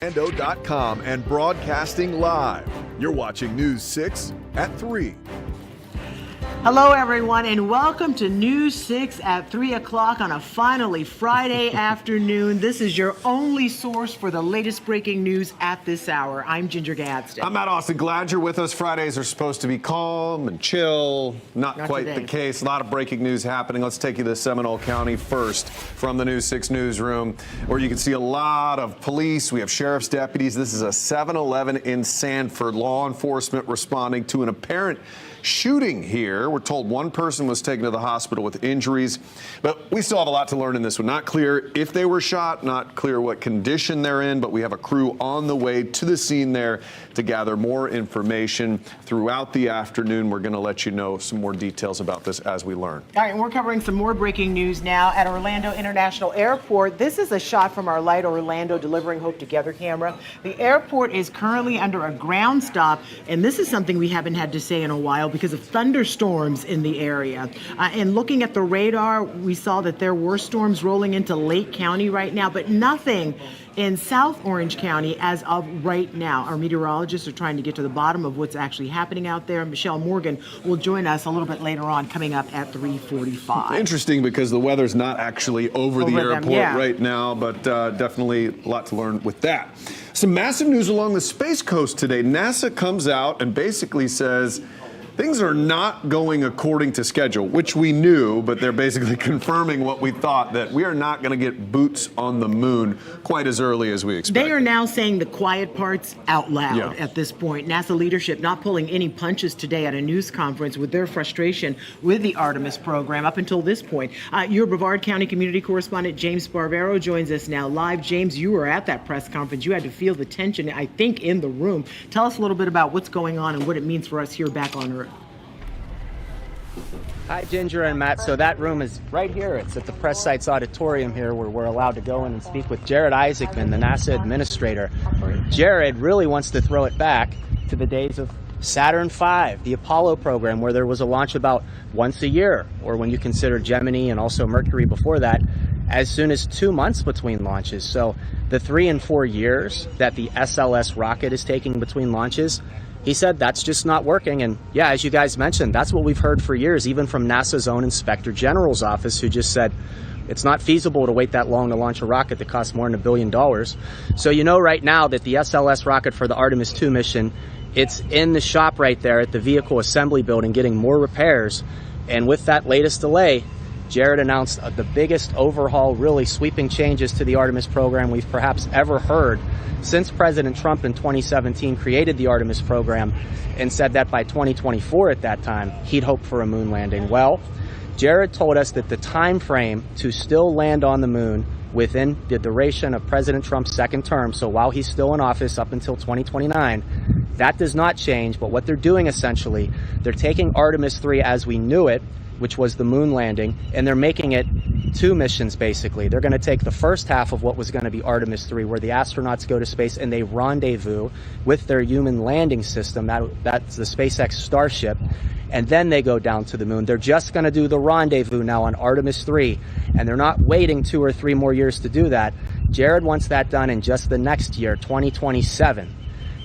Orlando.com and broadcasting live. You're watching News 6 at 3. Hello, everyone, and welcome to News 6 at 3 o'clock on a finally Friday afternoon. This is your only source for the latest breaking news at this hour. I'm Ginger Gadsden. I'm Matt Austin. Glad you're with us. Fridays are supposed to be calm and chill. Not quite today. the case. A lot of breaking news happening. Let's take you to Seminole County first from the News 6 newsroom, where you can see a lot of police. We have sheriff's deputies. This is a 7-Eleven in Sanford. Law enforcement responding to an apparent shooting here. We're told one person was taken to the hospital with injuries, but we still have a lot to learn in this one. Not clear if they were shot, not clear what condition they're in, but we have a crew on the way to the scene there to gather more information throughout the afternoon. We're going to let you know some more details about this as we learn. All right, and we're covering some more breaking news now at Orlando International Airport. This is a shot from our Light Orlando Delivering Hope Together camera. The airport is currently under a ground stop, and this is something we haven't had to say in a while because of thunderstorms in the area. And looking at the radar, we saw that there were storms rolling into Lake County right now, but nothing in South Orange County as of right now. Our meteorologists are trying to get to the bottom of what's actually happening out there. Michelle Morgan will join us a little bit later on, coming up at 3:45. Interesting, because the weather's not actually over the airport right now, but definitely a lot to learn with that. Some massive news along the Space Coast today. NASA comes out and basically says things are not going according to schedule, which we knew, but they're basically confirming what we thought, that we are not going to get boots on the moon quite as early as we expected. They are now saying the quiet parts out loud at this point. NASA leadership not pulling any punches today at a news conference with their frustration with the Artemis program up until this point. Your Brevard County community correspondent James Barbero joins us now live. James, you were at that press conference. You had to feel the tension, I think, in the room. Tell us a little bit about what's going on and what it means for us here back on Earth. Hi, Ginger and Matt. So that room is right here. It's at the Press Sites Auditorium here, where we're allowed to go in and speak with Jared Isaacman, the NASA administrator. Jared really wants to throw it back to the days of Saturn V, the Apollo program, where there was a launch about once a year, or when you consider Gemini and also Mercury before that, as soon as 2 months between launches. So the 3 and 4 years that the SLS rocket is taking between launches, he said that's just not working. And yeah, as you guys mentioned, that's what we've heard for years, even from NASA's own Inspector General's office, who just said it's not feasible to wait that long to launch a rocket that costs more than $1 billion. So you know right now that the SLS rocket for the Artemis II mission, it's in the shop right there at the vehicle assembly building getting more repairs. And with that latest delay, Jared announced the biggest overhaul, really sweeping changes to the Artemis program we've perhaps ever heard since President Trump in 2017 created the Artemis program and said that by 2024 at that time, he'd hope for a moon landing. Well, Jared told us that the time frame to still land on the moon within the duration of President Trump's second term, so while he's still in office up until 2029, that does not change. But what they're doing essentially, they're taking Artemis 3 as we knew it, which was the moon landing, and they're making it 2 missions basically. They're going to take the first half of what was going to be Artemis 3, where the astronauts go to space and they rendezvous with their human landing system, that's the SpaceX Starship, and then they go down to the moon. They're just going to do the rendezvous now on Artemis 3, and they're not waiting 2 or 3 more years to do that. Jared wants that done in just the next year, 2027.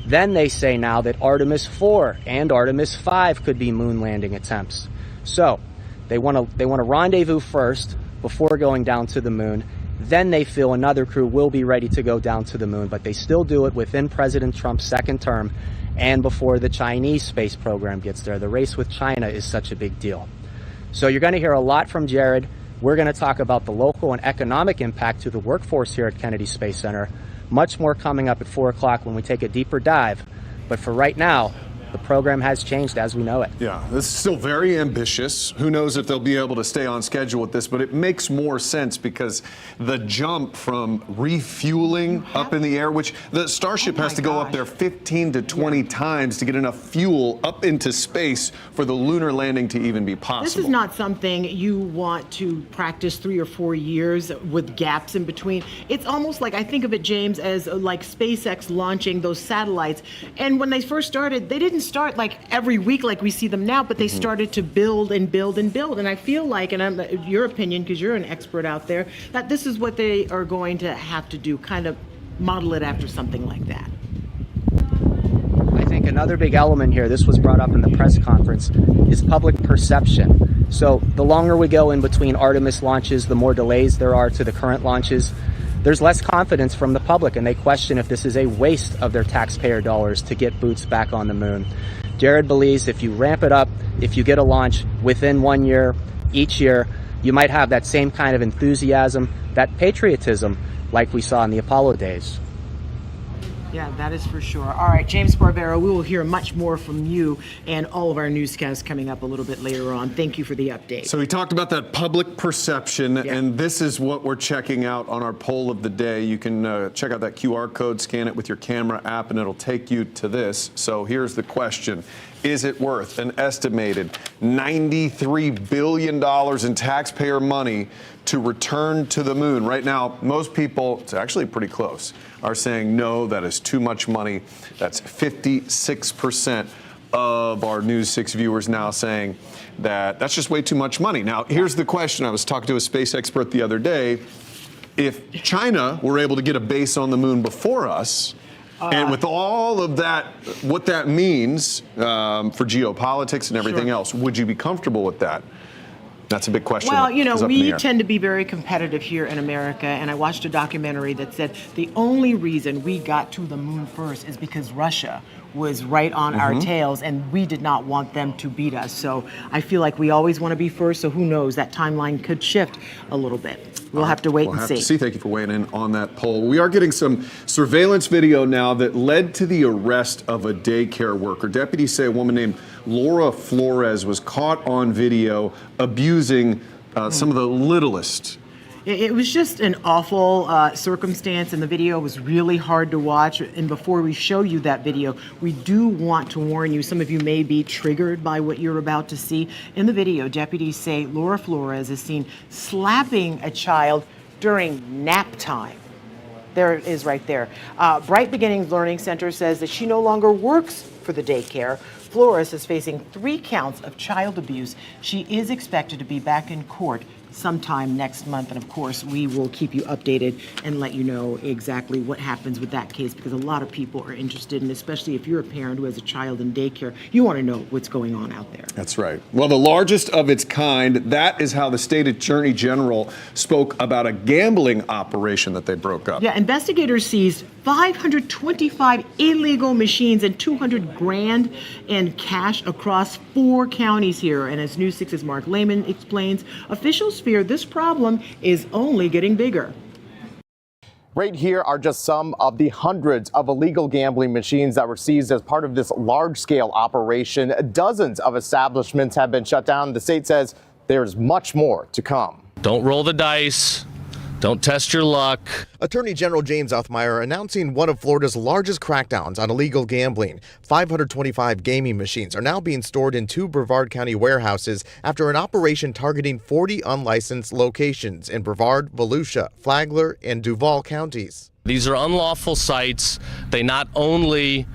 Then they say now that Artemis 4 and Artemis 5 could be moon landing attempts. So they want to rendezvous first before going down to the moon. Then they feel another crew will be ready to go down to the moon, but they still do it within President Trump's second term and before the Chinese space program gets there. The race with China is such a big deal. So you're going to hear a lot from Jared. We're going to talk about the local and economic impact to the workforce here at Kennedy Space Center. Much more coming up at 4 o'clock when we take a deeper dive. But for right now, the program has changed as we know it. Yeah, this is still very ambitious. Who knows if they'll be able to stay on schedule with this, but it makes more sense because the jump from refueling up in the air, which the Starship has to go up there 15 to 20 times to get enough fuel up into space for the lunar landing to even be possible. This is not something you want to practice 3 or 4 years with gaps in between. It's almost like, I think of it, James, as like SpaceX launching those satellites. And when they first started, they didn't start like every week like we see them now, but they started to build and build and build. And I feel like, and I'm your opinion, because you're an expert out there, that this is what they are going to have to do, kind of model it after something like that. I think another big element here, this was brought up in the press conference, is public perception. So the longer we go in between Artemis launches, the more delays there are to the current launches. There's less confidence from the public, and they question if this is a waste of their taxpayer dollars to get boots back on the moon. Jared believes if you ramp it up, if you get a launch within 1 year, each year, you might have that same kind of enthusiasm, that patriotism like we saw in the Apollo days. Yeah, that is for sure. All right, James Barbero, we will hear much more from you and all of our newscasts coming up a little bit later on. Thank you for the update. So we talked about that public perception, and this is what we're checking out on our poll of the day. You can check out that QR code, scan it with your camera app, and it'll take you to this. So here's the question. Is it worth an estimated $93 billion in taxpayer money to return to the moon? Right now, most people, it's actually pretty close, are saying no, that is too much money. That's 56% of our News 6 viewers now saying that that's just way too much money. Now, here's the question. I was talking to a space expert the other day. If China were able to get a base on the moon before us, and with all of that, what that means for geopolitics and everything else, would you be comfortable with that? That's a big question. Well, you know, we tend to be very competitive here in America, and I watched a documentary that said the only reason we got to the moon first is because Russia was right on our tails, and we did not want them to beat us. So I feel like we always want to be first, so who knows, that timeline could shift a little bit. We'll have to wait and see. Thank you for weighing in on that poll. We are getting some surveillance video now that led to the arrest of a daycare worker. Deputies say a woman named Laura Flores was caught on video abusing some of the littlest. It was just an awful circumstance, and the video was really hard to watch. And before we show you that video, we do want to warn you, some of you may be triggered by what you're about to see. In the video, deputies say Laura Flores is seen slapping a child during nap time. There it is right there. Bright Beginnings Learning Center says that she no longer works for the daycare. Flores is facing 3 counts of child abuse. She is expected to be back in court sometime next month, and of course we will keep you updated and let you know exactly what happens with that case, because a lot of people are interested, and especially if you're a parent who has a child in daycare, you want to know what's going on out there. That's right. Well, the largest of its kind, that is how the state attorney general spoke about a gambling operation that they broke up. Yeah, investigators seized 525 illegal machines and 200 grand in cash across 4 counties here. And as News 6's Mark Lehman explains, officials fear this problem is only getting bigger. Right here are just some of the hundreds of illegal gambling machines that were seized as part of this large-scale operation. Dozens of establishments have been shut down. The state says there's much more to come. Don't roll the dice. Don't test your luck. Attorney General James Othmeyer announcing one of Florida's largest crackdowns on illegal gambling. 525 gaming machines are now being stored in 2 Brevard County warehouses after an operation targeting 40 unlicensed locations in Brevard, Volusia, Flagler, and Duval counties. These are unlawful sites. They not only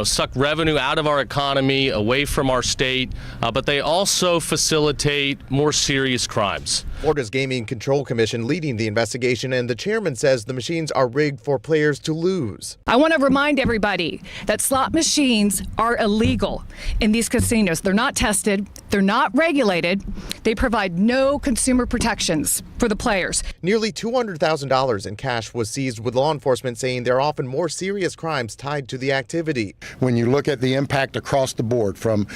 suck revenue out of our economy, away from our state, but they also facilitate more serious crimes. Florida's Gaming Control Commission leading the investigation, and the chairman says the machines are rigged for players to lose. I want to remind everybody that slot machines are illegal in these casinos. They're not tested, they're not regulated, they provide no consumer protections for the players. Nearly $200,000 in cash was seized, with law enforcement saying there are often more serious crimes tied to the activity. When you look at the impact across the board, from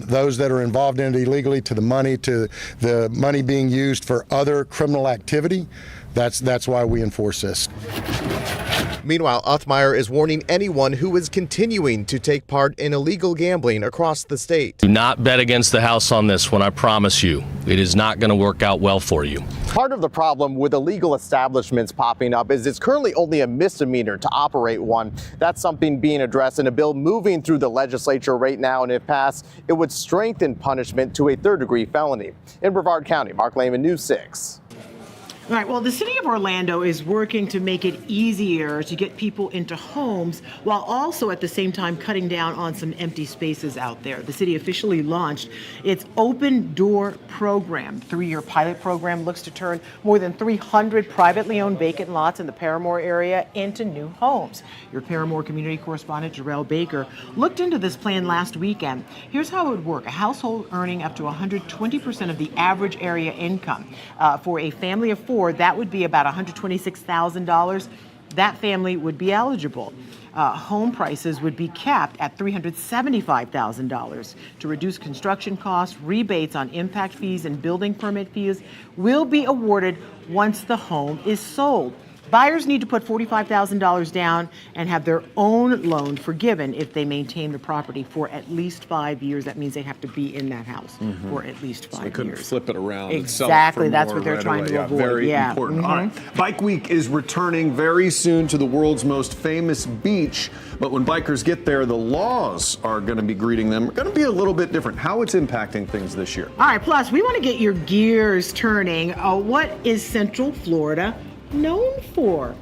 those that are involved in it illegally to the money being used for other criminal activity, that's why we enforce this. Meanwhile, Othmeyer is warning anyone who is continuing to take part in illegal gambling across the state. Do not bet against the house on this one, I promise you. It is not going to work out well for you. Part of the problem with illegal establishments popping up is it's currently only a misdemeanor to operate one. That's something being addressed in a bill moving through the legislature right now, and if passed, it would strengthen punishment to a third-degree felony. In Brevard County, Mark Lehman, News 6. All right, well, the city of Orlando is working to make it easier to get people into homes while also at the same time cutting down on some empty spaces out there. The city officially launched its Open Door program. 3-year pilot program looks to turn more than 300 privately owned vacant lots in the Paramore area into new homes. Your Paramore community correspondent, Jarrell Baker, looked into this plan last weekend. Here's how it would work. A household earning up to 120% of the average area income. For a family of 4, that would be about $126,000. That family would be eligible. Home prices would be capped at $375,000. To reduce construction costs, rebates on impact fees and building permit fees will be awarded once the home is sold. Buyers need to put $45,000 down and have their own loan forgiven if they maintain the property for at least 5 years. That means they have to be in that house for at least 5 years. They couldn't flip it around. Exactly. And sell it for That's more what they're right trying away. to Yeah, avoid. very Yeah. important. All right. Bike Week is returning very soon to the world's most famous beach. But when bikers get there, the laws are going to be greeting them. Going to be a little bit different. How it's impacting things this year. All right. Plus, we want to get your gears turning. What is Central Florida known for?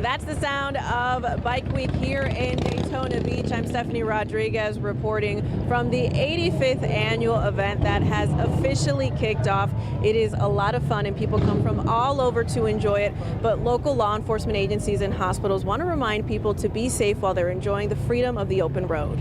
That's the sound of Bike Week here in Daytona Beach. I'm Stephanie Rodriguez reporting from the 85th annual event that has officially kicked off. It is a lot of fun and people come from all over to enjoy it, but local law enforcement agencies and hospitals want to remind people to be safe while they're enjoying the freedom of the open road.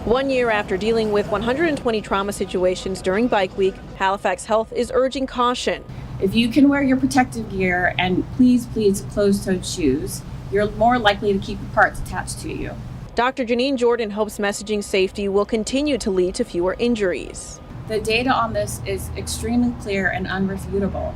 1 year after dealing with 120 trauma situations during Bike Week, Halifax Health is urging caution. If you can wear your protective gear and please closed-toed shoes, you're more likely to keep your parts attached to you. Dr. Janine Jordan hopes messaging safety will continue to lead to fewer injuries. The data on this is extremely clear and unrefutable.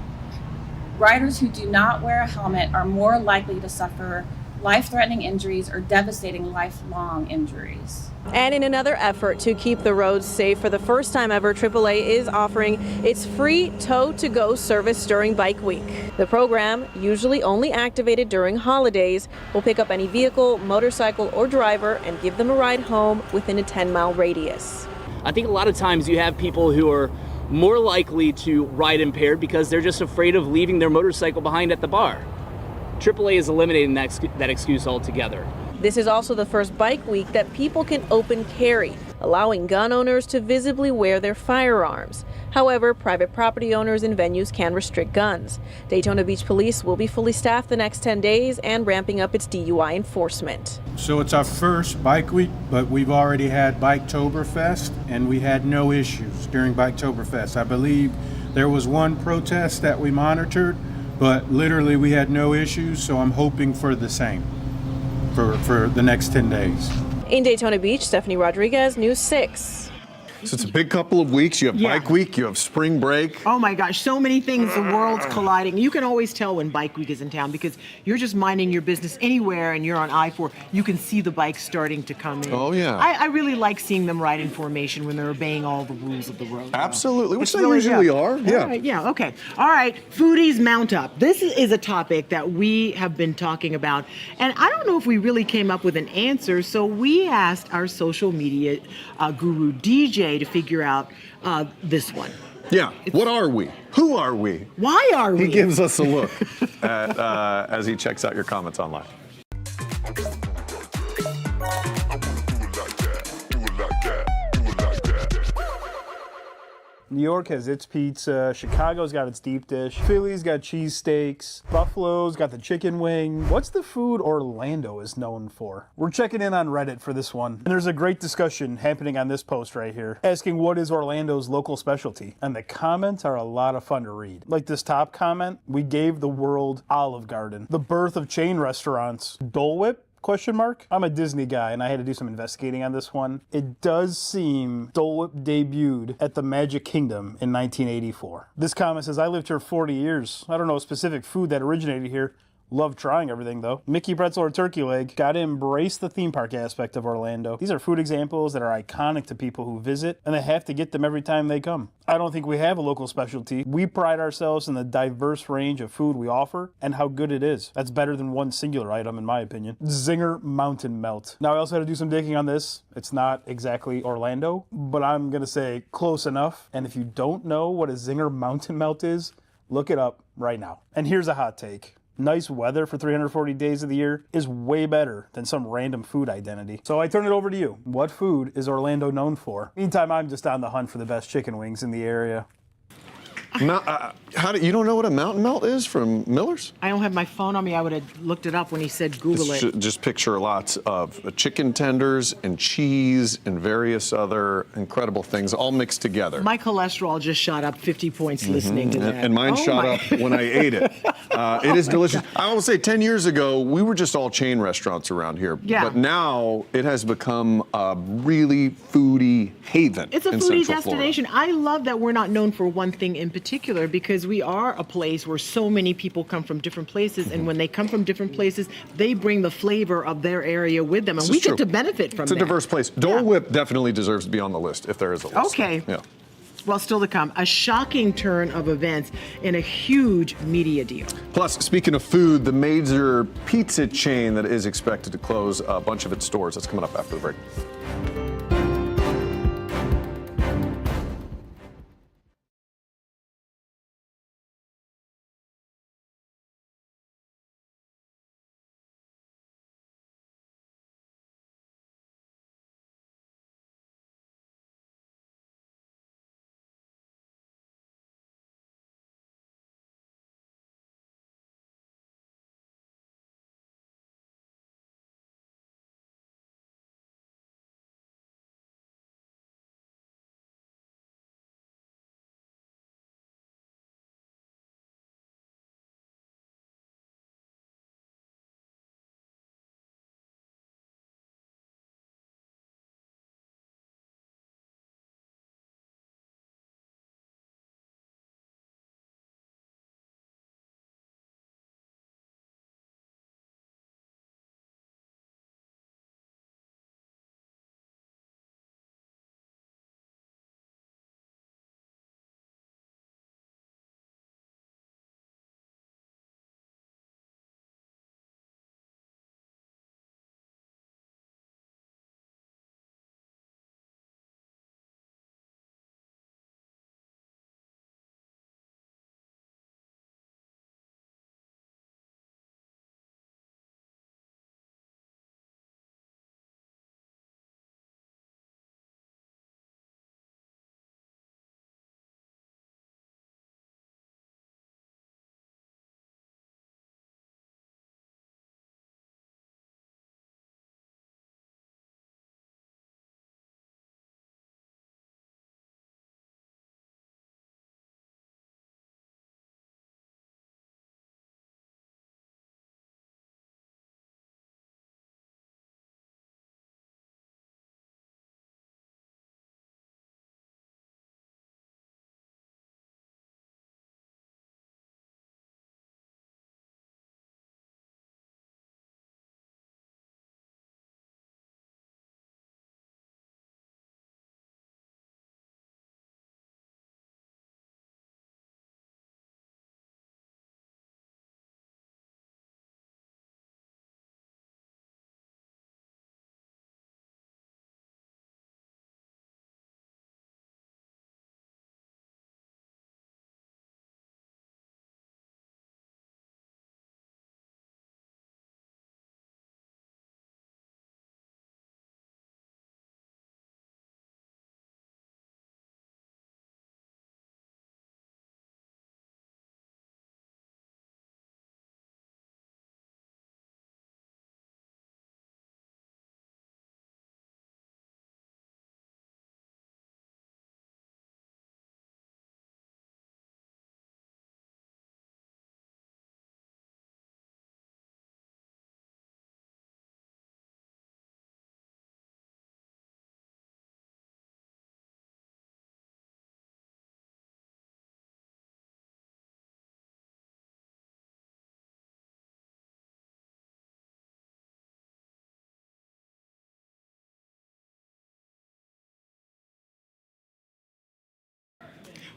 Riders who do not wear a helmet are more likely to suffer life-threatening injuries or devastating lifelong injuries. And in another effort to keep the roads safe, for the first time ever, AAA is offering its free tow-to-go service during Bike Week. The program, usually only activated during holidays, will pick up any vehicle, motorcycle, or driver and give them a ride home within a 10-mile radius. I think a lot of times you have people who are more likely to ride impaired because they're just afraid of leaving their motorcycle behind at the bar. AAA is eliminating that excuse altogether. This is also the first Bike Week that people can open carry, allowing gun owners to visibly wear their firearms. However, private property owners and venues can restrict guns. Daytona Beach Police will be fully staffed the next 10 days and ramping up its DUI enforcement. So it's our first Bike Week, but we've already had Biketoberfest, and we had no issues during Biketoberfest. I believe there was one protest that we monitored, but literally we had no issues, so I'm hoping for the same for the next 10 days. In Daytona Beach, Stephanie Rodriguez, News 6. So it's a big couple of weeks. You have Bike Week, you have spring break. Oh my gosh, so many things, the world's colliding. You can always tell when Bike Week is in town because you're just minding your business anywhere and you're on I-4. You can see the bikes starting to come in. Oh, yeah. I really like seeing them ride in formation when they're obeying all the rules of the road. Absolutely, which It's they really usually good. are. Yeah. All right, yeah, okay. All right, foodies mount up. This is a topic that we have been talking about, and I don't know if we really came up with an answer, so we asked our social media guru, DJ, to figure out this one. Yeah. What are we? Who are we? Why are we? He gives us a look at, as he checks out your comments online. New York has its pizza, Chicago's got its deep dish, Philly's got cheesesteaks, Buffalo's got the chicken wing. What's the food Orlando is known for? We're checking in on Reddit for this one, and there's a great discussion happening on this post right here, asking what is Orlando's local specialty, and the comments are a lot of fun to read. Like this top comment, we gave the world Olive Garden, the birth of chain restaurants, Dole Whip? ? I'm a Disney guy and I had to do some investigating on this one. It does seem Dole Whip debuted at the Magic Kingdom in 1984. This comment says, I lived here 40 years. I don't know a specific food that originated here. Love trying everything though. Mickey pretzel or turkey leg. Gotta embrace the theme park aspect of Orlando. These are food examples that are iconic to people who visit, and they have to get them every time they come. I don't think we have a local specialty. We pride ourselves in the diverse range of food we offer and how good it is. That's better than one singular item in my opinion. Zinger Mountain Melt. Now I also had to do some digging on this. It's not exactly Orlando, but I'm gonna say close enough. And if you don't know what a Zinger Mountain Melt is, look it up right now. And here's a hot take. Nice weather for 340 days of the year is way better than some random food identity. So I turn it over to you. What food is Orlando known for? Meantime, I'm just on the hunt for the best chicken wings in the area. You don't know what a mountain melt is from Miller's? I don't have my phone on me. I would have looked it up when he said Google it. Just picture lots of chicken tenders and cheese and various other incredible things all mixed together. My cholesterol just shot up 50 points listening to that. And mine shot up when I ate it. It is delicious. I will say 10 years ago, we were just all chain restaurants around here. Yeah. But now it has become a really foodie haven. It's a in foodie Central destination. Florida. I love that we're not known for one thing in particular because we are a place where so many people come from different places, and when they come from different places, they bring the flavor of their area with them, and we get to benefit from that. It's a diverse place. Dole Whip definitely deserves to be on the list if there is a list. Okay. Yeah. Well, still to come, a shocking turn of events in a huge media deal. Plus, speaking of food, the major pizza chain that is expected to close a bunch of its stores. That's coming up after the break.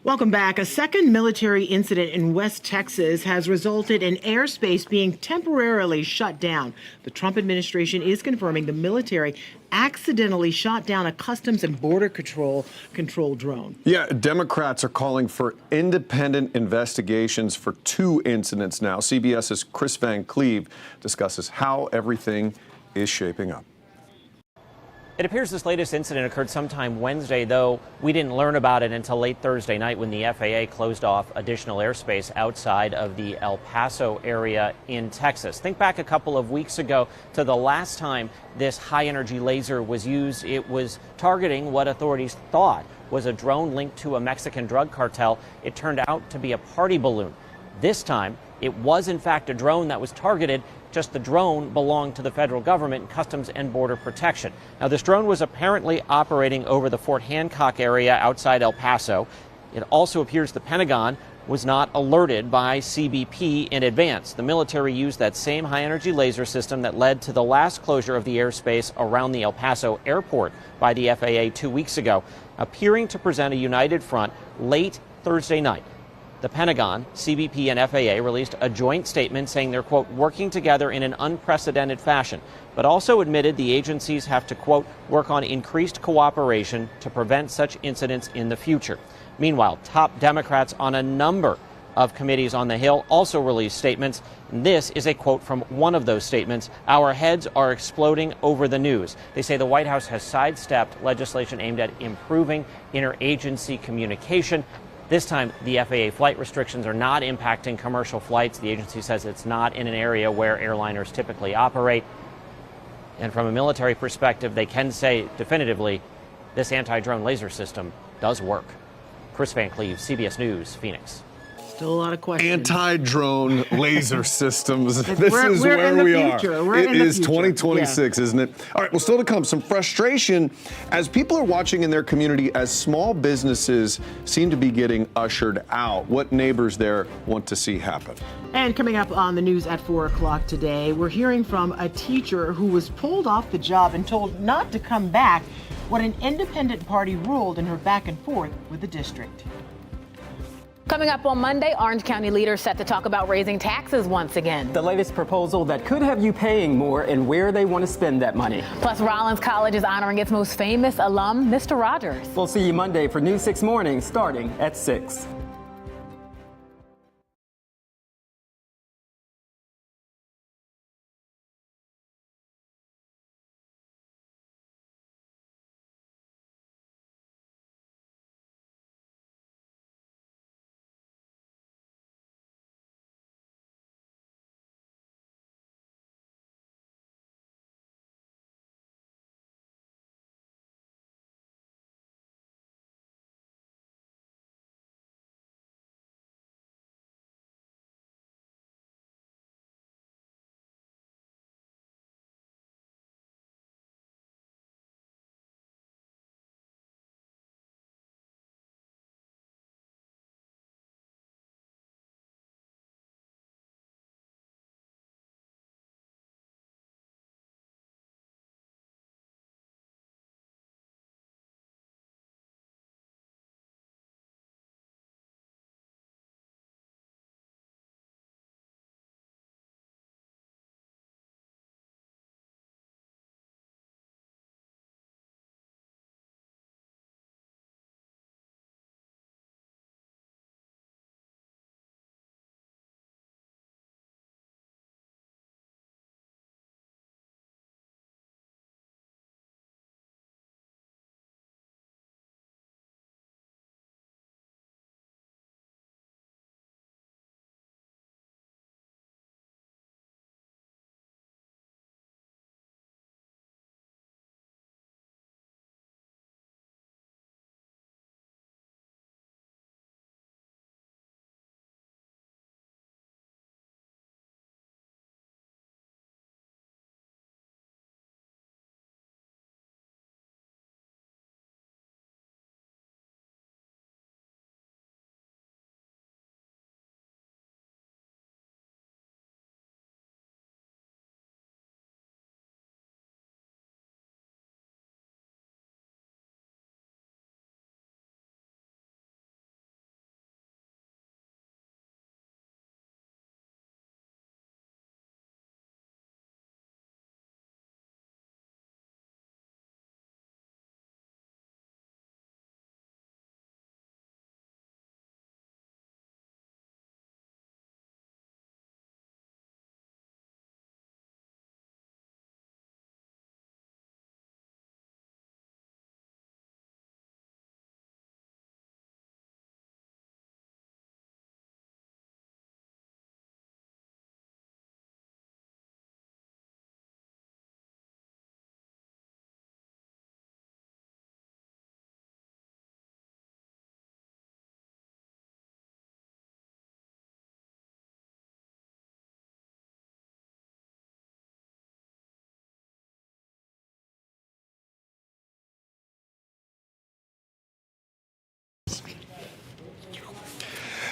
Welcome back. A second military incident in West Texas has resulted in airspace being temporarily shut down. The Trump administration is confirming the military accidentally shot down a Customs and Border Control drone. Yeah, Democrats are calling for independent investigations for 2 incidents now. CBS's Chris Van Cleve discusses how everything is shaping up. It appears this latest incident occurred sometime Wednesday, though we didn't learn about it until late Thursday night when the FAA closed off additional airspace outside of the El Paso area in Texas. Think back a couple of weeks ago to the last time this high-energy laser was used. It was targeting what authorities thought was a drone linked to a Mexican drug cartel. It turned out to be a party balloon. This time, it was in fact a drone that was targeted. Just the drone belonged to the federal government, Customs and Border Protection. Now, this drone was apparently operating over the Fort Hancock area outside El Paso. It also appears the Pentagon was not alerted by CBP in advance. The military used that same high-energy laser system that led to the last closure of the airspace around the El Paso airport by the FAA 2 weeks ago, appearing to present a united front late Thursday night. The Pentagon, CBP, and FAA released a joint statement saying they're, quote, working together in an unprecedented fashion, but also admitted the agencies have to, quote, work on increased cooperation to prevent such incidents in the future. Meanwhile, top Democrats on a number of committees on the Hill also released statements. And this is a quote from one of those statements. Our heads are exploding over the news. They say the White House has sidestepped legislation aimed at improving interagency communication. This time, the FAA flight restrictions are not impacting commercial flights. The agency says it's not in an area where airliners typically operate. And from a military perspective, they can say definitively this anti-drone laser system does work. Chris Van Cleve, CBS News, Phoenix. Still a lot of questions. Anti-drone laser systems. This We're is in where the we future. are. We're It in the is future. 2026, isn't it? All right, well, still to come, some frustration as people are watching in their community as small businesses seem to be getting ushered out. What neighbors there want to see happen? And coming up on the news at 4 o'clock today, we're hearing from a teacher who was pulled off the job and told not to come back when an independent party ruled in her back and forth with the district. Coming up on Monday, Orange County leaders set to talk about raising taxes once again. The latest proposal that could have you paying more and where they want to spend that money. Plus, Rollins College is honoring its most famous alum, Mr. Rogers. We'll see you Monday for News 6 Morning starting at 6.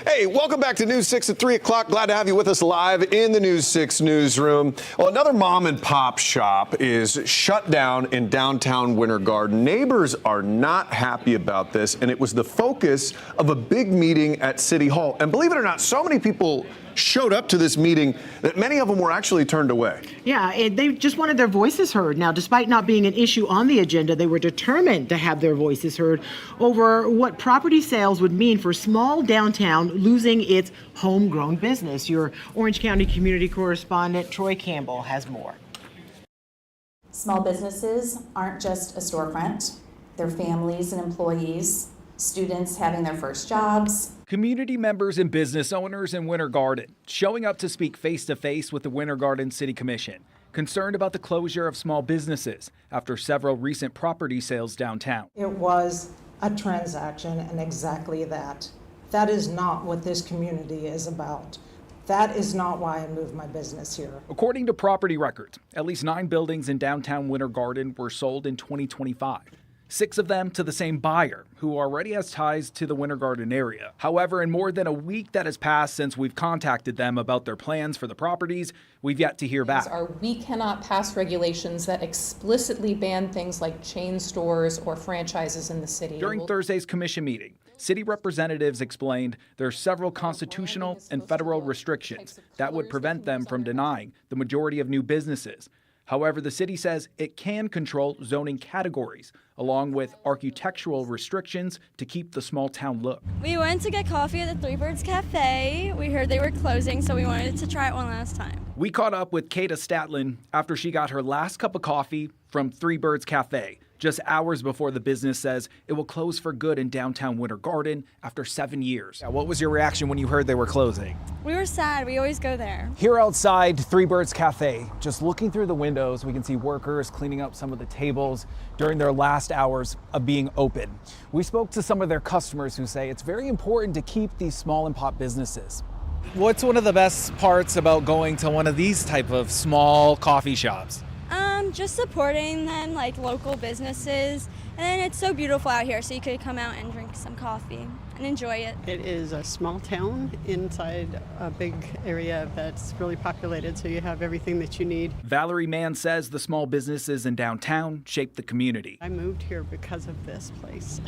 Hey, welcome back to News 6 at 3 o'clock. Glad to have you with us live in the News 6 newsroom. Well, another mom and pop shop is shut down in downtown Winter Garden. Neighbors are not happy about this, and it was the focus of a big meeting at City Hall. And believe it or not, so many people showed up to this meeting that many of them were actually turned away. Yeah, they just wanted their voices heard. Now, despite not being an issue on the agenda, they were determined to have their voices heard over what property sales would mean for small downtown losing its homegrown business. Your Orange County community correspondent, Troy Campbell, has more. Small businesses aren't just a storefront. They're families and employees, students having their first jobs. Community members and business owners in Winter Garden showing up to speak face-to-face with the Winter Garden City Commission, concerned about the closure of small businesses after several recent property sales downtown. It was a transaction, and exactly that. That is not what this community is about. That is not why I moved my business here. According to property records, at least 9 buildings in downtown Winter Garden were sold in 2025. 6 of them to the same buyer, who already has ties to the Winter Garden area. However, in more than a week that has passed since we've contacted them about their plans for the properties, we've yet to hear back. We cannot pass regulations that explicitly ban things like chain stores or franchises in the city. During Thursday's commission meeting, city representatives explained there are several constitutional and federal restrictions that would prevent them from denying the majority of new businesses. However, the city says it can control zoning categories, along with architectural restrictions to keep the small town look. We went to get coffee at the Three Birds Cafe. We heard they were closing, so we wanted to try it one last time. We caught up with Kata Statlin after she got her last cup of coffee from Three Birds Cafe, just hours before the business says it will close for good in downtown Winter Garden after 7 years. What was your reaction when you heard they were closing? We were sad. We always go there. Here outside Three Birds Cafe, just looking through the windows, we can see workers cleaning up some of the tables during their last hours of being open. We spoke to some of their customers who say it's very important to keep these small and pop businesses. What's one of the best parts about going to one of these type of small coffee shops? Just supporting them, like local businesses. And then it's so beautiful out here, so you could come out and drink some coffee and enjoy it. It is a small town inside a big area that's really populated, so you have everything that you need. Valerie Mann says the small businesses in downtown shape the community. I moved here because of this place.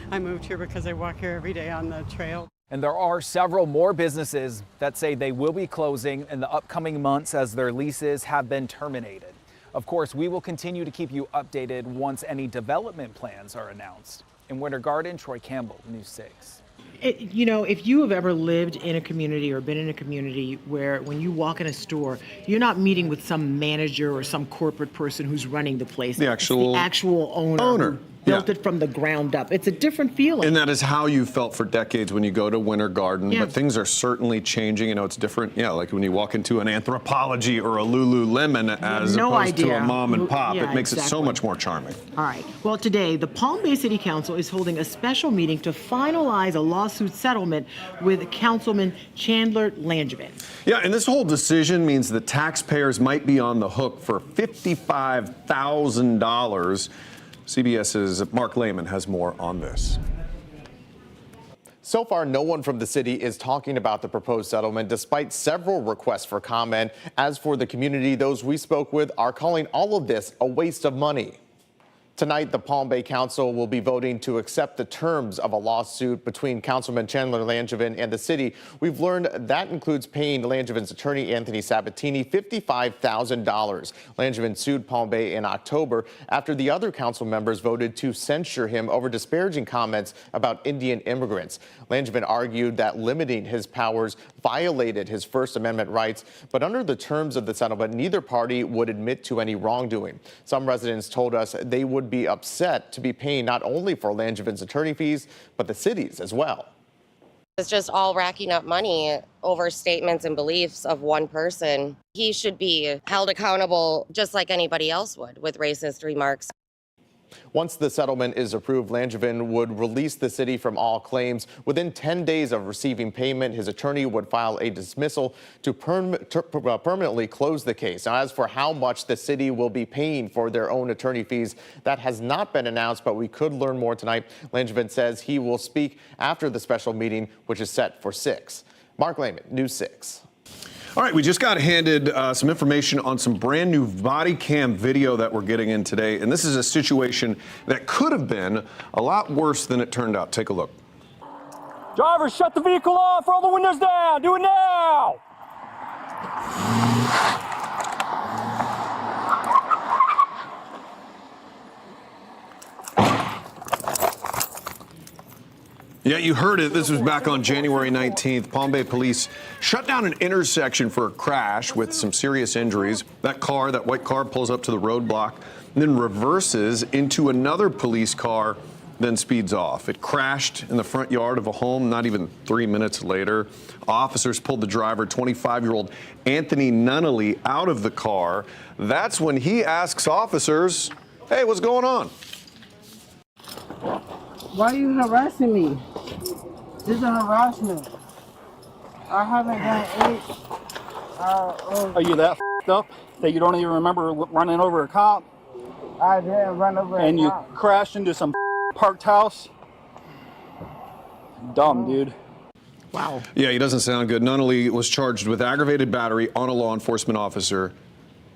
I moved here because I walk here every day on the trail. And there are several more businesses that say they will be closing in the upcoming months as their leases have been terminated. Of course, we will continue to keep you updated once any development plans are announced. In Winter Garden, Troy Campbell, News 6. If you have ever lived in a community or been in a community where when you walk in a store, you're not meeting with some manager or some corporate person who's running the place. It's the actual owner. Built it from the ground up. It's a different feeling. And that is how you felt for decades when you go to Winter Garden. Yeah. But things are certainly changing. It's different. Yeah, like when you walk into an Anthropologie or a Lululemon as opposed to a mom and pop. Yeah, it makes it so exactly. much more charming. All right. Well, today, the Palm Bay City Council is holding a special meeting to finalize a lawsuit settlement with Councilman Chandler Langevin. Yeah, and this whole decision means the taxpayers might be on the hook for $55,000. CBS's Mark Lehman has more on this. So far, no one from the city is talking about the proposed settlement, despite several requests for comment. As for the community, those we spoke with are calling all of this a waste of money. Tonight, the Palm Bay Council will be voting to accept the terms of a lawsuit between Councilman Chandler Langevin and the city. We've learned that includes paying Langevin's attorney, Anthony Sabatini, $55,000. Langevin sued Palm Bay in October after the other council members voted to censure him over disparaging comments about Indian immigrants. Langevin argued that limiting his powers violated his First Amendment rights, but under the terms of the settlement, neither party would admit to any wrongdoing. Some residents told us they would be upset to be paying not only for Langevin's attorney fees, but the city's as well. It's just all racking up money over statements and beliefs of one person. He should be held accountable just like anybody else would with racist remarks. Once the settlement is approved, Langevin would release the city from all claims. Within 10 days of receiving payment, his attorney would file a dismissal to permanently close the case. Now, as for how much the city will be paying for their own attorney fees, that has not been announced, but we could learn more tonight. Langevin says he will speak after the special meeting, which is set for 6. Mark Lehman, News 6. All right, we just got handed some information on some brand new body cam video that we're getting in today. And this is a situation that could have been a lot worse than it turned out. Take a look. Driver, shut the vehicle off, roll the windows down, do it now! Yeah, you heard it. This was back on January 19th. Palm Bay police shut down an intersection for a crash with some serious injuries. That white car pulls up to the roadblock and then reverses into another police car, then speeds off. It crashed in the front yard of a home not even 3 minutes later. Officers pulled the driver, 25-year-old Anthony Nunnally, out of the car. That's when he asks officers, "Hey, what's going on?" Why are you harassing me? This is harassment. I haven't done it. Are you that f***ed up that you don't even remember running over a cop? I didn't run over a cop. And you crashed into some parked house? Dumb, dude. Wow. Yeah, he doesn't sound good. Nunnally was charged with aggravated battery on a law enforcement officer,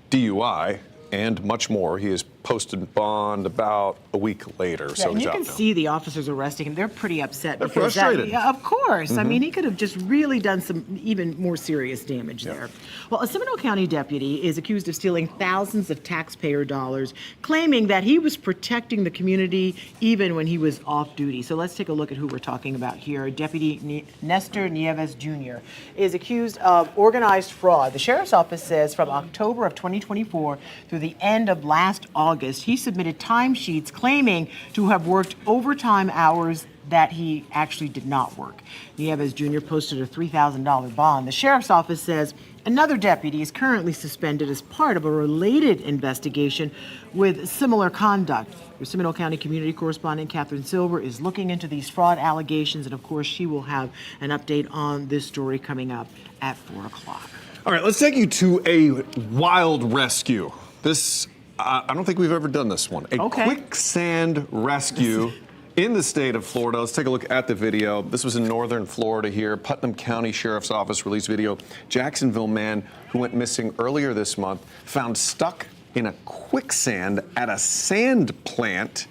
DUI, and much more. He is posted bond about a week later. Yeah, so and he's you out can now. see the officers arresting him. They're pretty upset. They're because frustrated. yeah, of course. I Mhm. mean, he could have just really done some even more serious damage there. Well, a Seminole County deputy is accused of stealing thousands of taxpayer dollars, claiming that he was protecting the community even when he was off duty. So let's take a look at who we're talking about here. Deputy Nestor Nieves Jr. is accused of organized fraud. The sheriff's office says from October of 2024 through the end of last August, he submitted timesheets claiming to have worked overtime hours that he actually did not work. Nieves Jr. posted a $3,000 bond. The sheriff's office says another deputy is currently suspended as part of a related investigation with similar conduct. Your Seminole County community correspondent Catherine Silver is looking into these fraud allegations, and of course she will have an update on this story coming up at 4 o'clock. All right, let's take you to a wild rescue. This, I don't think we've ever done this one. A quicksand rescue in the state of Florida. Let's take a look at the video. This was in northern Florida here. Putnam County Sheriff's Office released video. Jacksonville man who went missing earlier this month found stuck in a quicksand at a sand plant.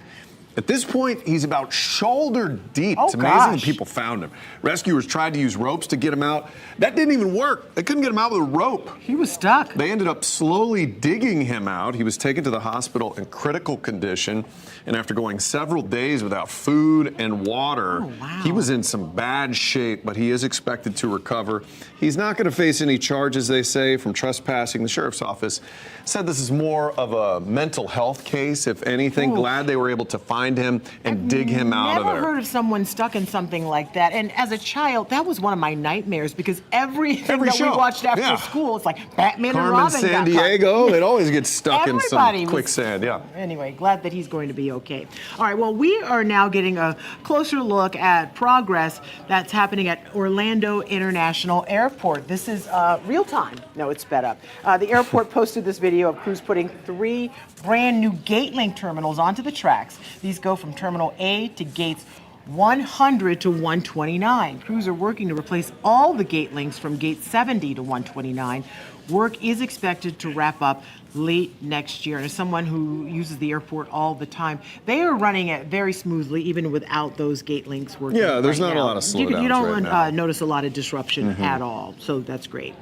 At this point, he's about shoulder deep. It's amazing that people found him. Rescuers tried to use ropes to get him out. That didn't even work. They couldn't get him out with a rope. He was stuck. They ended up slowly digging him out. He was taken to the hospital in critical condition. And after going several days without food and water, he was in some bad shape, but he is expected to recover. He's not going to face any charges, they say, from trespassing. The sheriff's office said this is more of a mental health case, if anything. Glad they were able to find him and dig him out of there. Never heard of someone stuck in something like that. And as a child, that was one of my nightmares because everything that we watched after school, it's like Batman and Robin. San Diego, they'd always get stuck in some quicksand. Anyway, glad that he's going to be okay. All right, well, we are now getting a closer look at progress that's happening at Orlando International Airport. This is real time. No, it's sped up. The airport posted this video of crews putting 3 brand new GateLink terminals onto the tracks. These go from Terminal A to gates 100 to 129. Crews are working to replace all the GateLinks from gate 70 to 129. Work is expected to wrap up late next year. And as someone who uses the airport all the time, they are running it very smoothly, even without those GateLinks working. Yeah, there's right not now. a lot of slowdowns You don't right now. notice a lot of disruption at all, so that's great.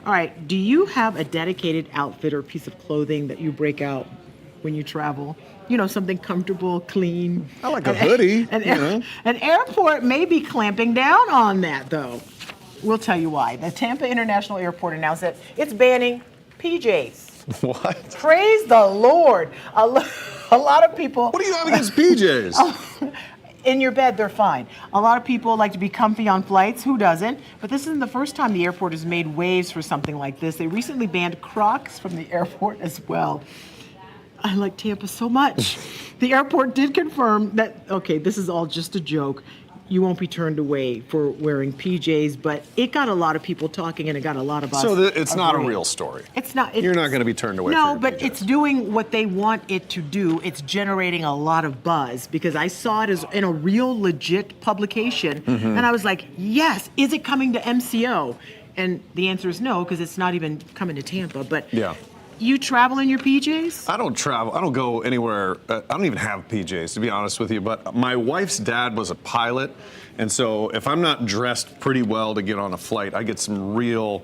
All right, do you have a dedicated outfit or piece of clothing that you break out when you travel? You know, something comfortable, clean. I like a hoodie. An airport may be clamping down on that, though. We'll tell you why. The Tampa International Airport announced that it's banning PJs. What? Praise the Lord. A lot of people. What do you have against PJs? In your bed, they're fine. A lot of people like to be comfy on flights. Who doesn't? But this isn't the first time the airport has made waves for something like this. They recently banned Crocs from the airport as well. I like Tampa so much. The airport did confirm that, okay, this is all just a joke. You won't be turned away for wearing PJs, but it got a lot of people talking and it got a lot of us. So it's not a real story. It's not. You're not going to be turned away. No, for but it's doing what they want it to do. It's generating a lot of buzz because I saw it as in a real legit publication, Mhm. and I was like, yes, is it coming to MCO? And the answer is no, because it's not even coming to Tampa. But Yeah. you travel in your PJs? I don't travel. I don't go anywhere. I don't even have PJs, to be honest with you. But my wife's dad was a pilot. And so if I'm not dressed pretty well to get on a flight, I get some real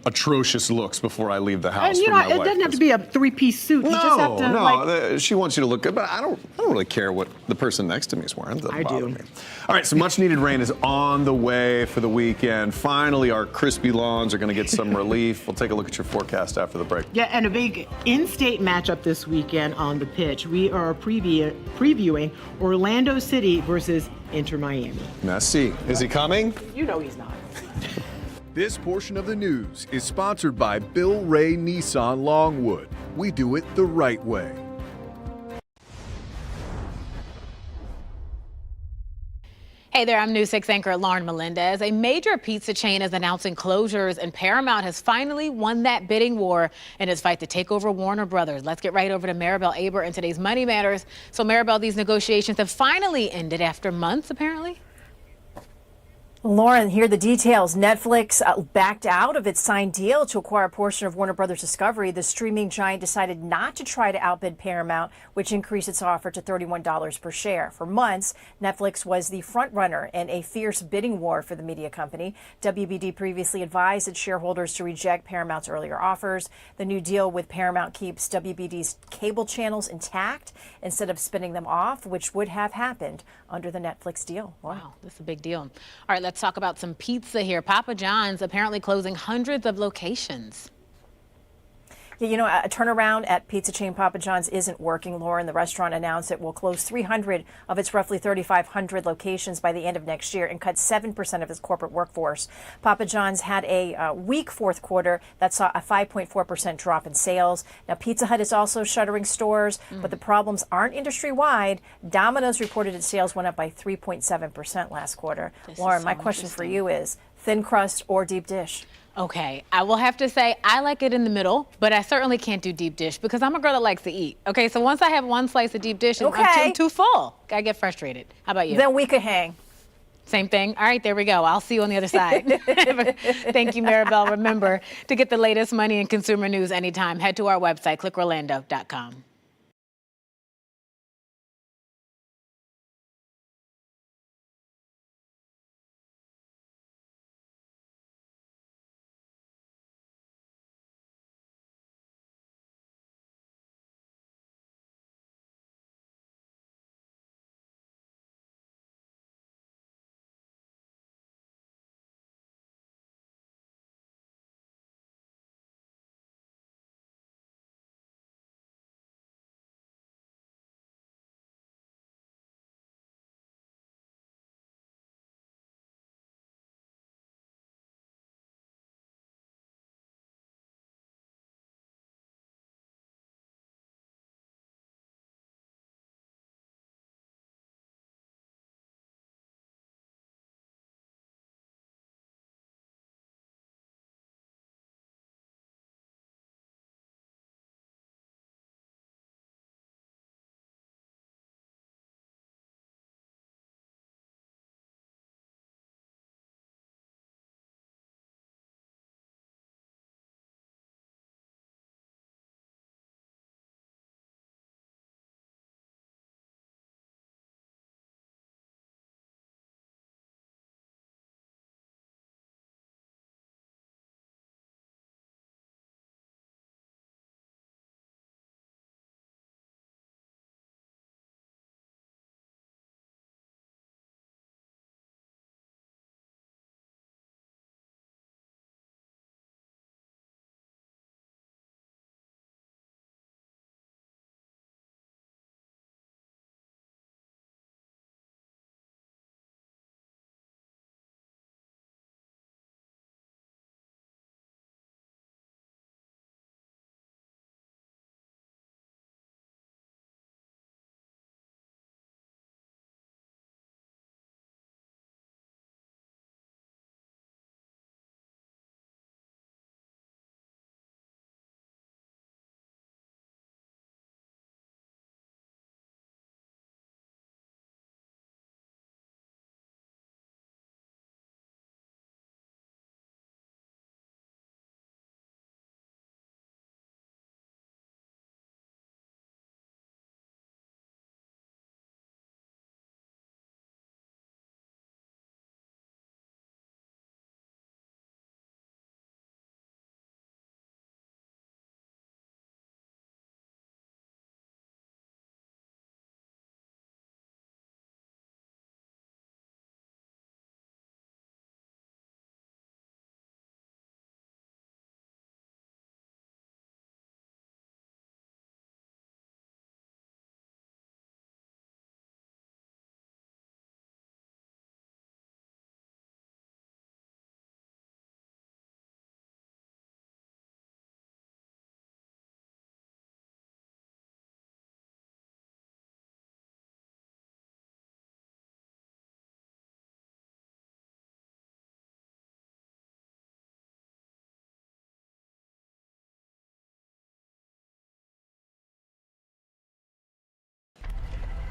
atrocious looks before I leave the house. And you for know, my it wife. doesn't have to be a three-piece suit. You just have to, like, she wants you to look good, but I don't really care what the person next to me is wearing. It doesn't bother me. All right, so much needed rain is on the way for the weekend. Finally, our crispy lawns are going to get some relief. We'll take a look at your forecast after the break. Yeah, and a big in-state matchup this weekend on the pitch. We are previewing Orlando City versus Inter Miami. Messi, is he coming? You know he's not. This portion of the news is sponsored by Bill Ray Nissan Longwood. We do it the right way. Hey there, I'm News 6 anchor Lauren Melendez. A major pizza chain is announcing closures, and Paramount has finally won that bidding war in its fight to take over Warner Brothers. Let's get right over to Maribel Aber in today's Money Matters. So, Maribel, these negotiations have finally ended after months, apparently. Lauren, here are the details. Netflix backed out of its signed deal to acquire a portion of Warner Brothers Discovery. The streaming giant decided not to try to outbid Paramount, which increased its offer to $31 per share. For months, Netflix was the frontrunner in a fierce bidding war for the media company. WBD previously advised its shareholders to reject Paramount's earlier offers. The new deal with Paramount keeps WBD's cable channels intact instead of spinning them off, which would have happened under the Netflix deal. Wow, that's a big deal. All right, let's talk about some pizza here. Papa John's apparently closing hundreds of locations. Yeah, you know, a turnaround at pizza chain Papa John's isn't working, Lauren. The restaurant announced it will close 300 of its roughly 3,500 locations by the end of next year and cut 7% of its corporate workforce. Papa John's had a weak fourth quarter that saw a 5.4% drop in sales. Now, Pizza Hut is also shuttering stores, but the problems aren't industry-wide. Domino's reported its sales went up by 3.7% last quarter. Lauren, my question for you is thin crust or deep dish? Okay, I will have to say I like it in the middle, but I certainly can't do deep dish because I'm a girl that likes to eat. Okay, so once I have one slice of deep dish, I'm too full. I get frustrated. How about you? Then we could hang. Same thing. All right, there we go. I'll see you on the other side. Thank you, Maribel. Remember, to get the latest money and consumer news anytime, head to our website, clickorlando.com.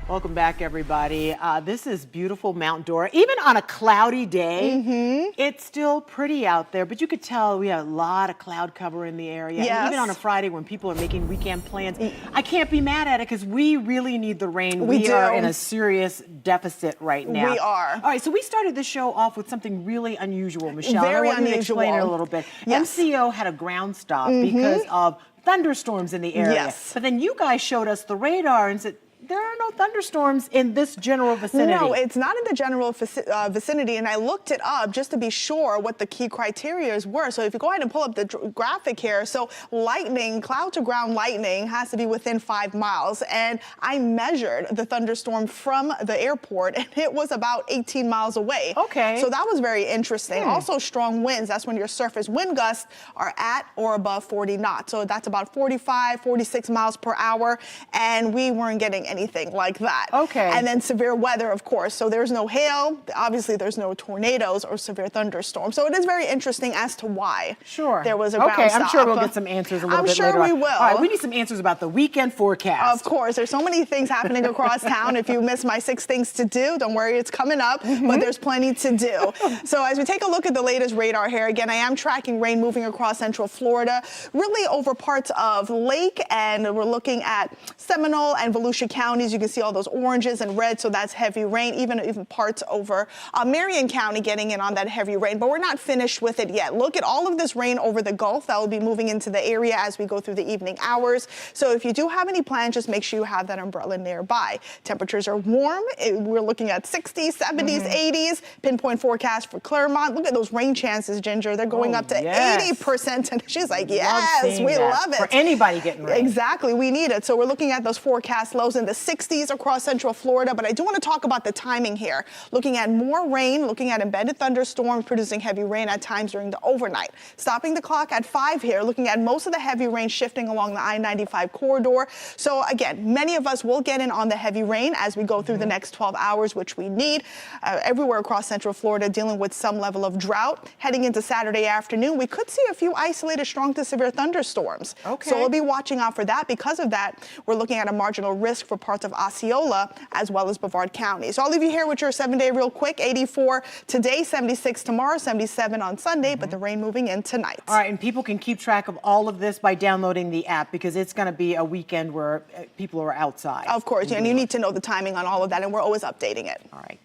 Welcome back, everybody. This is beautiful Mount Dora. Even on a cloudy day, it's still pretty out there, but you could tell we have a lot of cloud cover in the area. And Yes. even on a Friday when people are making weekend plans, I can't be mad at it because we really need the rain. We do. are in a serious deficit right now. We are. All right, so we started the show off with something really unusual, Michelle. Very I want you to explain it a unusual. little bit. Yes. MCO had a ground stop because of thunderstorms in the area. Yes. But then you guys showed us the radar and said, there are no thunderstorms in this general vicinity. No, it's not in the general vicinity, and I looked it up just to be sure what the key criteria were. So if you go ahead and pull up the graphic here, so lightning, cloud to ground lightning has to be within 5 miles, and I measured the thunderstorm from the airport, and it was about 18 miles away. Okay. So that was very interesting. Also strong winds, that's when your surface wind gusts are at or above 40 knots. So that's about 45, 46 miles per hour, and we weren't getting anything like that. Okay. And then severe weather, of course. So there's no hail. Obviously, there's no tornadoes or severe thunderstorms. So it is very interesting as to why there was a ground Okay, stop. I'm sure we'll get some answers a little bit later on. I'm sure we will. All right, we need some answers about the weekend forecast. Of course. There's so many things happening across town. If you missed my 6 things to do, don't worry, it's coming up, but there's plenty to do. So as we take a look at the latest radar here, again, I am tracking rain moving across central Florida, really over parts of Lake, and we're looking at Seminole and Volusia counties. You can see all those oranges and reds, so that's heavy rain, even parts over Marion County getting in on that heavy rain, but we're not finished with it yet. Look at all of this rain over the Gulf that will be moving into the area as we go through the evening hours. So if you do have any plans, just make sure you have that umbrella nearby. Temperatures are warm. We're looking at 60s, 70s, 80s. Pinpoint forecast for Claremont. Look at those rain chances, Ginger. They're going up to 80%. And she's like, yes, we love it. For anybody getting rain. Exactly, we need it. So we're looking at those forecast lows in the 60s across central Florida, but I do want to talk about the timing here. Looking at more rain, looking at embedded thunderstorms producing heavy rain at times during the overnight. Stopping the clock at 5 here, looking at most of the heavy rain shifting along the I-95 corridor. So again, many of us will get in on the heavy rain as we go through the next 12 hours, which we need. Everywhere across central Florida dealing with some level of drought. Heading into Saturday afternoon, we could see a few isolated strong to severe thunderstorms. Okay. So we'll be watching out for that. Because of that, we're looking at a marginal risk for parts of Osceola as well as Brevard County. So I'll leave you here with your 7-day real quick. 84 today, 76 tomorrow, 77 on Sunday, but the rain moving in tonight. All right, and people can keep track of all of this by downloading the app because it's going to be a weekend where people are outside. Of course, and you need to know the timing on all of that, and we're always updating it. All right.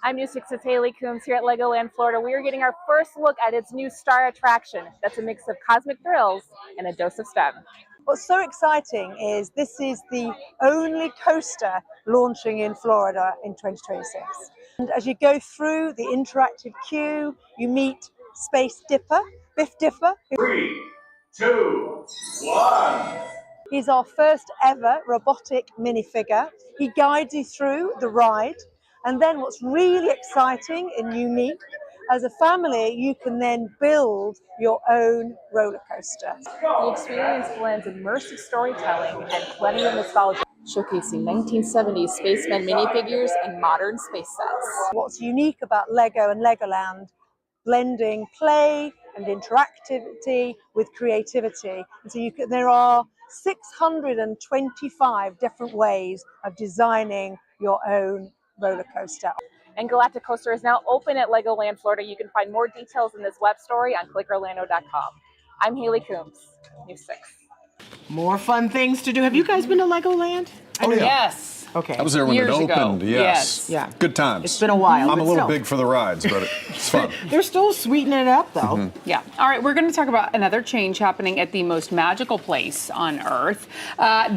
I'm News 6's Haley Coombs here at Legoland, Florida. We are getting our first look at its new star attraction. That's a mix of cosmic thrills and a dose of STEM. What's so exciting is this is the only coaster launching in Florida in 2026. And as you go through the interactive queue, you meet Space Dipper, Biff Dipper. 3, 2, 1. He's our first ever robotic minifigure. He guides you through the ride. And then what's really exciting and unique, as a family, you can then build your own roller coaster. The experience blends immersive storytelling and plenty of nostalgia, showcasing 1970s spacemen minifigures and modern space sets. What's unique about Lego and Legoland, blending play and interactivity with creativity. And so there are 625 different ways of designing your own roller coaster. And Galactic Coaster is now open at Legoland, Florida. You can find more details in this web story on clickorlando.com. I'm Haley Coombs, News 6. More fun things to do. Have you guys been to Legoland? Oh, yeah. Yes. Okay. I was there when it opened. Yes. Yeah. Good times. It's been a while. I'm a but little still. big for the rides, but it's fun. They're still sweetening it up, though. Yeah. All right, we're going to talk about another change happening at the most magical place on Earth.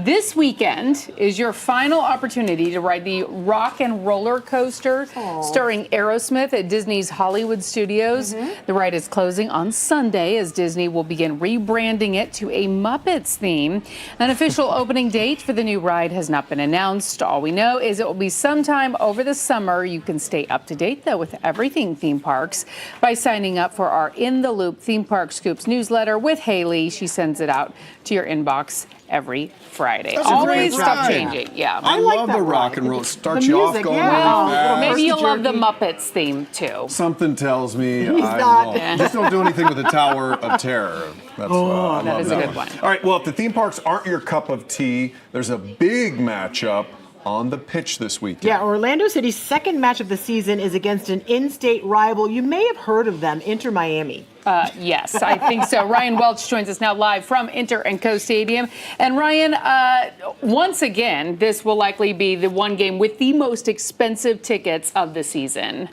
This weekend is your final opportunity to ride the Rock and Roller Coaster starring Aerosmith at Disney's Hollywood Studios. The ride is closing on Sunday as Disney will begin rebranding it to a Muppets theme. An official opening date for the new ride has not been announced. All we know is it will be sometime over the summer. You can stay up to date, though, with everything theme parks by signing up for our In the Loop Theme Park Scoops newsletter with Haley. She sends it out to your inbox every Friday. That's a great Always stuff ride. changing. Yeah. I love the rock and roll. Starts you off going really fast. Maybe you'll love the Muppets theme, too. Something tells me He's I not. will. Just don't do anything with the Tower of Terror. That's, I that love is a good one. All right, well, if the theme parks aren't your cup of tea, there's a big matchup on the pitch this weekend. Yeah, Orlando City's second match of the season is against an in-state rival. You may have heard of them, Inter Miami. Yes, I think so. Ryan Welch joins us now live from Inter & Co Stadium. And Ryan, once again, this will likely be the one game with the most expensive tickets of the season.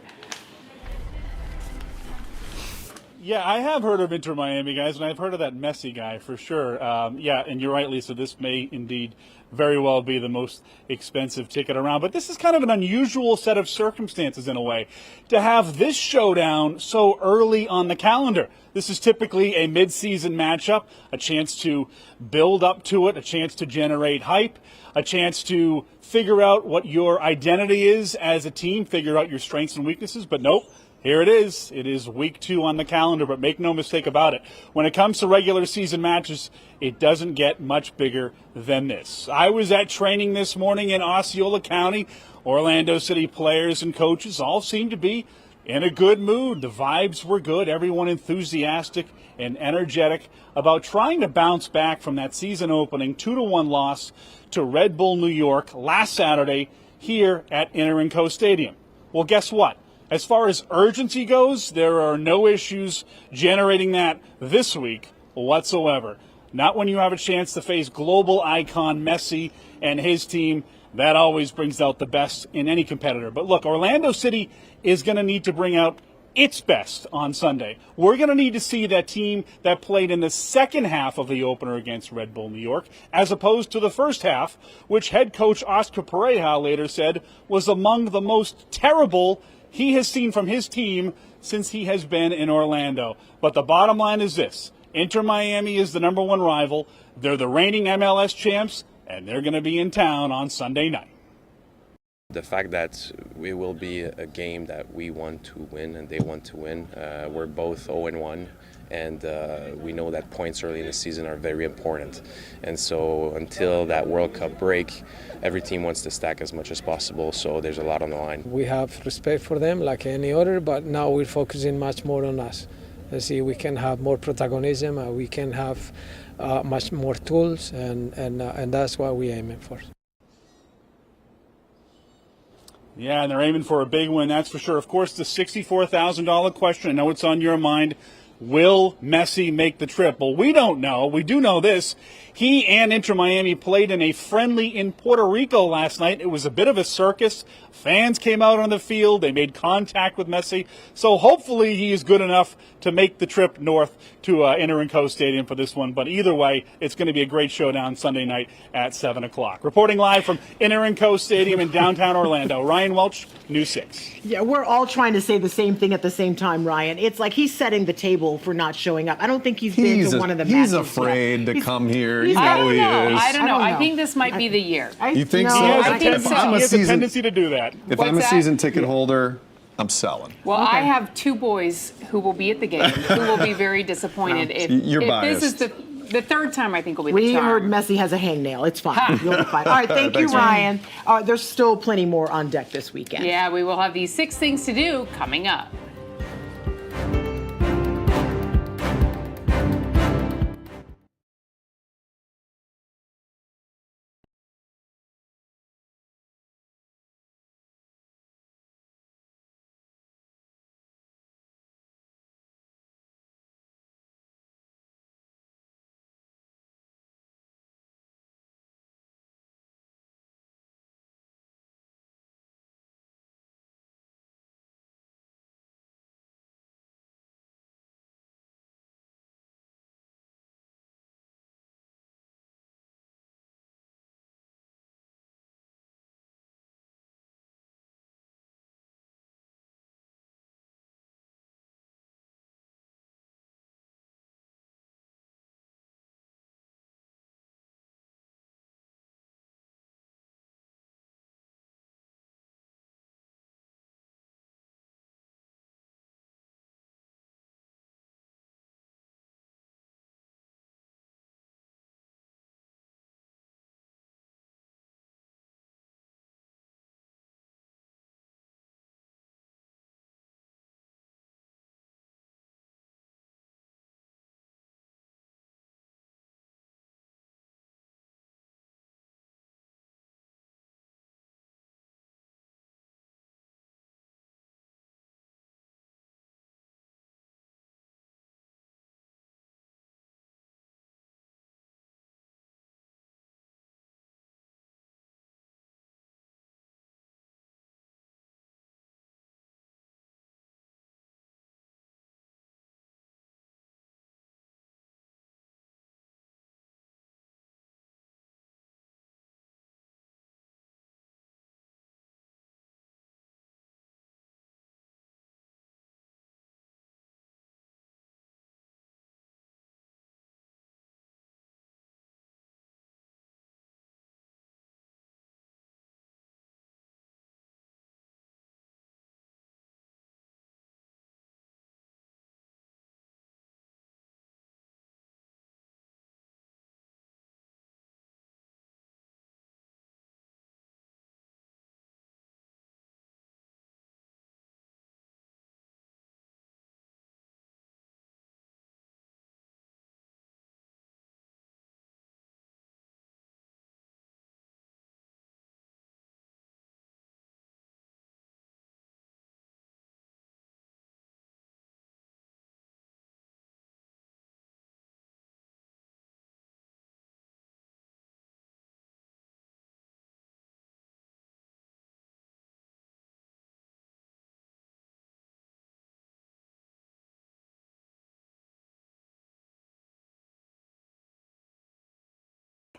Yeah, I have heard of Inter Miami, guys, and I've heard of that Messi guy for sure. Yeah, and you're right, Lisa, this may indeed very well be the most expensive ticket around. But this is kind of an unusual set of circumstances in a way to have this showdown so early on the calendar. This is typically a mid-season matchup, a chance to build up to it, a chance to generate hype, a chance to figure out what your identity is as a team, figure out your strengths and weaknesses. But nope. Here it is. It is week 2 on the calendar, but make no mistake about it. When it comes to regular season matches, it doesn't get much bigger than this. I was at training this morning in Osceola County. Orlando City players and coaches all seemed to be in a good mood. The vibes were good. Everyone enthusiastic and energetic about trying to bounce back from that season opening 2-1 loss to Red Bull New York last Saturday here at Inter & Co Stadium. Well, guess what? As far as urgency goes, there are no issues generating that this week whatsoever. Not when you have a chance to face global icon Messi and his team. That always brings out the best in any competitor. But look, Orlando City is going to need to bring out its best on Sunday. We're going to need to see that team that played in the second half of the opener against Red Bull New York, as opposed to the first half, which head coach Oscar Pareja later said was among the most terrible he has seen from his team since he has been in Orlando. But the bottom line is this. Inter Miami is the number 1 rival. They're the reigning MLS champs, and they're going to be in town on Sunday night. The fact that it will be a game that we want to win and they want to win. We're both 0-1, and we know that points early in the season are very important. And so until that World Cup break, every team wants to stack as much as possible, so there's a lot on the line. We have respect for them like any other, but now we're focusing much more on us. Let's see, we can have more protagonism, we can have much more tools, and that's what we're aiming for. Yeah, and they're aiming for a big win, that's for sure. Of course, the $64,000 question, I know it's on your mind. Will Messi make the trip? Well, we don't know. We do know this. He and Inter Miami played in a friendly in Puerto Rico last night. It was a bit of a circus. Fans came out on the field. They made contact with Messi. So hopefully he is good enough to make the trip north to Inter & Co Stadium for this one. But either way, it's going to be a great showdown Sunday night at 7 o'clock. Reporting live from Inter & Co Stadium in downtown Orlando, Ryan Welch, News 6. Yeah, we're all trying to say the same thing at the same time, Ryan. It's like he's setting the table for not showing up. I don't think he's been to one of the matches. He's afraid to come here. You I know don't he know. is. I don't know. I think this might be the year. You think so? I think so. He has a tendency to do that. If What's I'm a that? season ticket holder, I'm selling. Well, I have 2 boys who will be at the game who will be very disappointed if this is the third time I think will be the We charm. heard Messi has a hangnail. It's fine. You'll be fine. All right, thank you, Thanks, Ryan. There's still plenty more on deck this weekend. Yeah, we will have these 6 things to do coming up.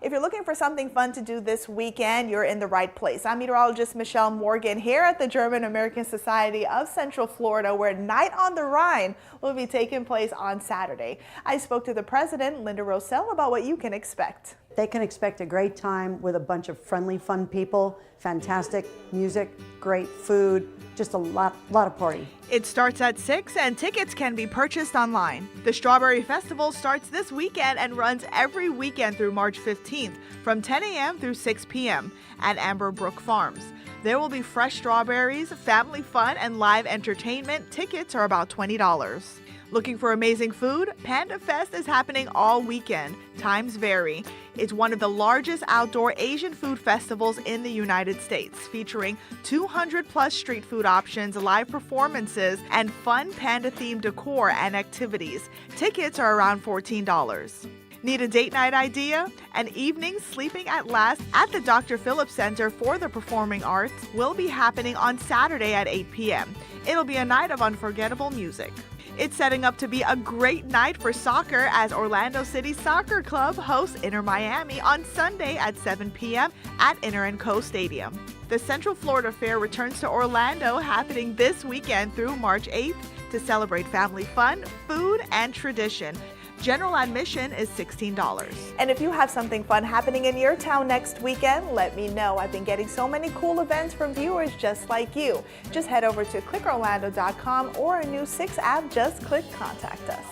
If you're looking for something fun to do this weekend, you're in the right place. I'm meteorologist Michelle Morgan here at the German American Society of Central Florida, where Night on the Rhine will be taking place on Saturday. I spoke to the president, Linda Rosell, about what you can expect. They can expect a great time with a bunch of friendly, fun people, fantastic music, great food, just a lot of party. It starts at 6 and tickets can be purchased online. The Strawberry Festival starts this weekend and runs every weekend through March 15th from 10 a.m. through 6 p.m. at Amber Brook Farms. There will be fresh strawberries, family fun, and live entertainment. Tickets are about $20. Looking for amazing food? Panda Fest is happening all weekend. Times vary. It's one of the largest outdoor Asian food festivals in the United States, featuring 200+ street food options, live performances, and fun panda-themed decor and activities. Tickets are around $14. Need a date night idea? An evening sleeping at last at the Dr. Phillips Center for the Performing Arts will be happening on Saturday at 8 p.m. It'll be a night of unforgettable music. It's setting up to be a great night for soccer as Orlando City Soccer Club hosts Inter Miami on Sunday at 7 p.m. at Inter & Co Stadium. The Central Florida Fair returns to Orlando, happening this weekend through March 8th to celebrate family fun, food, and tradition. General admission is $16. And if you have something fun happening in your town next weekend, let me know. I've been getting so many cool events from viewers just like you. Just head over to clickorlando.com or our News 6 app. Just click Contact Us.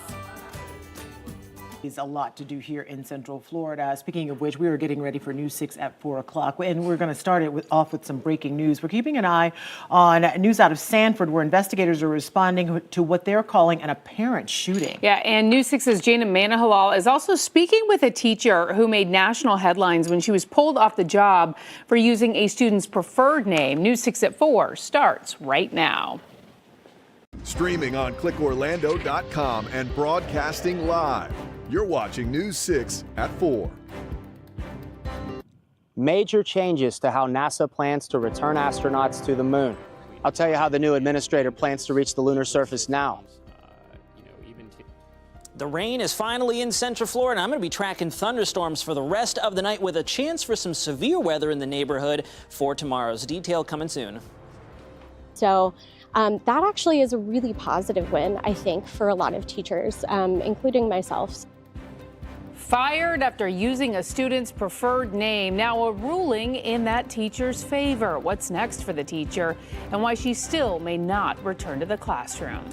There's a lot to do here in Central Florida. Speaking of which, we are getting ready for News 6 at 4 o'clock, and we're going to start it off with some breaking news. We're keeping an eye on news out of Sanford, where investigators are responding to what they're calling an apparent shooting. Yeah, and News 6's Jana Manahalal is also speaking with a teacher who made national headlines when she was pulled off the job for using a student's preferred name. News 6 at 4 starts right now. Streaming on clickorlando.com and broadcasting live. You're watching News 6 at 4. Major changes to how NASA plans to return astronauts to the moon. I'll tell you how the new administrator plans to reach the lunar surface now. The rain is finally in Central Florida. I'm going to be tracking thunderstorms for the rest of the night with a chance for some severe weather in the neighborhood for tomorrow's detail coming soon. So that actually is a really positive win, I think, for a lot of teachers, including myself. Fired after using a student's preferred name. Now a ruling in that teacher's favor. What's next for the teacher and why she still may not return to the classroom.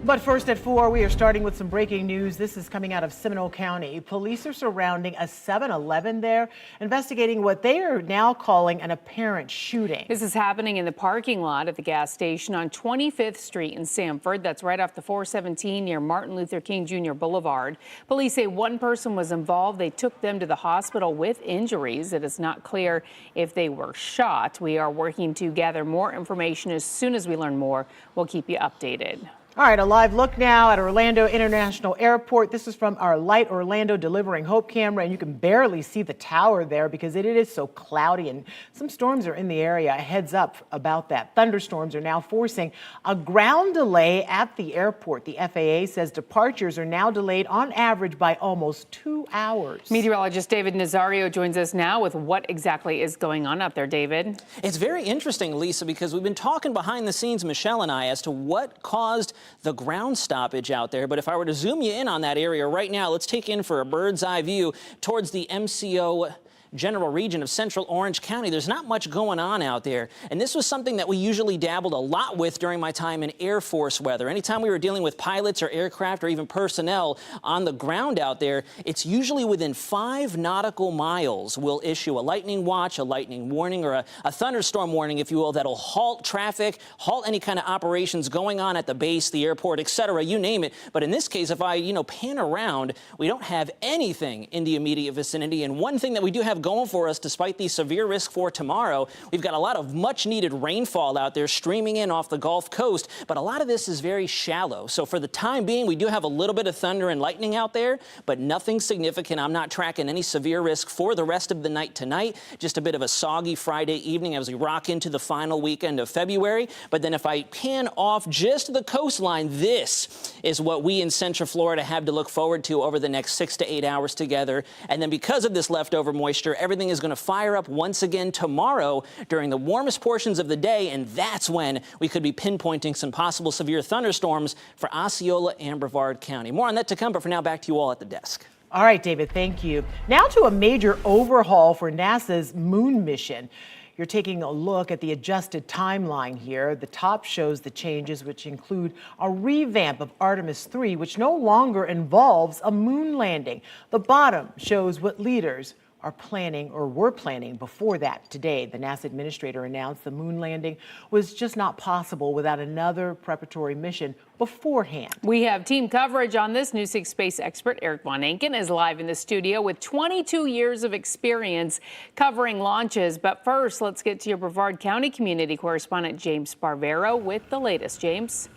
But first at 4, we are starting with some breaking news. This is coming out of Seminole County. Police are surrounding a 7-Eleven there, investigating what they are now calling an apparent shooting. This is happening in the parking lot at the gas station on 25th Street in Sanford. That's right off the 417 near Martin Luther King Jr. Boulevard. Police say one person was involved. They took them to the hospital with injuries. It is not clear if they were shot. We are working to gather more information. As soon as we learn more, we'll keep you updated. All right, a live look now at Orlando International Airport. This is from our Light Orlando Delivering Hope camera, and you can barely see the tower there because it is so cloudy and some storms are in the area. A heads up about that. Thunderstorms are now forcing a ground delay at the airport. The FAA says departures are now delayed on average by almost 2 hours. Meteorologist David Nazario joins us now with what exactly is going on up there, David. It's very interesting, Lisa, because we've been talking behind the scenes, Michelle and I, as to what caused the ground stoppage out there. But if I were to zoom you in on that area right now, let's take in for a bird's eye view towards the MCO general region of Central Orange County. There's not much going on out there. And this was something that we usually dabbled a lot with during my time in Air Force weather. Anytime we were dealing with pilots or aircraft or even personnel on the ground out there, it's usually within 5 nautical miles we'll issue a lightning watch, a lightning warning, or a thunderstorm warning, if you will, that'll halt traffic, halt any kind of operations going on at the base, the airport, etc., you name it. But in this case, if I, pan around, we don't have anything in the immediate vicinity. And one thing that we do have going for us, despite the severe risk for tomorrow, we've got a lot of much needed rainfall out there streaming in off the Gulf Coast, but a lot of this is very shallow. So for the time being, we do have a little bit of thunder and lightning out there, but nothing significant. I'm not tracking any severe risk for the rest of the night tonight. Just a bit of a soggy Friday evening as we rock into the final weekend of February. But then if I pan off just the coastline, this is what we in Central Florida have to look forward to over the next 6 to 8 hours together. And then because of this leftover moisture, temperature. Everything is going to fire up once again tomorrow during the warmest portions of the day, and that's when we could be pinpointing some possible severe thunderstorms for Osceola and Brevard County. More on that to come, but for now, back to you all at the desk. All right, David, thank you. Now to a major overhaul for NASA's moon mission. You're taking a look at the adjusted timeline here. The top shows the changes, which include a revamp of Artemis 3, which no longer involves a moon landing. The bottom shows what leaders are planning or were planning before that. Today, the NASA administrator announced the moon landing was just not possible without another preparatory mission beforehand. We have team coverage on this. News 6 space expert Eric Von Enken is live in the studio with 22 years of experience covering launches. But first, let's get to your Brevard County community correspondent James Sparvero with the latest. James.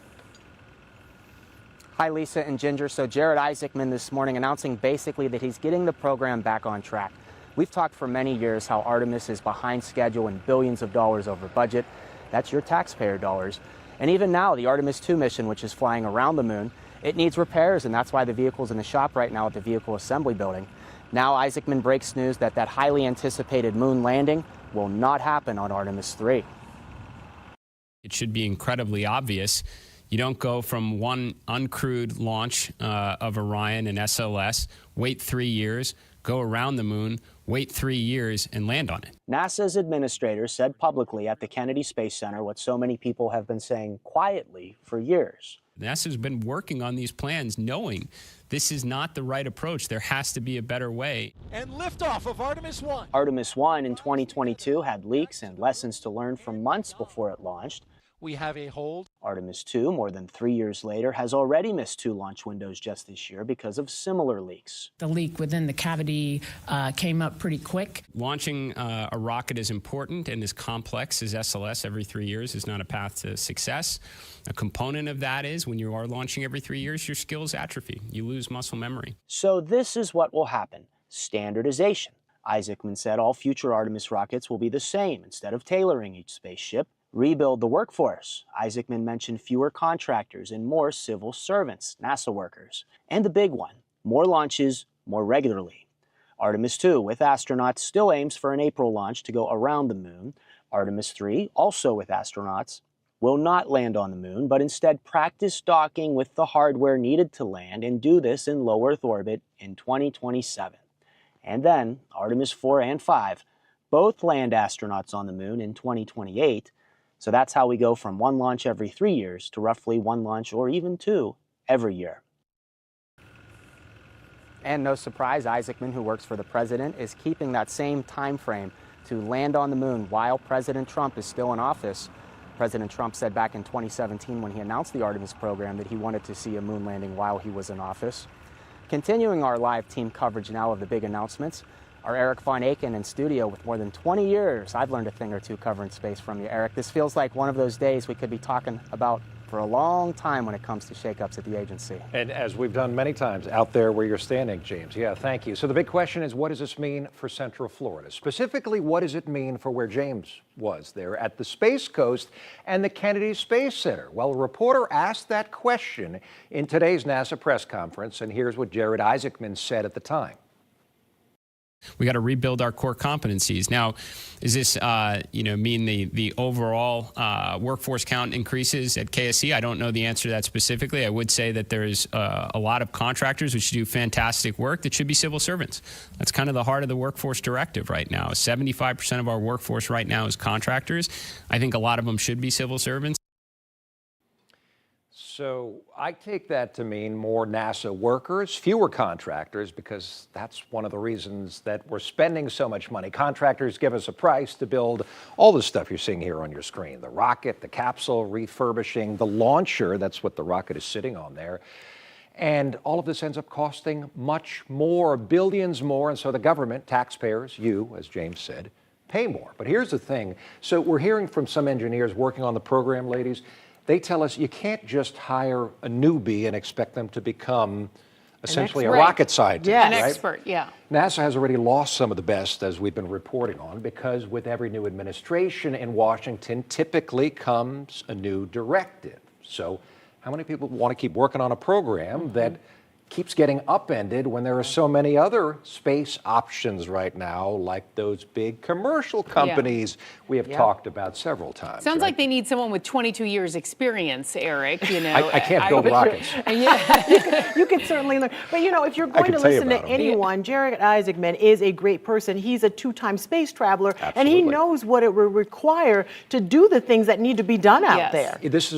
Hi, Lisa and Ginger. So Jared Isaacman this morning announcing basically that he's getting the program back on track. We've talked for many years how Artemis is behind schedule and billions of dollars over budget. That's your taxpayer dollars. And even now, the Artemis 2 mission, which is flying around the moon, it needs repairs, and that's why the vehicle's in the shop right now at the Vehicle Assembly Building. Now Isaacman breaks news that that highly anticipated moon landing will not happen on Artemis 3. It should be incredibly obvious. You don't go from one uncrewed launch of Orion and SLS, wait 3 years, go around the moon, wait 3 years, and land on it. NASA's administrators said publicly at the Kennedy Space Center what so many people have been saying quietly for years. NASA's been working on these plans knowing this is not the right approach. There has to be a better way. And liftoff of Artemis 1. Artemis 1 in 2022 had leaks and lessons to learn from months before it launched. We have a hold. Artemis 2, more than 3 years later, has already missed 2 launch windows just this year because of similar leaks. The leak within the cavity came up pretty quick. Launching a rocket as important and as complex as SLS every 3 years is not a path to success. A component of that is when you are launching every 3 years, your skills atrophy. You lose muscle memory. So this is what will happen. Standardization. Isaacman said all future Artemis rockets will be the same instead of tailoring each spaceship. Rebuild the workforce. Isaacman mentioned fewer contractors and more civil servants, NASA workers. And the big one, more launches more regularly. Artemis 2 with astronauts still aims for an April launch to go around the moon. Artemis 3, also with astronauts, will not land on the moon, but instead practice docking with the hardware needed to land and do this in low Earth orbit in 2027. And then Artemis 4 and 5 both land astronauts on the moon in 2028. So that's how we go from 1 launch every 3 years to roughly 1 launch or even 2 every year. And no surprise, Isaacman, who works for the president, is keeping that same time frame to land on the moon while President Trump is still in office. President Trump said back in 2017 when he announced the Artemis program that he wanted to see a moon landing while he was in office. Continuing our live team coverage now of the big announcements, our Eric Von Enken in studio with more than 20 years. I've learned a thing or two covering space from you, Eric. This feels like one of those days we could be talking about for a long time when it comes to shakeups at the agency. And as we've done many times out there where you're standing, James. Yeah, thank you. So the big question is, what does this mean for Central Florida? Specifically, what does it mean for where James was there at the Space Coast and the Kennedy Space Center? Well, a reporter asked that question in today's NASA press conference, and here's what Jared Isaacman said at the time. We got to rebuild our core competencies. Now, is this, mean the overall workforce count increases at KSC? I don't know the answer to that specifically. I would say that there's a lot of contractors which do fantastic work that should be civil servants. That's kind of the heart of the workforce directive right now. 75% of our workforce right now is contractors. I think a lot of them should be civil servants. So I take that to mean more NASA workers, fewer contractors, because that's one of the reasons that we're spending so much money. Contractors give us a price to build all the stuff you're seeing here on your screen. The rocket, the capsule, refurbishing, the launcher, that's what the rocket is sitting on there. And all of this ends up costing much more, billions more. And so the government, taxpayers, you, as James said, pay more. But here's the thing. So we're hearing from some engineers working on the program, ladies. They tell us you can't just hire a newbie and expect them to become essentially a rocket scientist. Yeah, an right? expert, yeah. NASA has already lost some of the best, as we've been reporting on, because with every new administration in Washington, typically comes a new directive. So how many people want to keep working on a program that keeps getting upended when there are so many other space options right now, like those big commercial companies we have talked about several times. Sounds right? like they need someone with 22 years experience, Eric. You know, I can't build rockets. Yeah, you could certainly learn. But you know, if you're going to can tell you listen to about him. anyone, Jared Isaacman is a great person. He's a two-time space traveler, and he Absolutely. knows what it will require to do the things that need to be done out Yes. there. This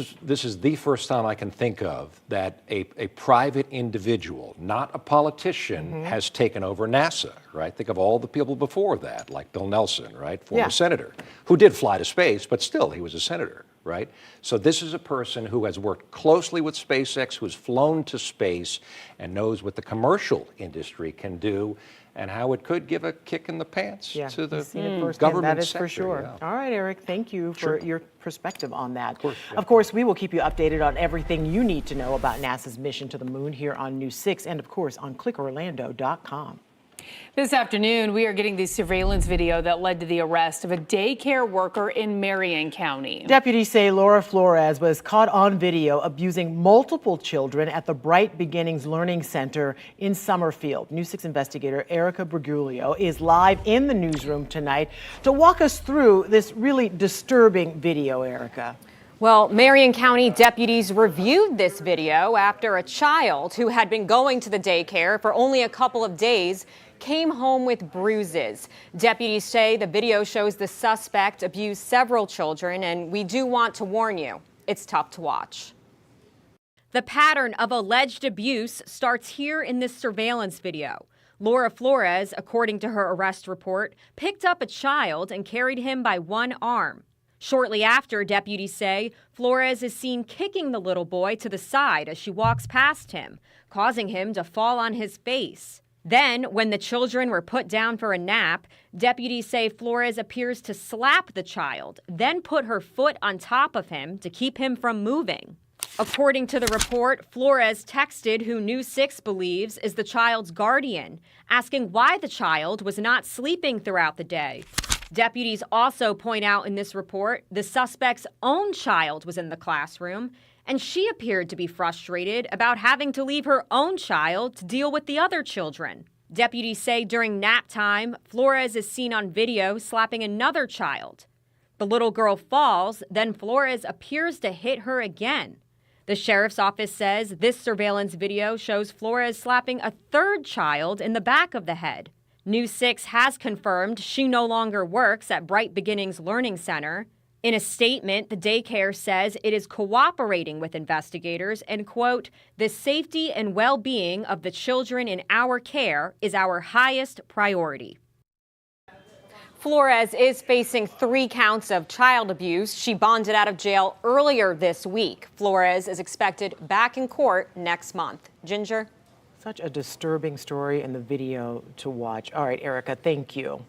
is the first time I can think of that a private individual, not a politician, has taken over NASA, right? Think of all the people before that, like Bill Nelson, right? Former senator, who did fly to space, but still he was a senator, right? So this is a person who has worked closely with SpaceX, who's flown to space and knows what the commercial industry can do and how it could give a kick in the pants to the government That is sector. for sure. Yeah. All right, Eric, thank you for your perspective on that. Of course, we will keep you updated on everything you need to know about NASA's mission to the moon here on News 6 and, of course, on clickorlando.com. This afternoon, we are getting the surveillance video that led to the arrest of a daycare worker in Marion County. Deputies say Laura Flores was caught on video abusing multiple children at the Bright Beginnings Learning Center in Summerfield. News 6 investigator Erica Brigulio is live in the newsroom tonight to walk us through this really disturbing video, Erica. Well, Marion County deputies reviewed this video after a child who had been going to the daycare for only a couple of days came home with bruises. Deputies say the video shows the suspect abused several children, and we do want to warn you, it's tough to watch. The pattern of alleged abuse starts here in this surveillance video. Laura Flores, according to her arrest report, picked up a child and carried him by one arm. Shortly after, deputies say, Flores is seen kicking the little boy to the side as she walks past him, causing him to fall on his face. Then, when the children were put down for a nap, deputies say Flores appears to slap the child, then put her foot on top of him to keep him from moving. According to the report, Flores texted who News 6 believes is the child's guardian, asking why the child was not sleeping throughout the day. Deputies also point out in this report the suspect's own child was in the classroom, and she appeared to be frustrated about having to leave her own child to deal with the other children. Deputies say during nap time, Flores is seen on video slapping another child. The little girl falls, then Flores appears to hit her again. The sheriff's office says this surveillance video shows Flores slapping a third child in the back of the head. News 6 has confirmed she no longer works at Bright Beginnings Learning Center. In a statement, the daycare says it is cooperating with investigators and, quote, the safety and well-being of the children in our care is our highest priority. Flores is facing 3 counts of child abuse. She bonded out of jail earlier this week. Flores is expected back in court next month. Ginger? Such a disturbing story in the video to watch. All right, Erica, thank you.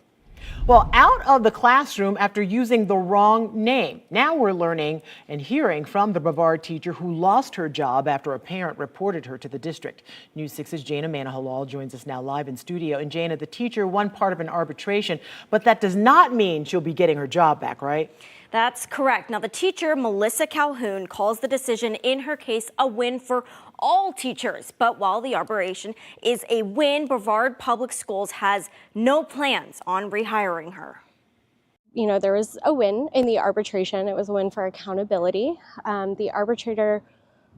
Well, out of the classroom after using the wrong name. Now we're learning and hearing from the Brevard teacher who lost her job after a parent reported her to the district. News 6's Jana Manahalal joins us now live in studio. And Jana, the teacher won part of an arbitration, but that does not mean she'll be getting her job back, right? That's correct. Now, the teacher, Melissa Calhoun, calls the decision in her case a win for all teachers. But while the arbitration is a win, Brevard Public Schools has no plans on rehiring her. You know, there was a win in the arbitration. It was a win for accountability. The arbitrator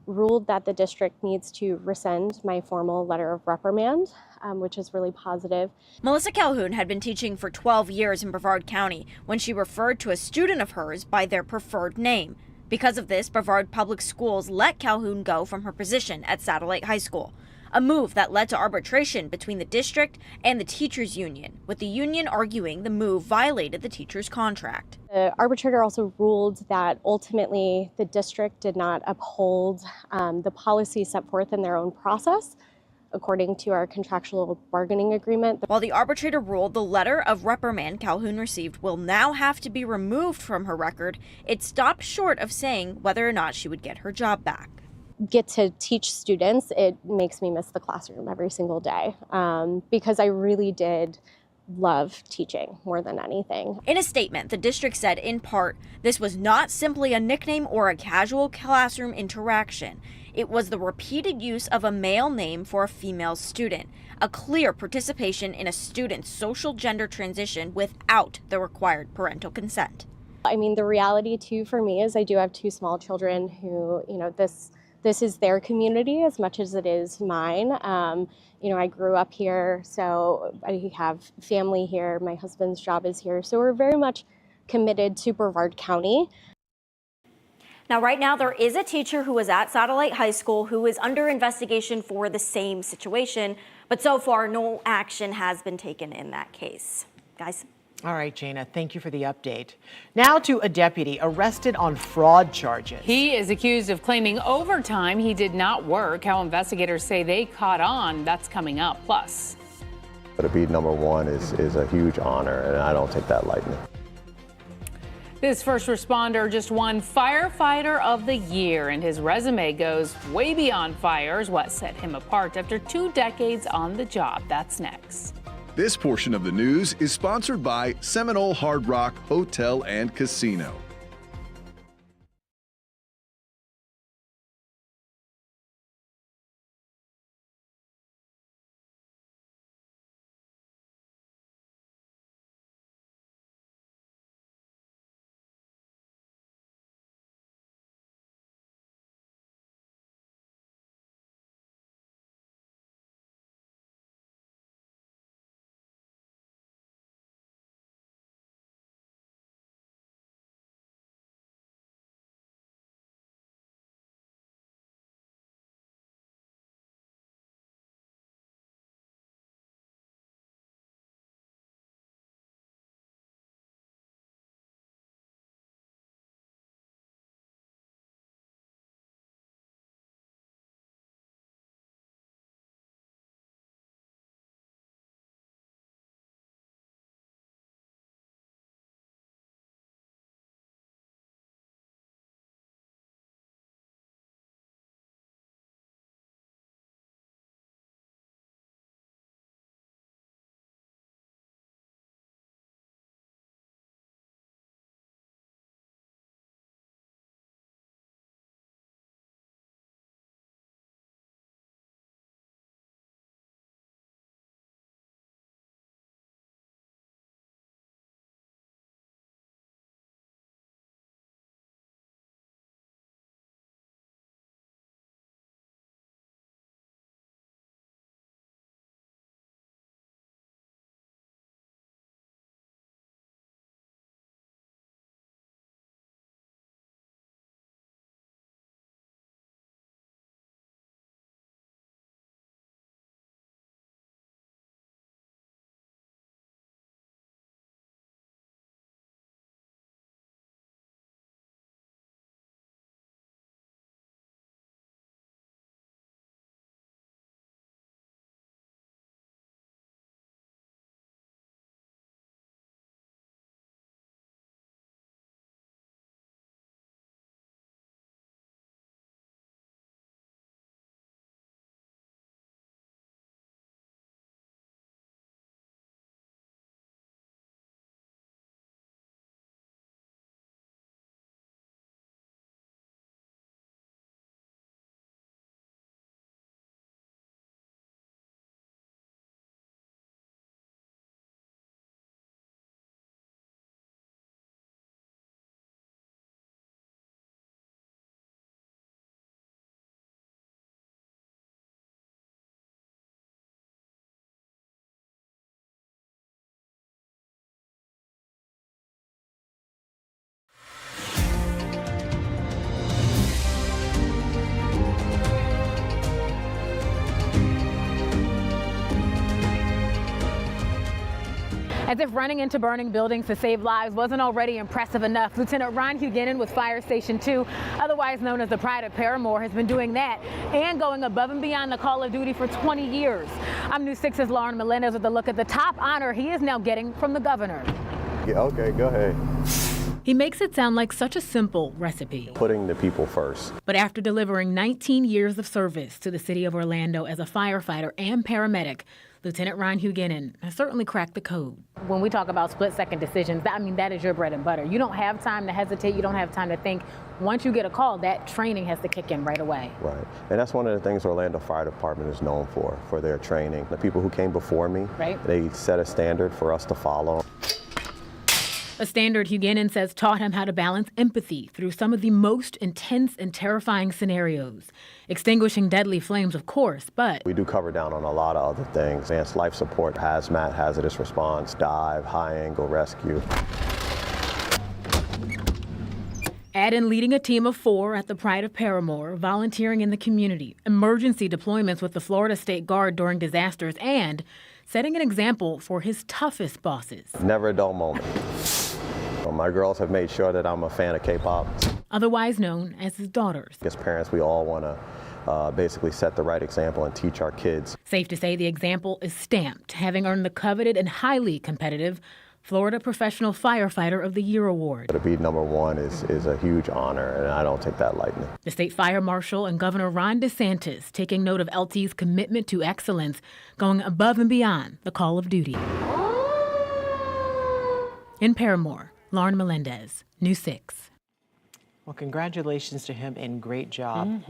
ruled that the district needs to rescind my formal letter of reprimand, which is really positive. Melissa Calhoun had been teaching for 12 years in Brevard County when she referred to a student of hers by their preferred name. Because of this, Brevard Public Schools let Calhoun go from her position at Satellite High School, a move that led to arbitration between the district and the teachers union, with the union arguing the move violated the teacher's contract. The arbitrator also ruled that ultimately the district did not uphold the policy set forth in their own process, according to our contractual bargaining agreement. While the arbitrator ruled the letter of reprimand Calhoun received will now have to be removed from her record, it stopped short of saying whether or not she would get her job back. Get to teach students, it makes me miss the classroom every single day because I really did love teaching more than anything. In a statement, the district said in part, this was not simply a nickname or a casual classroom interaction. It was the repeated use of a male name for a female student, a clear participation in a student's social gender transition without the required parental consent. I mean, the reality too for me is I do have 2 small children who, this is their community as much as it is mine. I grew up here, so I have family here. My husband's job is here. So we're very much committed to Brevard County. Now, right now, there is a teacher who was at Satellite High School who is under investigation for the same situation, but so far, no action has been taken in that case. Guys? All right, Jana, thank you for the update. Now to a deputy arrested on fraud charges. He is accused of claiming overtime he did not work. How investigators say they caught on. That's coming up. Plus, to be number one is a huge honor, and I don't take that lightly. this first responder just won Firefighter of the Year, and his resume goes way beyond fires. What set him apart after 2 decades on the job? That's next. This portion of the news is sponsored by Seminole Hard Rock Hotel and Casino. As if running into burning buildings to save lives wasn't already impressive enough, Lieutenant Ron Huguenin with Fire Station 2, otherwise known as the Pride of Paramore, has been doing that and going above and beyond the call of duty for 20 years. I'm News 6's Lauren Melendez with a look at the top honor he is now getting from the governor. Yeah, okay, go ahead. He makes it sound like such a simple recipe. Putting the people first. But after delivering 19 years of service to the city of Orlando as a firefighter and paramedic, Lieutenant Ron Huguenin has certainly cracked the code. When we talk about split-second decisions, that is your bread and butter. You don't have time to hesitate. You don't have time to think. Once you get a call, that training has to kick in right away. Right. And that's one of the things Orlando Fire Department is known for their training. The people who came before me, they set a standard for us to follow. A standard Huguenin says taught him how to balance empathy through some of the most intense and terrifying scenarios. Extinguishing deadly flames, of course, but we do cover down on a lot of other things. Advanced life support, hazmat, hazardous response, dive, high-angle rescue. Add in leading a team of 4 at the Pride of Paramore, volunteering in the community, emergency deployments with the Florida State Guard during disasters, and setting an example for his toughest bosses. Never a dull moment. My girls have made sure that I'm a fan of K-pop. Otherwise known as his daughters. As parents, we all want to basically set the right example and teach our kids. Safe to say the example is stamped, having earned the coveted and highly competitive Florida Professional Firefighter of the Year award. To be number 1 is a huge honor, and I don't take that lightly. The state fire marshal and Governor Ron DeSantis taking note of LT's commitment to excellence, going above and beyond the call of duty. In Paramore, Lauren Melendez, News 6. Well, congratulations to him and great job.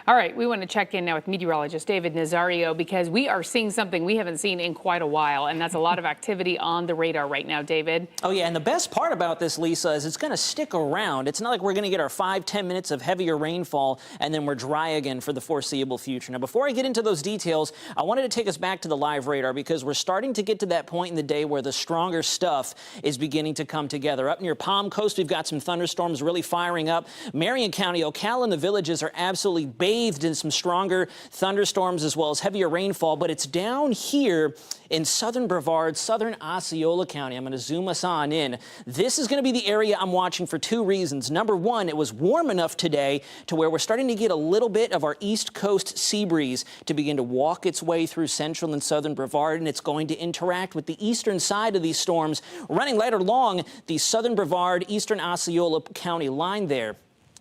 All right, we want to check in now with meteorologist David Nazario because we are seeing something we haven't seen in quite a while, and that's a lot of activity on the radar right now, David. Oh, yeah, and the best part about this, Lisa, is it's going to stick around. It's not like we're going to get our 5-10 minutes of heavier rainfall and then we're dry again for the foreseeable future. Now, before I get into those details, I wanted to take us back to the live radar because we're starting to get to that point in the day where the stronger stuff is beginning to come together. Up near Palm Coast, we've got some thunderstorms really firing up. Marion County, Ocala, and the Villages are absolutely bathed in some stronger thunderstorms as well as heavier rainfall, but it's down here in southern Brevard, southern Osceola County. I'm going to zoom us on in. This is going to be the area I'm watching for 2 reasons. Number 1, it was warm enough today to where we're starting to get a little bit of our East Coast sea breeze to begin to walk its way through central and southern Brevard, and it's going to interact with the eastern side of these storms running right along the southern Brevard, eastern Osceola County line there.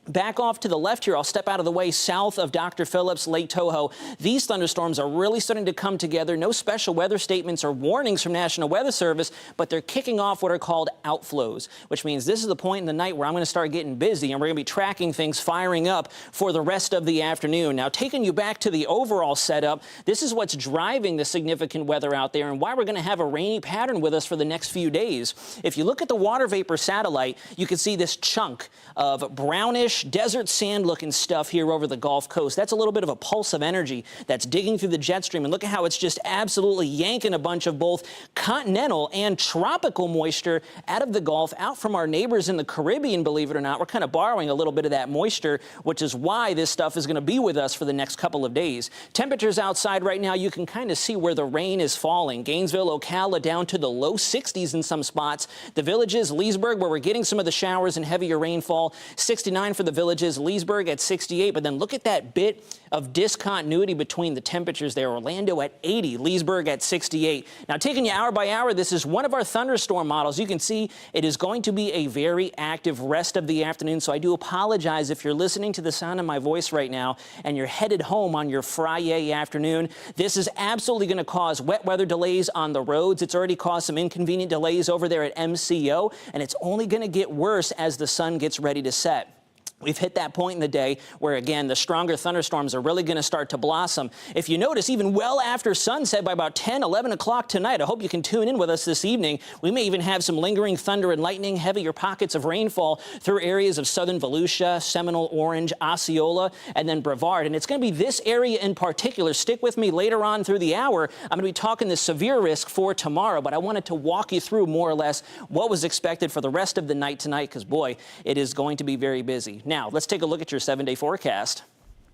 Back off to the left here, I'll step out of the way south of Dr. Phillips, Lake Toho. These thunderstorms are really starting to come together. No special weather statements or warnings from National Weather Service, but they're kicking off what are called outflows, which means this is the point in the night where I'm going to start getting busy and we're going to be tracking things firing up for the rest of the afternoon. Now, taking you back to the overall setup, this is what's driving the significant weather out there and why we're going to have a rainy pattern with us for the next few days. If you look at the water vapor satellite, you can see this chunk of brownish desert sand looking stuff here over the Gulf Coast. That's a little bit of a pulse of energy that's digging through the jet stream. And look at how it's just absolutely yanking a bunch of both continental and tropical moisture out of the Gulf, out from our neighbors in the Caribbean, believe it or not. We're kind of borrowing a little bit of that moisture, which is why this stuff is going to be with us for the next couple of days. Temperatures outside right now, you can kind of see where the rain is falling. Gainesville, Ocala down to the low 60s in some spots. The Villages, Leesburg, where we're getting some of the showers and heavier rainfall, 69 for the Villages, Leesburg at 68, but then look at that bit of discontinuity between the temperatures there. Orlando at 80, Leesburg at 68. Now, taking you hour by hour, this is one of our thunderstorm models. You can see it is going to be a very active rest of the afternoon, so I do apologize if you're listening to the sound of my voice right now and you're headed home on your Friday afternoon. This is absolutely going to cause wet weather delays on the roads. It's already caused some inconvenient delays over there at MCO, and it's only going to get worse as the sun gets ready to set. We've hit that point in the day where, again, the stronger thunderstorms are really going to start to blossom. If you notice, even well after sunset by about 10, 11 o'clock tonight, I hope you can tune in with us this evening. We may even have some lingering thunder and lightning, heavier pockets of rainfall through areas of southern Volusia, Seminole, Orange, Osceola, and then Brevard. And it's going to be this area in particular. Stick with me later on through the hour. I'm going to be talking the severe risk for tomorrow, but I wanted to walk you through more or less what was expected for the rest of the night tonight, because, boy, it is going to be very busy. Now, let's take a look at your 7-day forecast.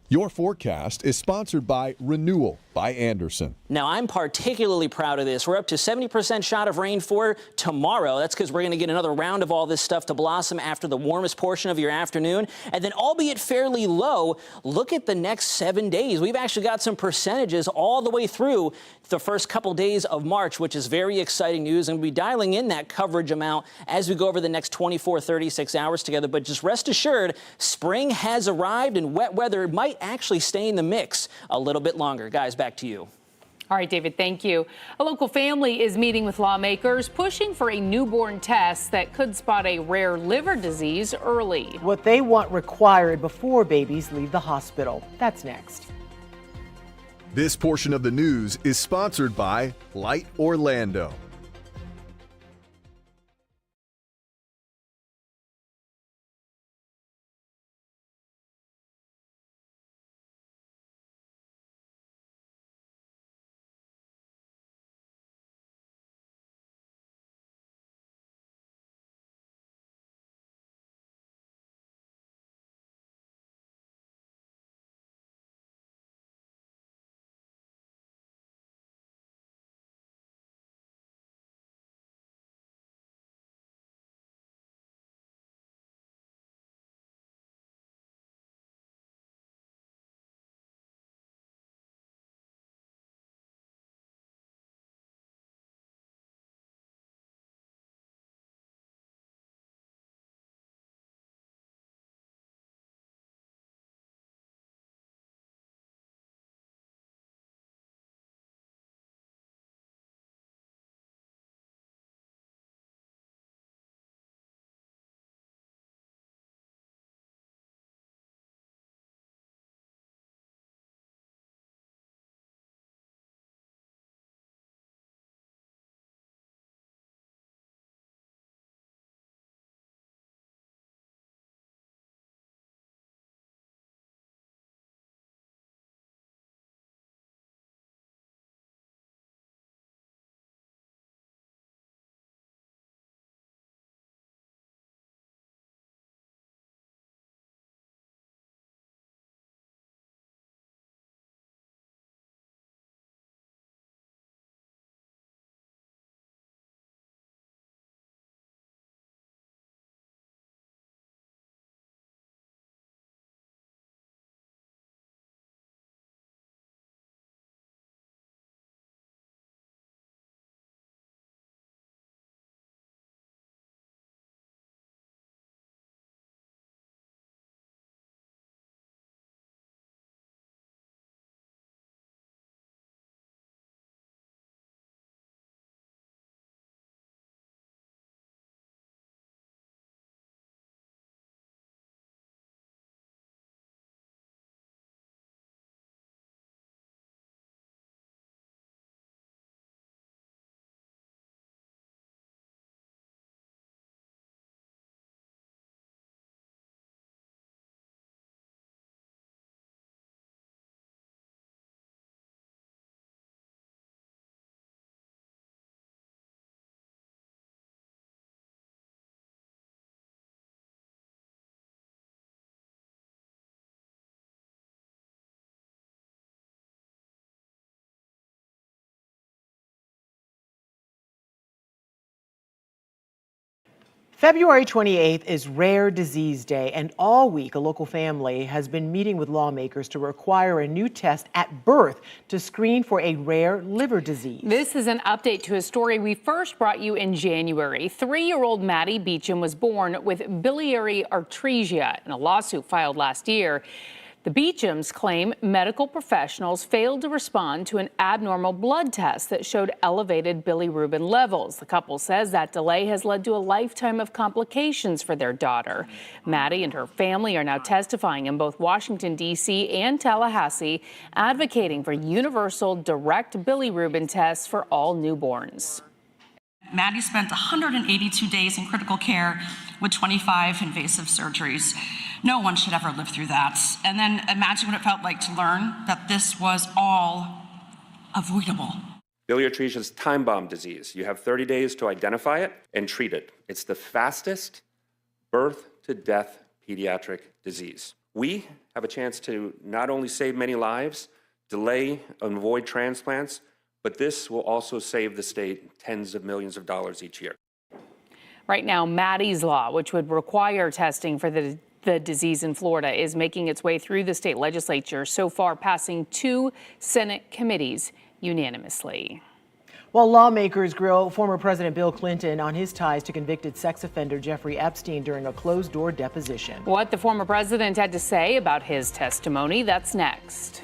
Your forecast is sponsored by Renewal. by Anderson. Now, I'm particularly proud of this. We're up to 70% shot of rain for tomorrow. That's because we're going to get another round of all this stuff to blossom after the warmest portion of your afternoon. And then, albeit fairly low, look at the next 7 days. We've actually got some percentages all the way through the first couple days of March, which is very exciting news. And we'll be dialing in that coverage amount as we go over the next 24, 36 hours together. But just rest assured, spring has arrived and wet weather might actually stay in the mix a little bit longer. Guys, back to you. All right, David, thank you. A local family is meeting with lawmakers pushing for a newborn test that could spot a rare liver disease early. What they want required before babies leave the hospital. That's next. This portion of the news is sponsored by Light Orlando. February 28th is Rare Disease Day, and all week a local family has been meeting with lawmakers to require a new test at birth to screen for a rare liver disease. This is an update to a story we first brought you in January. 3-year-old Maddie Beecham was born with biliary atresia in a lawsuit filed last year. The Beechams claim medical professionals failed to respond to an abnormal blood test that showed elevated bilirubin levels. The couple says that delay has led to a lifetime of complications for their daughter. Maddie and her family are now testifying in both Washington, D.C. and Tallahassee, advocating for universal direct bilirubin tests for all newborns. Maddie spent 182 days in critical care with 25 invasive surgeries. No one should ever live through that. And then imagine what it felt like to learn that this was all avoidable. Biliary atresia is time bomb disease. You have 30 days to identify it and treat it. It's the fastest birth to death pediatric disease. We have a chance to not only save many lives, delay and avoid transplants, but this will also save the state tens of millions of dollars each year. Right now, Maddie's Law, which would require testing for the disease in Florida, is making its way through the state legislature, so far passing 2 Senate committees unanimously. While lawmakers grill former President Bill Clinton on his ties to convicted sex offender Jeffrey Epstein during a closed-door deposition. What the former president had to say about his testimony, that's next.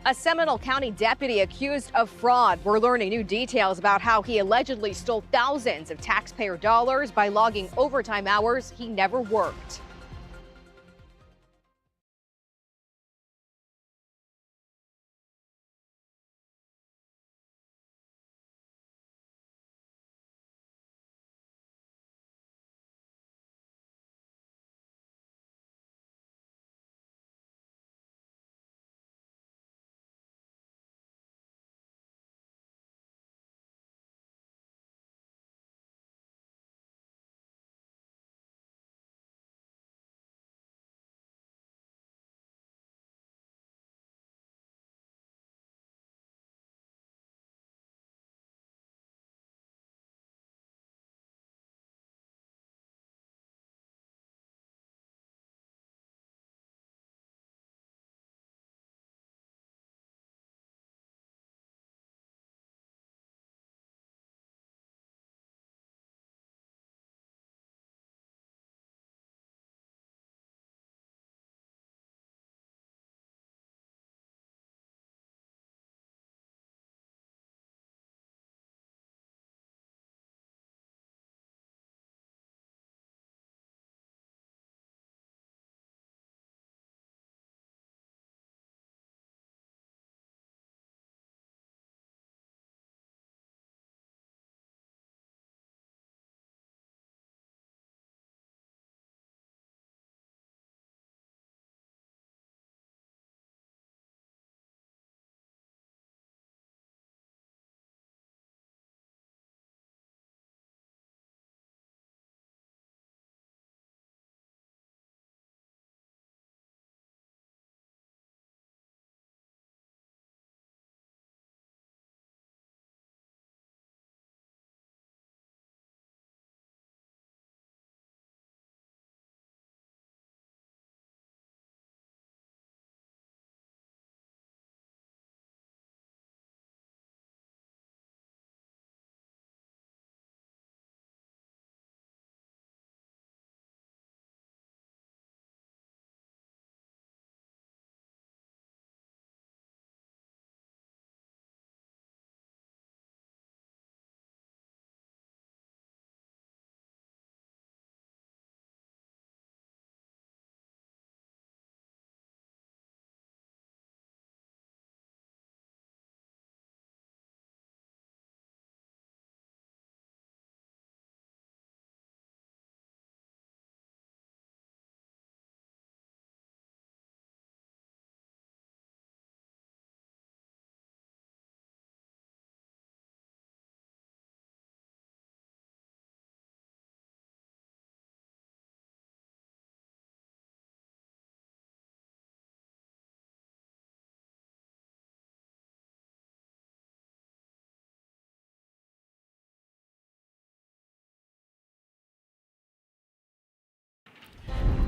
A Seminole County deputy accused of fraud. We're learning new details about how he allegedly stole thousands of taxpayer dollars by logging overtime hours he never worked.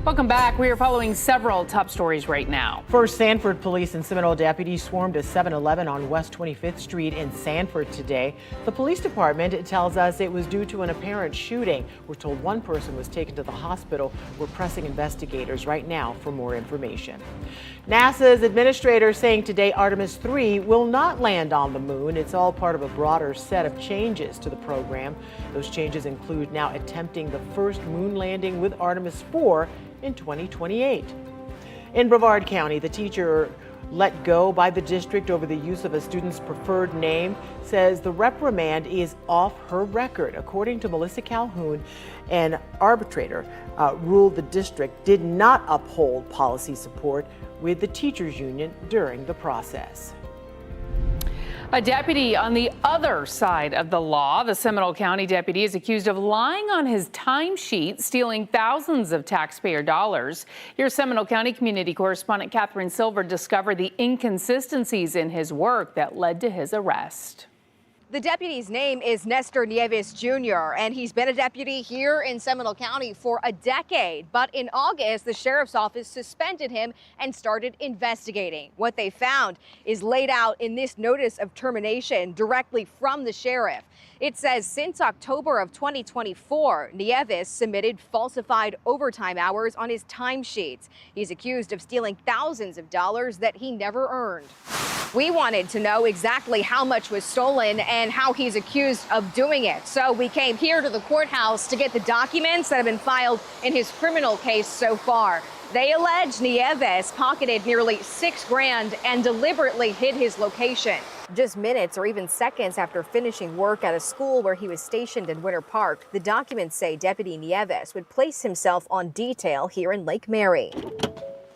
Welcome back. We are following several top stories right now. First, Sanford police and Seminole deputies swarmed a 7-Eleven on West 25th Street in Sanford today. The police department tells us it was due to an apparent shooting. We're told one person was taken to the hospital. We're pressing investigators right now for more information. NASA's administrator saying today Artemis 3 will not land on the moon. It's all part of a broader set of changes to the program. Those changes include now attempting the first moon landing with Artemis 4 in 2028. In Brevard County, the teacher let go by the district over the use of a student's preferred name says the reprimand is off her record. According to Melissa Calhoun, an arbitrator ruled the district did not uphold policy support with the teachers union during the process. A deputy on the other side of the law. The Seminole County deputy is accused of lying on his timesheet, stealing thousands of taxpayer dollars. Here's Seminole County community correspondent Catherine Silver discovered the inconsistencies in his work that led to his arrest. The deputy's name is Nestor Nieves Jr., and he's been a deputy here in Seminole County for a decade. But in August, the sheriff's office suspended him and started investigating. What they found is laid out in this notice of termination directly from the sheriff. It says since October of 2024, Nieves submitted falsified overtime hours on his timesheets. He's accused of stealing thousands of dollars that he never earned. We wanted to know exactly how much was stolen and how he's accused of doing it. So we came here to the courthouse to get the documents that have been filed in his criminal case so far. They allege Nieves pocketed nearly $6 grand and deliberately hid his location. Just minutes or even seconds after finishing work at a school where he was stationed in Winter Park, the documents say Deputy Nieves would place himself on detail here in Lake Mary.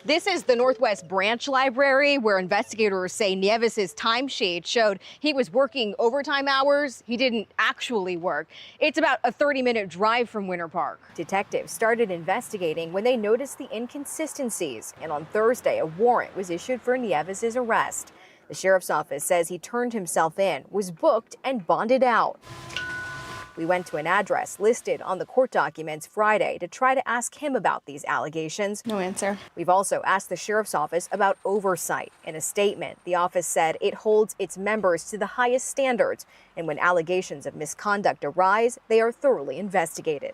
This is the Northwest Branch Library, where investigators say Nieves' timesheet showed he was working overtime hours he didn't actually work. It's about a 30-minute drive from Winter Park. Detectives started investigating when they noticed the inconsistencies, and on Thursday, a warrant was issued for Nieves' arrest. The sheriff's office says he turned himself in, was booked, and bonded out. We went to an address listed on the court documents Friday to try to ask him about these allegations. No answer. We've also asked the sheriff's office about oversight. In a statement, the office said it holds its members to the highest standards, and when allegations of misconduct arise, they are thoroughly investigated.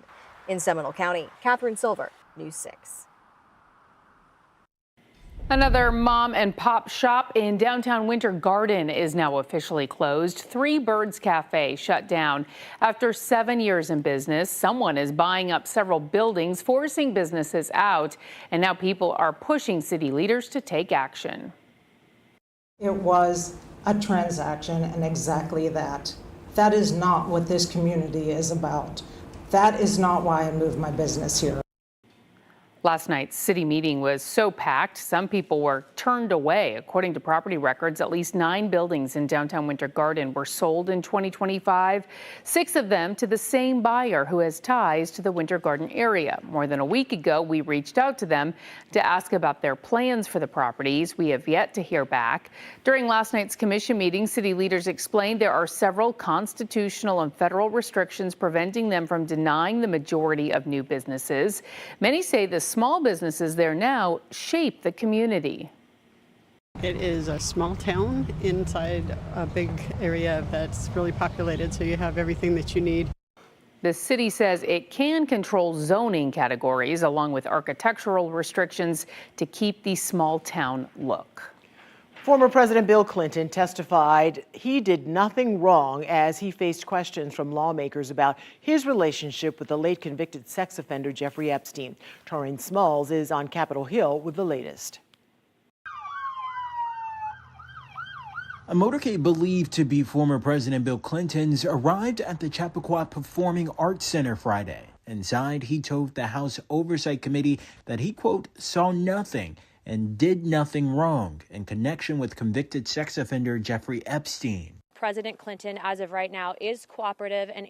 In Seminole County, Catherine Silver, News 6. Another mom and pop shop in downtown Winter Garden is now officially closed. Three Birds Cafe shut down. After 7 years in business, someone is buying up several buildings, forcing businesses out, and now people are pushing city leaders to take action. It was a transaction, and exactly that. That is not what this community is about. That is not why I moved my business here. Last night's city meeting was so packed, some people were turned away. According to property records, at least 9 buildings in downtown Winter Garden were sold in 2025, 6 of them to the same buyer who has ties to the Winter Garden area. More than a week ago, we reached out to them to ask about their plans for the properties. We have yet to hear back. During last night's commission meeting, city leaders explained there are several constitutional and federal restrictions preventing them from denying the majority of new businesses. Many say the small businesses there now shape the community. It is a small town inside a big area that's really populated, so you have everything that you need. The city says it can control zoning categories along with architectural restrictions to keep the small town look. Former President Bill Clinton testified he did nothing wrong as he faced questions from lawmakers about his relationship with the late convicted sex offender Jeffrey Epstein. Taurine Smalls is on Capitol Hill with the latest. A motorcade believed to be former President Bill Clinton's arrived at the Chappaqua Performing Arts Center Friday. Inside, he told the House Oversight Committee that he, quote, saw nothing and did nothing wrong in connection with convicted sex offender Jeffrey Epstein. President Clinton, as of right now, is cooperative and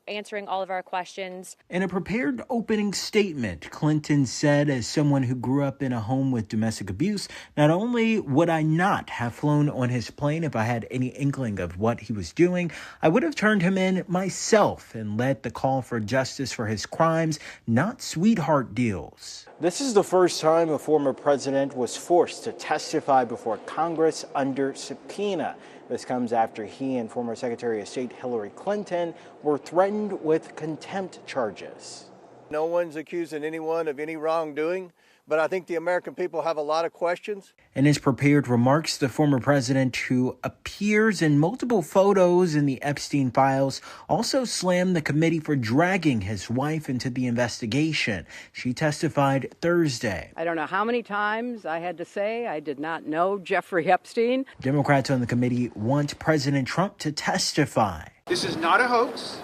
answering all of our questions. In a prepared opening statement, Clinton said, as someone who grew up in a home with domestic abuse, not only would I not have flown on his plane if I had any inkling of what he was doing, I would have turned him in myself and led the call for justice for his crimes, not sweetheart deals. This is the first time a former president was forced to testify before Congress under subpoena. This comes after he and former Secretary of State Hillary Clinton were threatened with contempt charges. No one's accusing anyone of any wrongdoing, but I think the American people have a lot of questions. In his prepared remarks, the former president, who appears in multiple photos in the Epstein files, also slammed the committee for dragging his wife into the investigation. She testified Thursday. I don't know how many times I had to say I did not know Jeffrey Epstein. Democrats on the committee want President Trump to testify. This is not a hoax.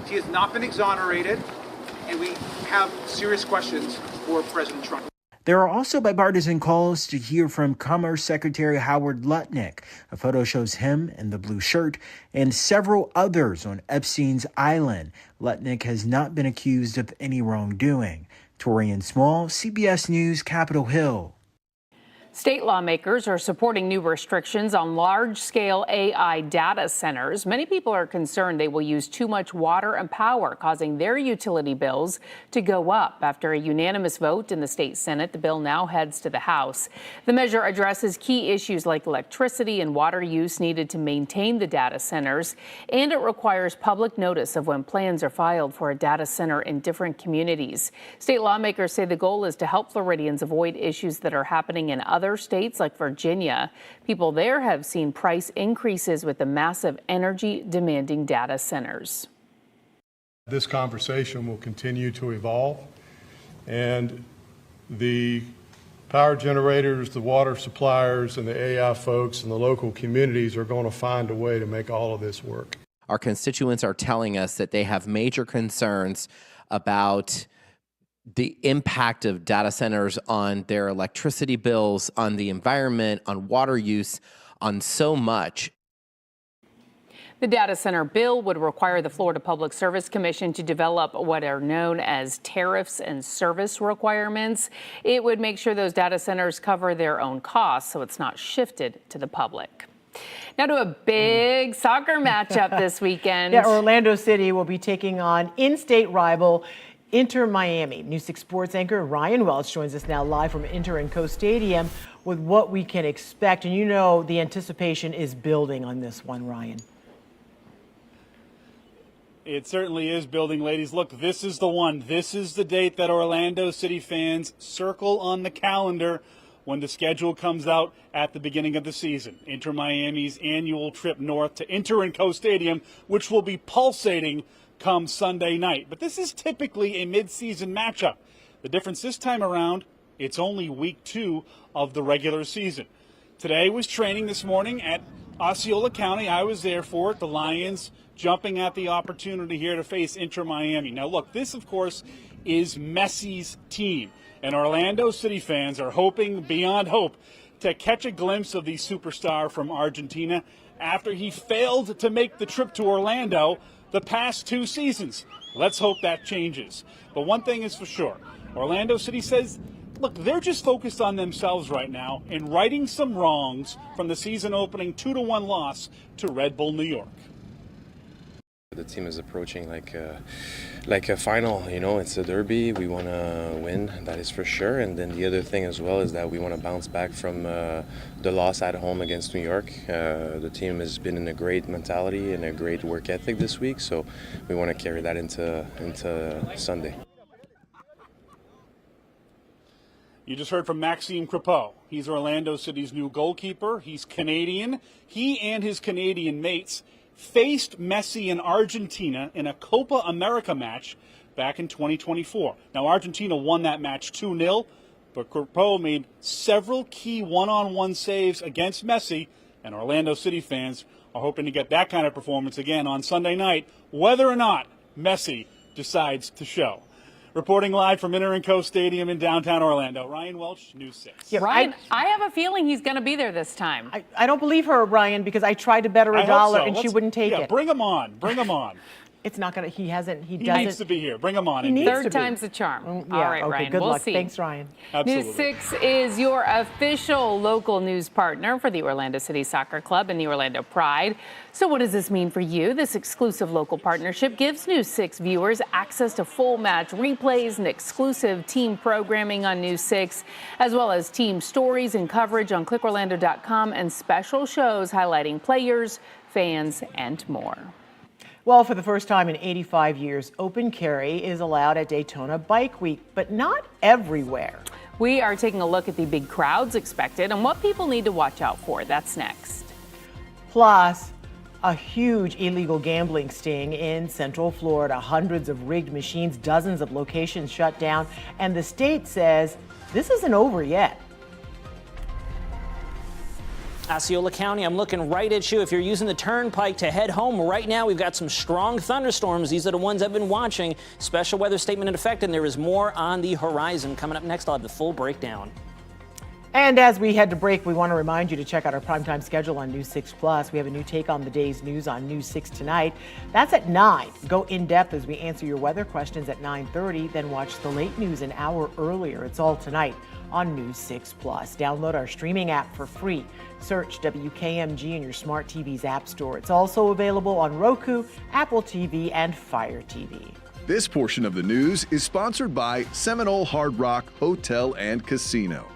He has not been exonerated, and we have serious questions for President Trump. There are also bipartisan calls to hear from Commerce Secretary Howard Lutnick. A photo shows him in the blue shirt and several others on Epstein's island. Lutnick has not been accused of any wrongdoing. Torian Small, CBS News, Capitol Hill. State lawmakers are supporting new restrictions on large-scale AI data centers. Many people are concerned they will use too much water and power, causing their utility bills to go up. After a unanimous vote in the state Senate, the bill now heads to the House. The measure addresses key issues like electricity and water use needed to maintain the data centers, and it requires public notice of when plans are filed for a data center in different communities. State lawmakers say the goal is to help Floridians avoid issues that are happening in other states like Virginia. People there have seen price increases with the massive energy-demanding data centers. This conversation will continue to evolve, and the power generators, the water suppliers, and the AI folks and the local communities are going to find a way to make all of this work. Our constituents are telling us that they have major concerns about the impact of data centers on their electricity bills, on the environment, on water use, on so much. The data center bill would require the Florida Public Service Commission to develop what are known as tariffs and service requirements. It would make sure those data centers cover their own costs so it's not shifted to the public. Now to a big soccer matchup this weekend. Yeah, Orlando City will be taking on in-state rival Inter Miami. News 6 Sports anchor Ryan Welch joins us now live from Inter and Co Stadium with what we can expect. And you know the anticipation is building on this one, Ryan. It certainly is building, ladies. Look, this is the one. This is the date that Orlando City fans circle on the calendar when the schedule comes out at the beginning of the season. Inter Miami's annual trip north to Inter and Co Stadium, which will be pulsating come Sunday night. But this is typically a mid-season matchup. The difference this time around, it's only week 2 of the regular season. Today was training this morning at Osceola County. I was there for it. The Lions jumping at the opportunity here to face Inter Miami. Now look, this of course is Messi's team. And Orlando City fans are hoping beyond hope to catch a glimpse of the superstar from Argentina after he failed to make the trip to Orlando the past 2 seasons. Let's hope that changes. But one thing is for sure, Orlando City says, look, they're just focused on themselves right now and righting some wrongs from the season opening 2-1 loss to Red Bull New York. The team is approaching like a final, you know, it's a derby. We want to win, that is for sure. And then the other thing as well is that we want to bounce back from the loss at home against New York. The team has been in a great mentality and a great work ethic this week, so we want to carry that into Sunday. You just heard from Maxime Crepeau. He's Orlando City's new goalkeeper. He's Canadian. He and his Canadian mates faced Messi in Argentina in a Copa America match back in 2024. Now, Argentina won that match 2-0, but Crepeau made several key one-on-one saves against Messi, and Orlando City fans are hoping to get that kind of performance again on Sunday night, whether or not Messi decides to show. Reporting live from Inter and Co Stadium in downtown Orlando, Ryan Welch, News 6. Yeah, Ryan, I have a feeling he's going to be there this time. I don't believe her, Ryan, because I tried to bet her $1 and she wouldn't take it. Bring him on. Bring him on. It's not going to, he doesn't. He needs to be here. Bring him on. Third time's the charm. Yeah, all right, okay, Ryan. Good we'll luck. see. Thanks, Ryan. Absolutely. News 6 is your official local news partner for the Orlando City Soccer Club and the Orlando Pride. So what does this mean for you? This exclusive local partnership gives News 6 viewers access to full match replays and exclusive team programming on News 6, as well as team stories and coverage on clickorlando.com and special shows highlighting players, fans, and more. Well, for the first time in 85 years, open carry is allowed at Daytona Bike Week, but not everywhere. We are taking a look at the big crowds expected and what people need to watch out for. That's next. Plus, a huge illegal gambling sting in Central Florida. Hundreds of rigged machines, dozens of locations shut down, and the state says this isn't over yet. Osceola County, I'm looking right at you. If you're using the turnpike to head home right now, we've got some strong thunderstorms. These are the ones I've been watching. Special weather statement in effect, and there is more on the horizon. Coming up next, I'll have the full breakdown. And as we head to break, we want to remind you to check out our primetime schedule on News 6 Plus. We have a new take on the day's news on News 6 tonight. That's at 9. Go in depth as we answer your weather questions at 9:30. Then watch the late news an hour earlier. It's all tonight on News 6 Plus. Download our streaming app for free. Search WKMG in your smart TV's app store. It's also available on Roku, Apple TV, and Fire TV. This portion of the news is sponsored by Seminole Hard Rock Hotel and Casino.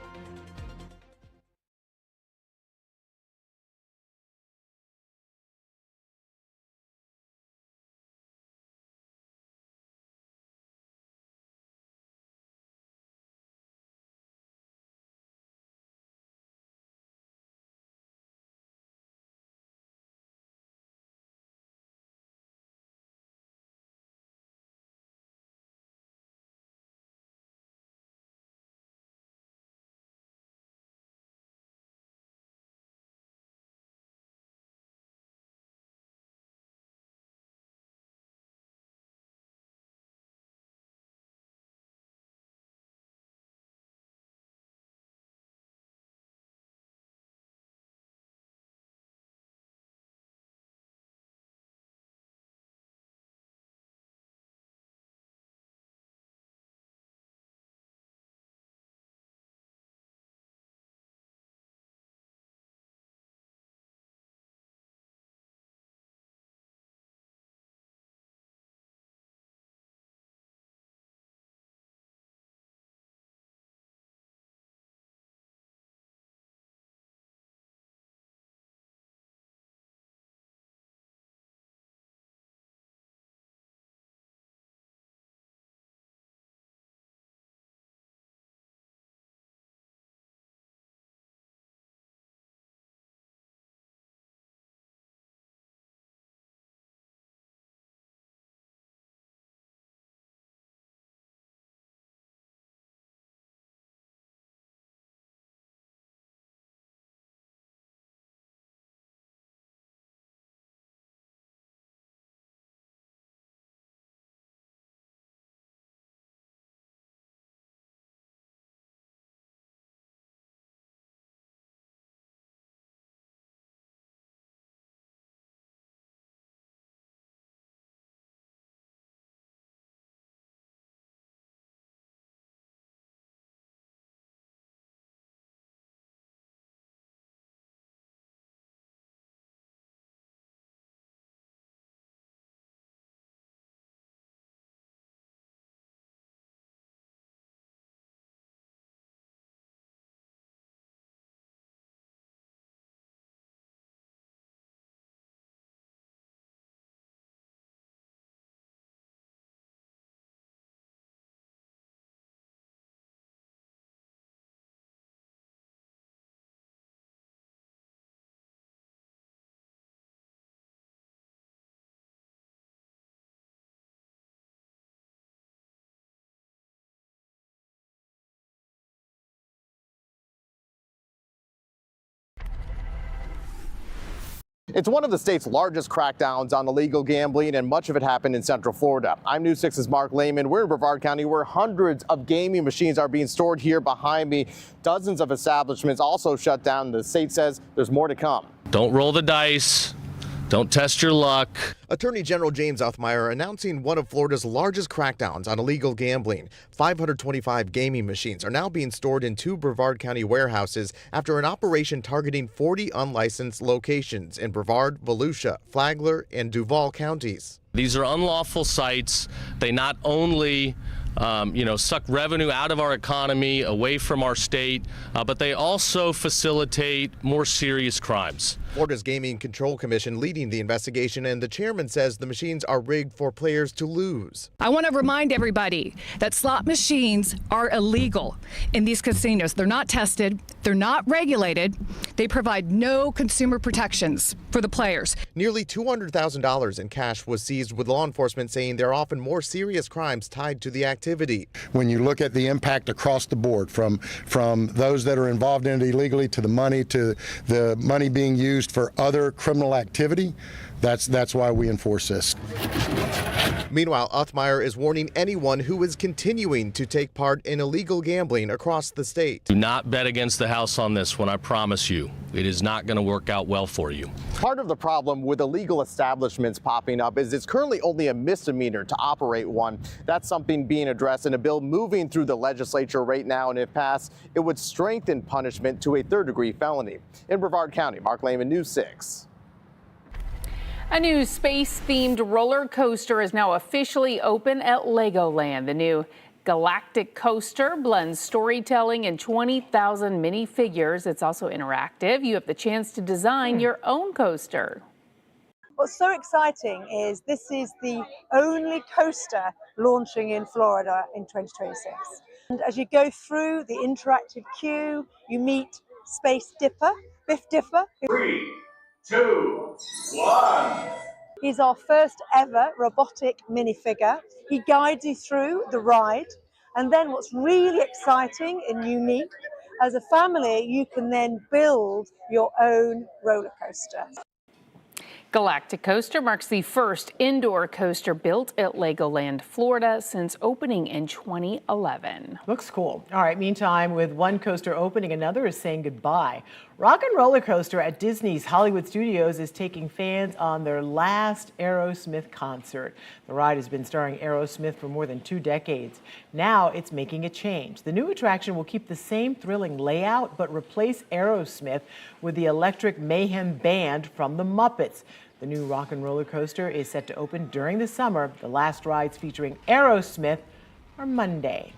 It's one of the state's largest crackdowns on illegal gambling, and much of it happened in Central Florida. I'm News 6's Mark Lehman. We're in Brevard County, where hundreds of gaming machines are being stored here behind me. Dozens of establishments also shut down. The state says there's more to come. Don't roll the dice. Don't test your luck. Attorney General James Othmeyer announcing one of Florida's largest crackdowns on illegal gambling. 525 gaming machines are now being stored in 2 Brevard County warehouses after an operation targeting 40 unlicensed locations in Brevard, Volusia, Flagler, and Duval counties. These are unlawful sites. They not only suck revenue out of our economy, away from our state, but they also facilitate more serious crimes. Florida's Gaming Control Commission leading the investigation, and the chairman says the machines are rigged for players to lose. I want to remind everybody that slot machines are illegal in these casinos. They're not tested, they're not regulated, they provide no consumer protections for the players. Nearly $200,000 in cash was seized, with law enforcement saying there are often more serious crimes tied to the activity. activity. When you look at the impact across the board, from those that are involved in it illegally to the money being used for other criminal activity, that's why we enforce this. Meanwhile, Othmeyer is warning anyone who is continuing to take part in illegal gambling across the state. Do not bet against the house on this one, I promise you. It is not going to work out well for you. Part of the problem with illegal establishments popping up is it's currently only a misdemeanor to operate one. That's something being addressed in a bill moving through the legislature right now, and if passed, it would strengthen punishment to a third-degree felony. In Brevard County, Mark Lehman, News 6. A new space-themed roller coaster is now officially open at Legoland. The new Galactic Coaster blends storytelling and 20,000 minifigures. It's also interactive. You have the chance to design your own coaster. What's so exciting is this is the only coaster launching in Florida in 2026. And as you go through the interactive queue, you meet Space Dipper, Biff Dipper. 3, 2, 1. He's our first ever robotic minifigure. He guides you through the ride. And then what's really exciting and unique, as a family, you can then build your own roller coaster. Galactic Coaster marks the first indoor coaster built at Legoland, Florida since opening in 2011. Looks cool. All right, meantime, with one coaster opening, another is saying goodbye. Rock and Roller Coaster at Disney's Hollywood Studios is taking fans on their last Aerosmith concert. The ride has been starring Aerosmith for more than 2 decades. Now it's making a change. The new attraction will keep the same thrilling layout, but replace Aerosmith with the Electric Mayhem Band from the Muppets. The new Rock and Roller Coaster is set to open during the summer. The last rides featuring Aerosmith are Monday.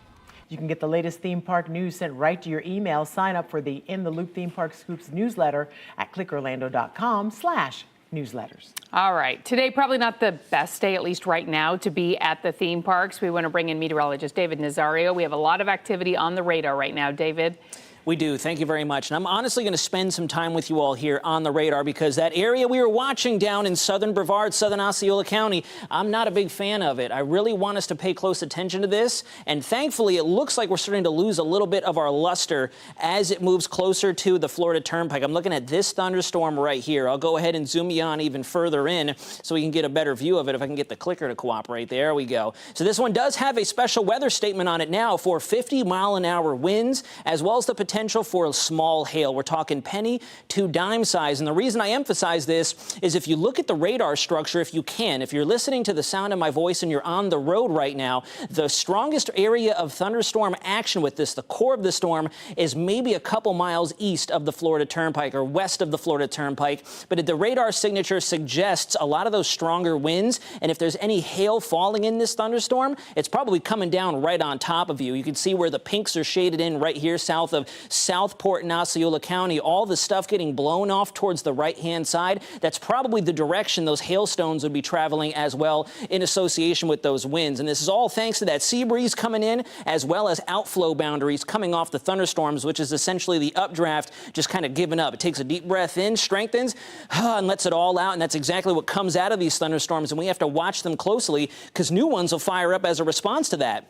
You can get the latest theme park news sent right to your email. Sign up for the In the Loop Theme Park Scoops newsletter at clickorlando.com/newsletters. All right, today probably not the best day, at least right now, to be at the theme parks. We want to bring in meteorologist David Nazario. We have a lot of activity on the radar right now. David? We do. Thank you very much. And I'm honestly going to spend some time with you all here on the radar because that area we were watching down in southern Brevard, southern Osceola County, I'm not a big fan of it. I really want us to pay close attention to this. And thankfully, it looks like we're starting to lose a little bit of our luster as it moves closer to the Florida Turnpike. I'm looking at this thunderstorm right here. I'll go ahead and zoom you on even further in so we can get a better view of it. If I can get the clicker to cooperate. There we go. So this one does have a special weather statement on it now for 50-mile-an-hour winds, as well as the potential for a small hail. We're talking penny to dime size. And the reason I emphasize this is if you look at the radar structure, if you're listening to the sound of my voice and you're on the road right now, the strongest area of thunderstorm action with this, the core of the storm, is maybe a couple miles east of the Florida Turnpike or west of the Florida Turnpike. But the radar signature suggests a lot of those stronger winds. And if there's any hail falling in this thunderstorm, it's probably coming down right on top of you. You can see where the pinks are shaded in right here south of Southport and Osceola County, all the stuff getting blown off towards the right-hand side. That's probably the direction those hailstones would be traveling as well in association with those winds. And this is all thanks to that sea breeze coming in, as well as outflow boundaries coming off the thunderstorms, which is essentially the updraft just kind of giving up. It takes a deep breath in, strengthens, and lets it all out. And that's exactly what comes out of these thunderstorms. And we have to watch them closely because new ones will fire up as a response to that.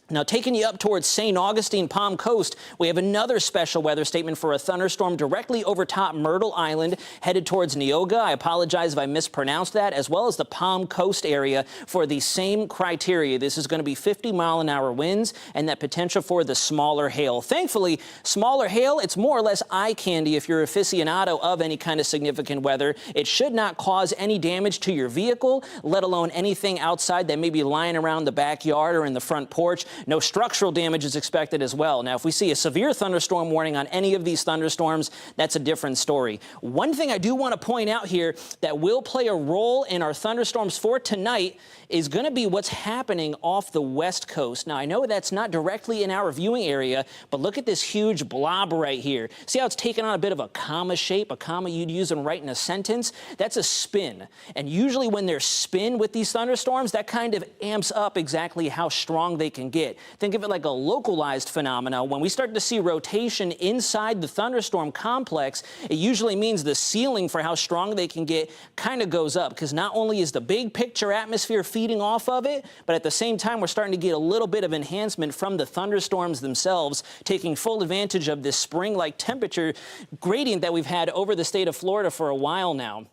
Now, taking you up towards St. Augustine, Palm Coast, we have another special weather statement for a thunderstorm directly over top Myrtle Island, headed towards Neoga. I apologize if I mispronounced that, as well as the Palm Coast area for the same criteria. This is going to be 50-mile-an-hour winds and that potential for the smaller hail. Thankfully, smaller hail, it's more or less eye candy if you're an aficionado of any kind of significant weather. It should not cause any damage to your vehicle, let alone anything outside that may be lying around the backyard or in the front porch. No structural damage is expected as well. Now, if we see a severe thunderstorm warning on any of these thunderstorms, that's a different story. One thing I do want to point out here that will play a role in our thunderstorms for tonight is going to be what's happening off the west coast. Now, I know that's not directly in our viewing area, but look at this huge blob right here. See how it's taken on a bit of a comma shape, a comma you'd use in writing a sentence? That's a spin. And usually when there's spin with these thunderstorms, that kind of amps up exactly how strong they can get. get. Think of it like a localized phenomena. When we start to see rotation inside the thunderstorm complex, it usually means the ceiling for how strong they can get kind of goes up, because not only is the big picture atmosphere feeding off of it, but at the same time, we're starting to get a little bit of enhancement from the thunderstorms themselves, taking full advantage of this spring-like temperature gradient that we've had over the state of Florida for a while now.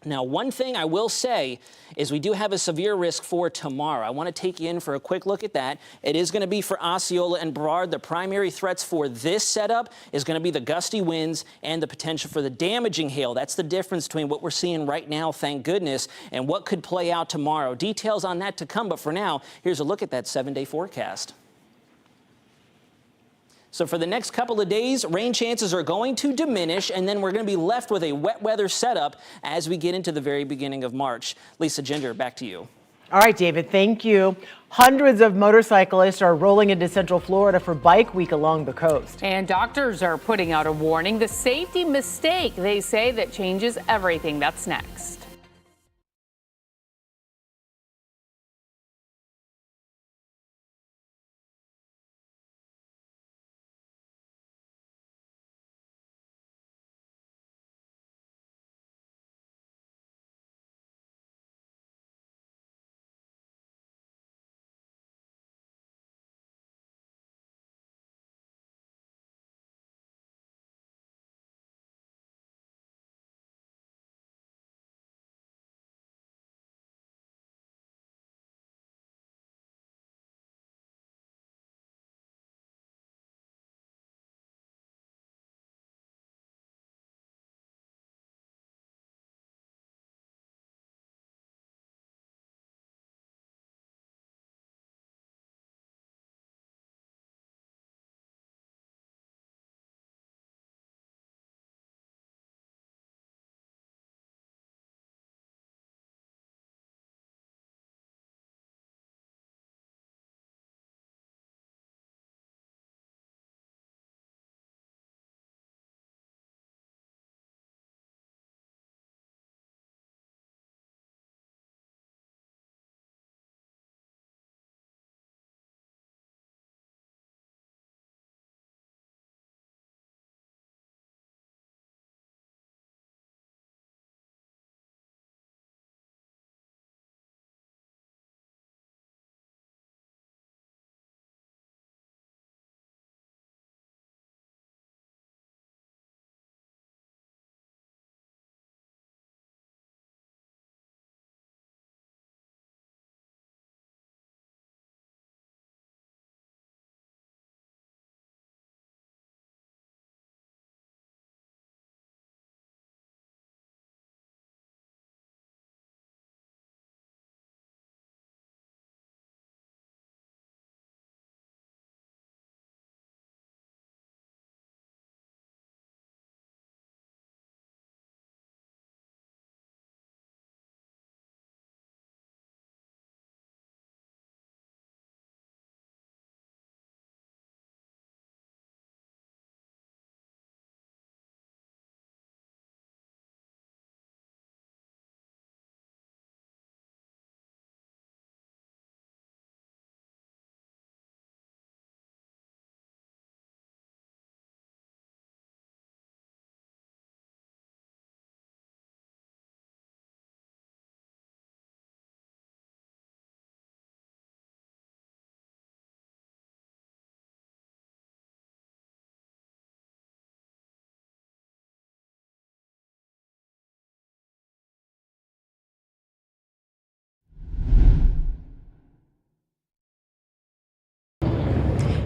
Now, one thing I will say is we do have a severe risk for tomorrow. I want to take you in for a quick look at that. It is going to be for Osceola and Brevard. The primary threats for this setup is going to be the gusty winds and the potential for the damaging hail. That's the difference between what we're seeing right now, thank goodness, and what could play out tomorrow. Details on that to come, but for now, here's a look at that 7-day forecast. So for the next couple of days, rain chances are going to diminish, and then we're going to be left with a wet weather setup as we get into the very beginning of March. Lisa Ginger, back to you. All right, David, thank you. Hundreds of motorcyclists are rolling into Central Florida for Bike Week along the coast. And doctors are putting out a warning. The safety mistake, they say, that changes everything. That's next.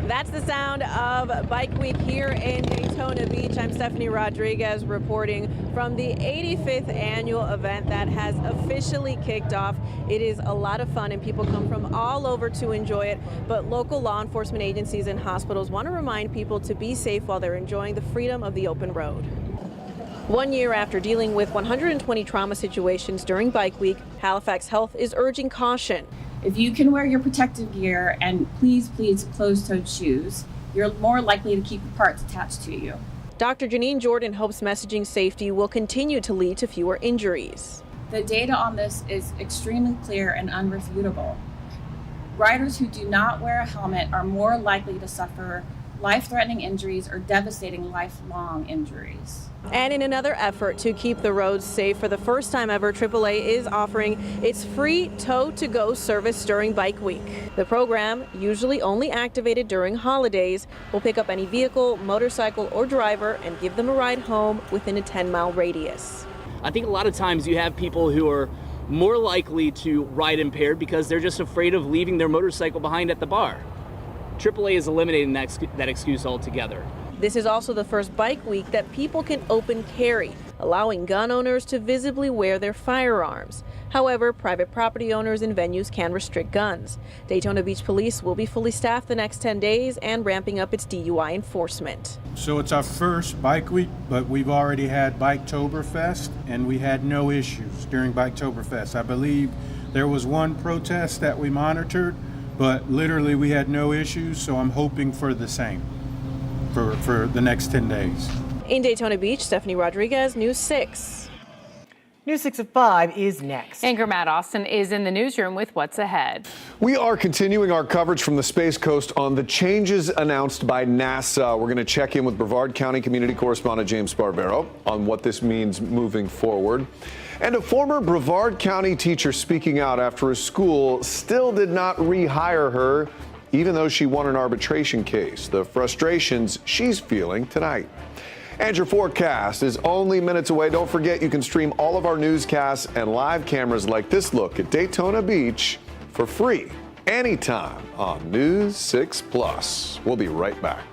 That's the sound of Bike Week here in Daytona Beach. I'm Stephanie Rodriguez reporting from the 85th annual event that has officially kicked off. It is a lot of fun and people come from all over to enjoy it, but local law enforcement agencies and hospitals want to remind people to be safe while they're enjoying the freedom of the open road. 1 year after dealing with 120 trauma situations during Bike Week, Halifax Health is urging caution. If you can wear your protective gear and please closed-toed shoes, you're more likely to keep your parts attached to you. Dr. Janine Jordan hopes messaging safety will continue to lead to fewer injuries. The data on this is extremely clear and unrefutable. Riders who do not wear a helmet are more likely to suffer life-threatening injuries or devastating lifelong injuries. And in another effort to keep the roads safe, for the first time ever, AAA is offering its free tow-to-go service during Bike Week. The program, usually only activated during holidays, will pick up any vehicle, motorcycle, or driver and give them a ride home within a 10-mile radius. I think a lot of times you have people who are more likely to ride impaired because they're just afraid of leaving their motorcycle behind at the bar. AAA is eliminating that excuse altogether. This is also the first Bike Week that people can open carry, allowing gun owners to visibly wear their firearms. However, private property owners and venues can restrict guns. Daytona Beach Police will be fully staffed the next 10 days and ramping up its DUI enforcement. So it's our first Bike Week, but we've already had Biketoberfest, and we had no issues during Biketoberfest. I believe there was one protest that we monitored, but literally we had no issues, so I'm hoping for the same for the next 10 days. In Daytona Beach, Stephanie Rodriguez, News 6. News 6 at 5 is next. Anchor Matt Austin is in the newsroom with what's ahead. We are continuing our coverage from the Space Coast on the changes announced by NASA. We're going to check in with Brevard County community correspondent James Barbero on what this means moving forward. And a former Brevard County teacher speaking out after a school still did not rehire her, even though she won an arbitration case. The frustrations she's feeling tonight. And your forecast is only minutes away. Don't forget, you can stream all of our newscasts and live cameras like this look at Daytona Beach for free anytime on News 6 Plus. We'll be right back.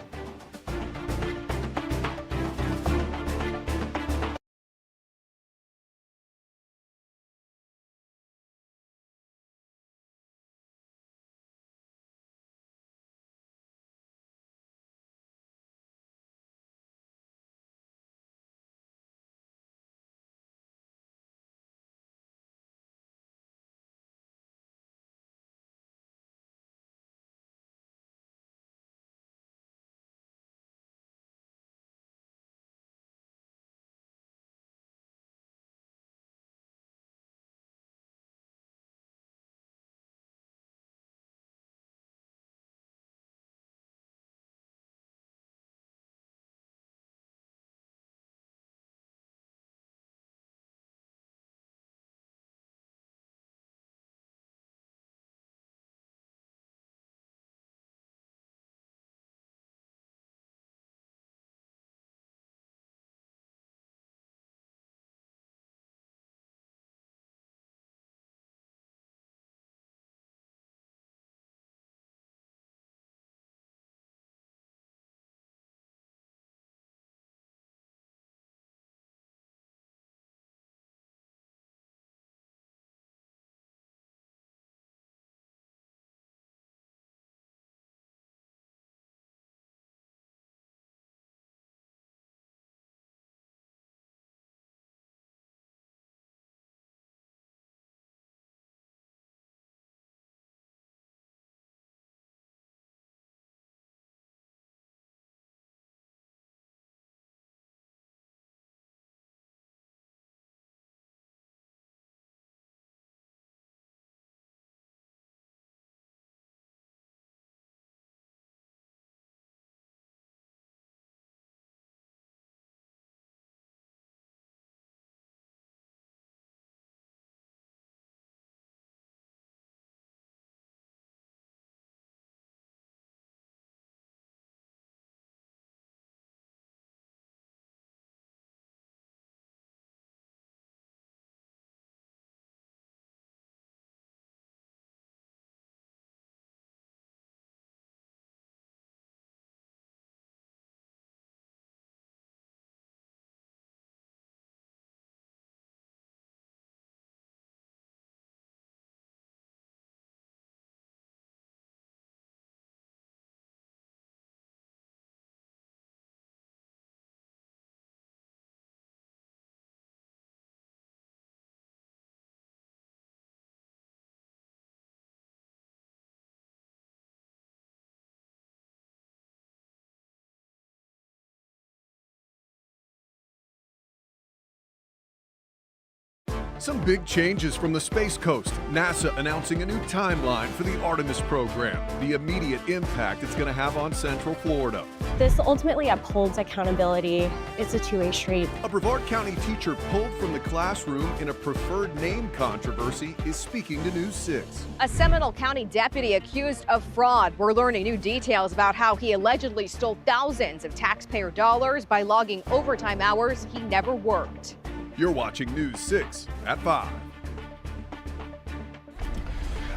Some big changes from the Space Coast. NASA announcing a new timeline for the Artemis program, the immediate impact it's going to have on Central Florida. This ultimately upholds accountability. It's a two-way street. A Brevard County teacher pulled from the classroom in a preferred name controversy is speaking to News 6. A Seminole County deputy accused of fraud. We're learning new details about how he allegedly stole thousands of taxpayer dollars by logging overtime hours he never worked. You're watching News 6 at 5.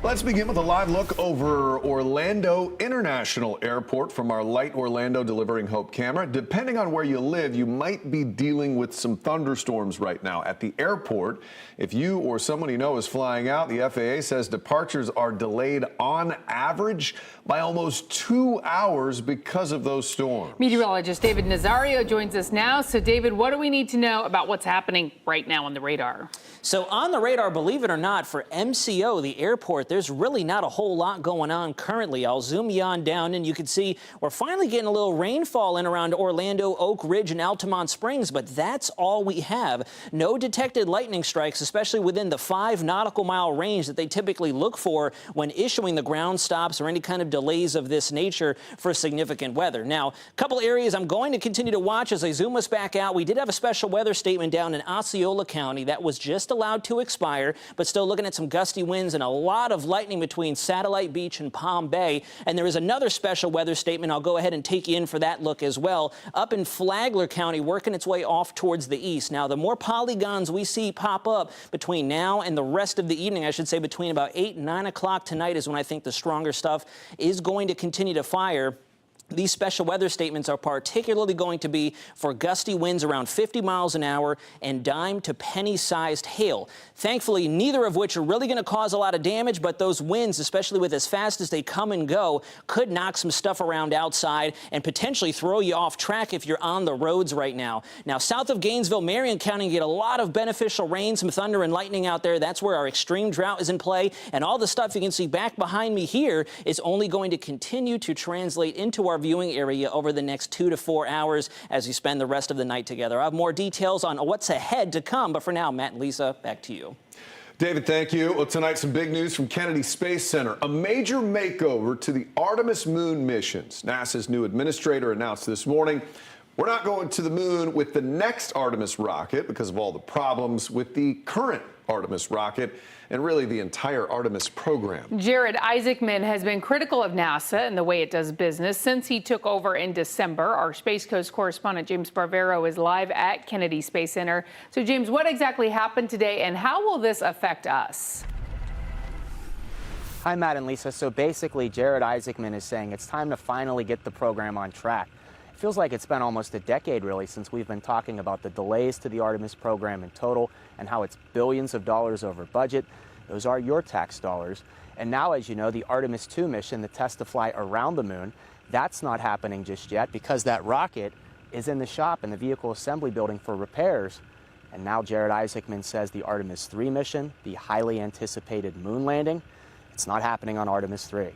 Let's begin with a live look over Orlando International Airport from our Light Orlando Delivering Hope camera. Depending on where you live, you might be dealing with some thunderstorms right now. At the airport, if you or someone you know is flying out, the FAA says departures are delayed on average by almost 2 hours because of those storms. Meteorologist David Nazario joins us now. So, David, what do we need to know about what's happening right now on the radar? So on the radar, believe it or not, for MCO, the airport, there's really not a whole lot going on currently. I'll zoom you on down and you can see we're finally getting a little rainfall in around Orlando, Oak Ridge, and Altamont Springs, but that's all we have. No detected lightning strikes, especially within the 5 nautical mile range that they typically look for when issuing the ground stops or any kind of delays of this nature for significant weather. Now, a couple areas I'm going to continue to watch as I zoom us back out. We did have a special weather statement down in Osceola County that was just allowed to expire, but still looking at some gusty winds and a lot of lightning between Satellite Beach and Palm Bay. And there is another special weather statement. I'll go ahead and take you in for that look as well. Up in Flagler County, working its way off towards the east. Now, the more polygons we see pop up between now and the rest of the evening, I should say between about 8 and 9 o'clock tonight is when I think the stronger stuff is going to continue to fire. These special weather statements are particularly going to be for gusty winds around 50 miles an hour and dime to penny-sized hail. Thankfully, neither of which are really going to cause a lot of damage, but those winds, especially with as fast as they come and go, could knock some stuff around outside and potentially throw you off track if you're on the roads right now. Now, south of Gainesville, Marion County, you get a lot of beneficial rain, some thunder and lightning out there. That's where our extreme drought is in play, and all the stuff you can see back behind me here is only going to continue to translate into our viewing area over the next 2 to 4 hours as you spend the rest of the night together. I have more details on what's ahead to come, but for now, Matt and Lisa, back to you. David, thank you. Well, tonight, some big news from Kennedy Space Center. A major makeover to the Artemis moon missions. NASA's new administrator announced this morning, we're not going to the moon with the next Artemis rocket because of all the problems with the current Artemis rocket and really the entire Artemis program. Jared Isaacman has been critical of NASA and the way it does business since he took over in December. Our Space Coast correspondent James Barbero is live at Kennedy Space Center. So, James, what exactly happened today and how will this affect us? Hi, Matt and Lisa. So basically, Jared Isaacman is saying it's time to finally get the program on track. It feels like it's been almost a decade, really, since we've been talking about the delays to the Artemis program in total and how it's billions of dollars over budget. Those are your tax dollars. And now, as you know, the Artemis 2 mission, the test to fly around the moon, that's not happening just yet because that rocket is in the shop in the vehicle assembly building for repairs. And now Jared Isaacman says the Artemis 3 mission, the highly anticipated moon landing, it's not happening on Artemis 3.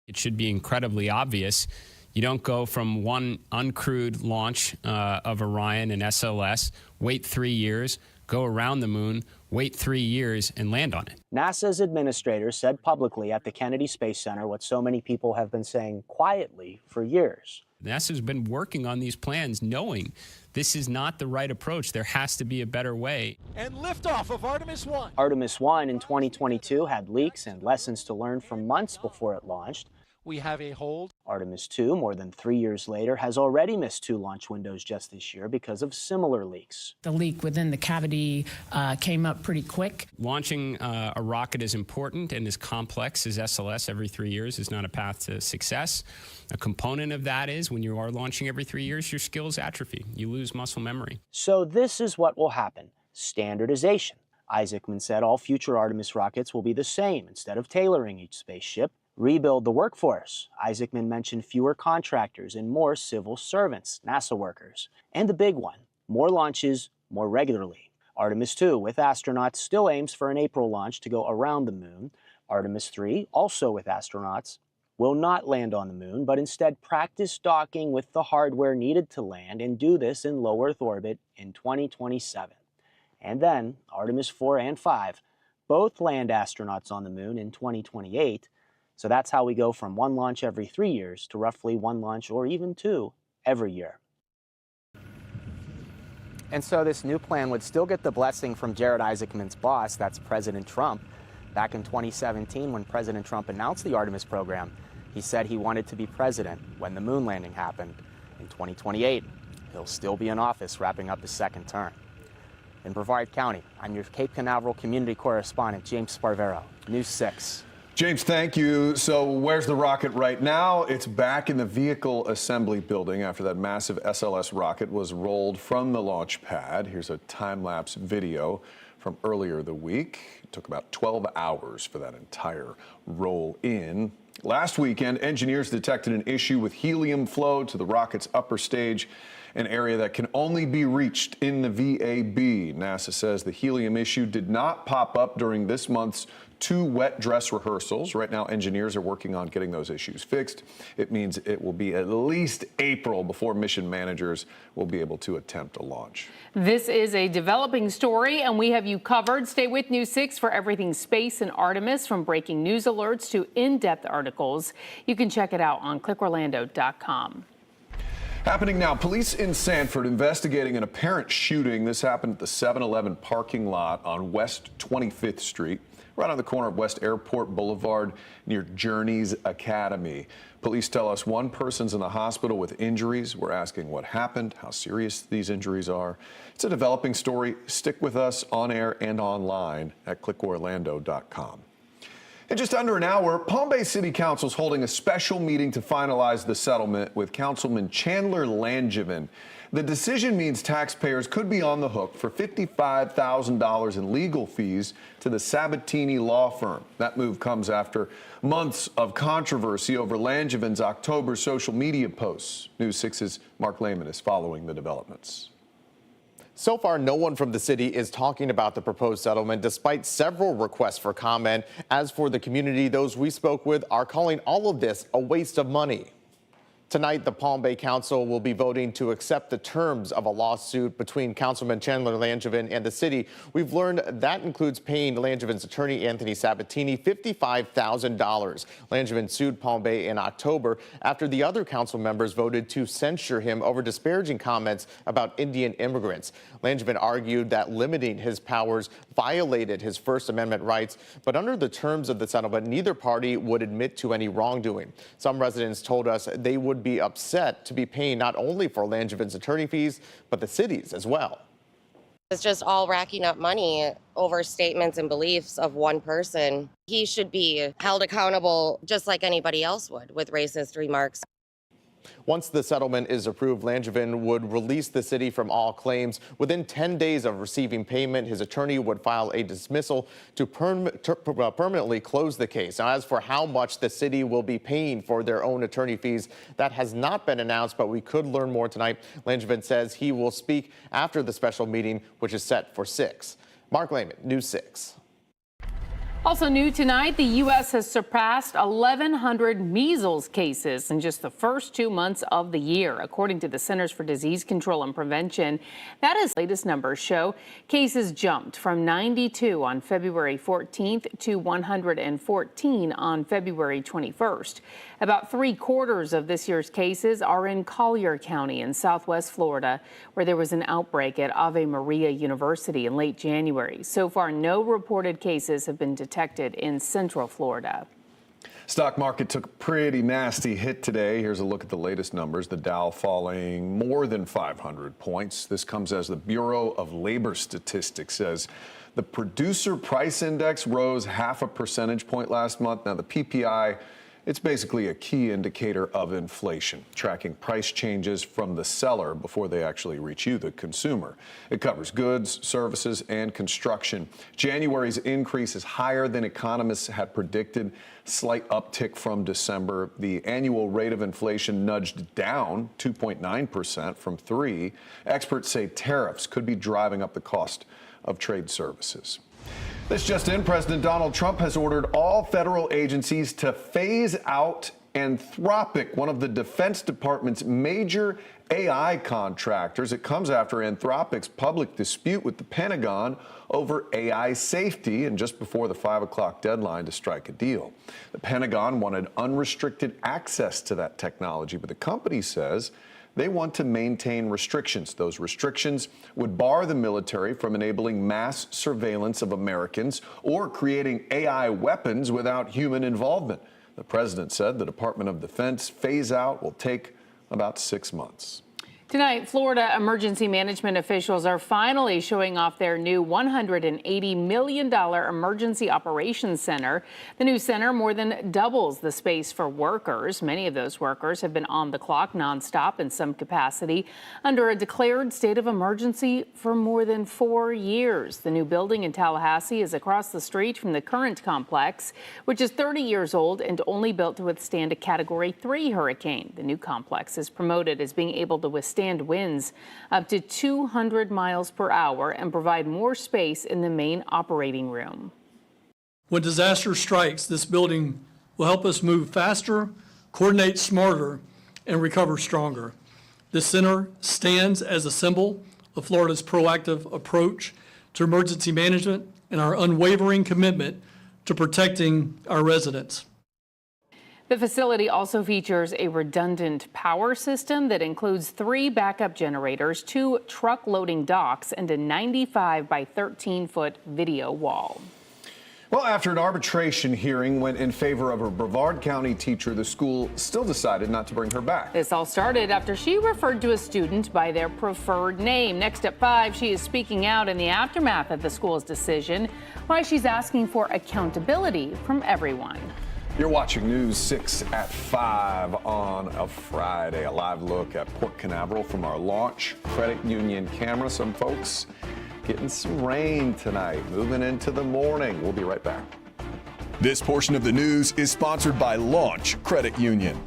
It should be incredibly obvious. You don't go from one uncrewed launch of Orion and SLS, wait 3 years, go around the moon, wait 3 years, and land on it. NASA's administrator said publicly at the Kennedy Space Center what so many people have been saying quietly for years. NASA's been working on these plans knowing this is not the right approach. There has to be a better way. And liftoff of Artemis 1. Artemis 1 in 2022 had leaks and lessons to learn from months before it launched. We have a hold. Artemis 2, more than 3 years later, has already missed 2 launch windows just this year because of similar leaks. The leak within the cavity came up pretty quick. Launching a rocket as important and as complex as SLS every 3 years is not a path to success. A component of that is when you are launching every 3 years, your skills atrophy. You lose muscle memory. So this is what will happen. Standardization. Isaacman said all future Artemis rockets will be the same instead of tailoring each spaceship. Rebuild the workforce. Isaacman mentioned fewer contractors and more civil servants, NASA workers. And the big one, more launches more regularly. Artemis 2 with astronauts still aims for an April launch to go around the moon. Artemis 3, also with astronauts, will not land on the moon, but instead practice docking with the hardware needed to land and do this in low Earth orbit in 2027. And then Artemis 4 and 5 both land astronauts on the moon in 2028. So that's how we go from one launch every 3 years to roughly one launch or even two every year. And so this new plan would still get the blessing from Jared Isaacman's boss, that's President Trump. Back in 2017, when President Trump announced the Artemis program, he said he wanted to be president when the moon landing happened. In 2028, he'll still be in office, wrapping up his second term. In Brevard County, I'm your Cape Canaveral community correspondent, James Sparvero, News 6. James, thank you. So where's the rocket right now? It's back in the Vehicle Assembly Building after that massive SLS rocket was rolled from the launch pad. Here's a time-lapse video from earlier the week. It took about 12 hours for that entire roll in. Last weekend, engineers detected an issue with helium flow to the rocket's upper stage, an area that can only be reached in the VAB. NASA says the helium issue did not pop up during this month's 2 wet dress rehearsals. Right now, engineers are working on getting those issues fixed. It means it will be at least April before mission managers will be able to attempt a launch. This is a developing story, and we have you covered. Stay with News 6 for everything space and Artemis, from breaking news alerts to in-depth articles. You can check it out on clickorlando.com. Happening now, police in Sanford investigating an apparent shooting. This happened at the 7-Eleven parking lot on West 25th Street, right on the corner of West Airport Boulevard near Journeys Academy. Police tell us one person's in the hospital with injuries. We're asking what happened, how serious these injuries are. It's a developing story. Stick with us on air and online at clickorlando.com. In just under an hour, Palm Bay City Council is holding a special meeting to finalize the settlement with Councilman Chandler Langevin. The decision means taxpayers could be on the hook for $55,000 in legal fees to the Sabatini law firm. That move comes after months of controversy over Langevin's October social media posts. News 6's Mark Lehman is following the developments. So far, no one from the city is talking about the proposed settlement, despite several requests for comment. As for the community, those we spoke with are calling all of this a waste of money. Tonight, the Palm Bay Council will be voting to accept the terms of a lawsuit between Councilman Chandler Langevin and the city. We've learned that includes paying Langevin's attorney, Anthony Sabatini, $55,000. Langevin sued Palm Bay in October after the other council members voted to censure him over disparaging comments about Indian immigrants. Langevin argued that limiting his powers violated his First Amendment rights, but under the terms of the settlement, neither party would admit to any wrongdoing. Some residents told us they would be upset to be paying not only for Langevin's attorney fees, but the city's as well. It's just all racking up money over statements and beliefs of one person. He should be held accountable just like anybody else would with racist remarks. Once the settlement is approved, Langevin would release the city from all claims. Within 10 days of receiving payment, his attorney would file a dismissal to permanently close the case. Now, as for how much the city will be paying for their own attorney fees, that has not been announced, but we could learn more tonight. Langevin says he will speak after the special meeting, which is set for 6. Mark Lehman, News 6. Also new tonight, the U.S. has surpassed 1,100 measles cases in just the first 2 months of the year, according to the Centers for Disease Control and Prevention. That is, latest numbers show cases jumped from 92 on February 14th to 114 on February 21st. About 3/4 of this year's cases are in Collier County in Southwest Florida, where there was an outbreak at Ave Maria University in late January. So far, no reported cases have been detected in Central Florida. Stock market took a pretty nasty hit today. Here's a look at the latest numbers. The Dow falling more than 500 points. This comes as the Bureau of Labor Statistics says the producer price index rose 0.5 percentage point last month. Now, the PPI, it's basically a key indicator of inflation, tracking price changes from the seller before they actually reach you, the consumer. It covers goods, services, and construction. January's increase is higher than economists had predicted, slight uptick from December. The annual rate of inflation nudged down 2.9% from 3%. Experts say tariffs could be driving up the cost of trade services. This just in, President Donald Trump has ordered all federal agencies to phase out Anthropic, one of the Defense Department's major AI contractors. It comes after Anthropic's public dispute with the Pentagon over AI safety and just before the 5 o'clock deadline to strike a deal. The Pentagon wanted unrestricted access to that technology, but the company says they want to maintain restrictions. Those restrictions would bar the military from enabling mass surveillance of Americans or creating AI weapons without human involvement. The president said the Department of Defense phase out will take about 6 months. Tonight, Florida emergency management officials are finally showing off their new $180 million emergency operations center. The new center more than doubles the space for workers. Many of those workers have been on the clock nonstop in some capacity under a declared state of emergency for more than 4 years. The new building in Tallahassee is across the street from the current complex, which is 30 years old and only built to withstand a Category 3 hurricane. The new complex is promoted as being able to withstand winds up to 200 miles per hour and provide more space in the main operating room. When disaster strikes, this building will help us move faster, coordinate smarter, and recover stronger. This center stands as a symbol of Florida's proactive approach to emergency management and our unwavering commitment to protecting our residents. The facility also features a redundant power system that includes 3 backup generators, 2 truck loading docks, and a 95 by 13-foot video wall. Well, after an arbitration hearing went in favor of a Brevard County teacher, the school still decided not to bring her back. This all started after she referred to a student by their preferred name. Next at 5, she is speaking out in the aftermath of the school's decision, why she's asking for accountability from everyone. You're watching News 6 at 5 on a Friday. A live look at Port Canaveral from our Launch Credit Union camera. Some folks getting some rain tonight, moving into the morning. We'll be right back. This portion of the news is sponsored by Launch Credit Union.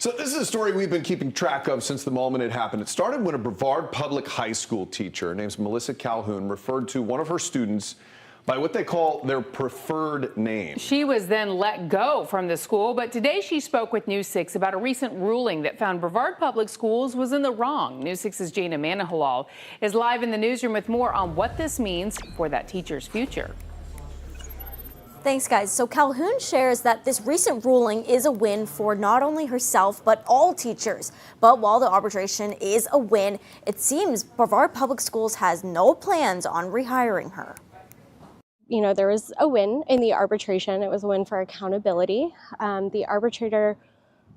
So this is a story we've been keeping track of since the moment it happened. It started when a Brevard Public High School teacher named Melissa Calhoun referred to one of her students by what they call their preferred name. She was then let go from the school, but today she spoke with News 6 about a recent ruling that found Brevard Public Schools was in the wrong. News 6's Jana Manahalal is live in the newsroom with more on what this means for that teacher's future. Thanks, guys. So Calhoun shares that this recent ruling is a win for not only herself, but all teachers. But while the arbitration is a win, it seems Brevard Public Schools has no plans on rehiring her. You know, there was a win in the arbitration. It was a win for accountability. The arbitrator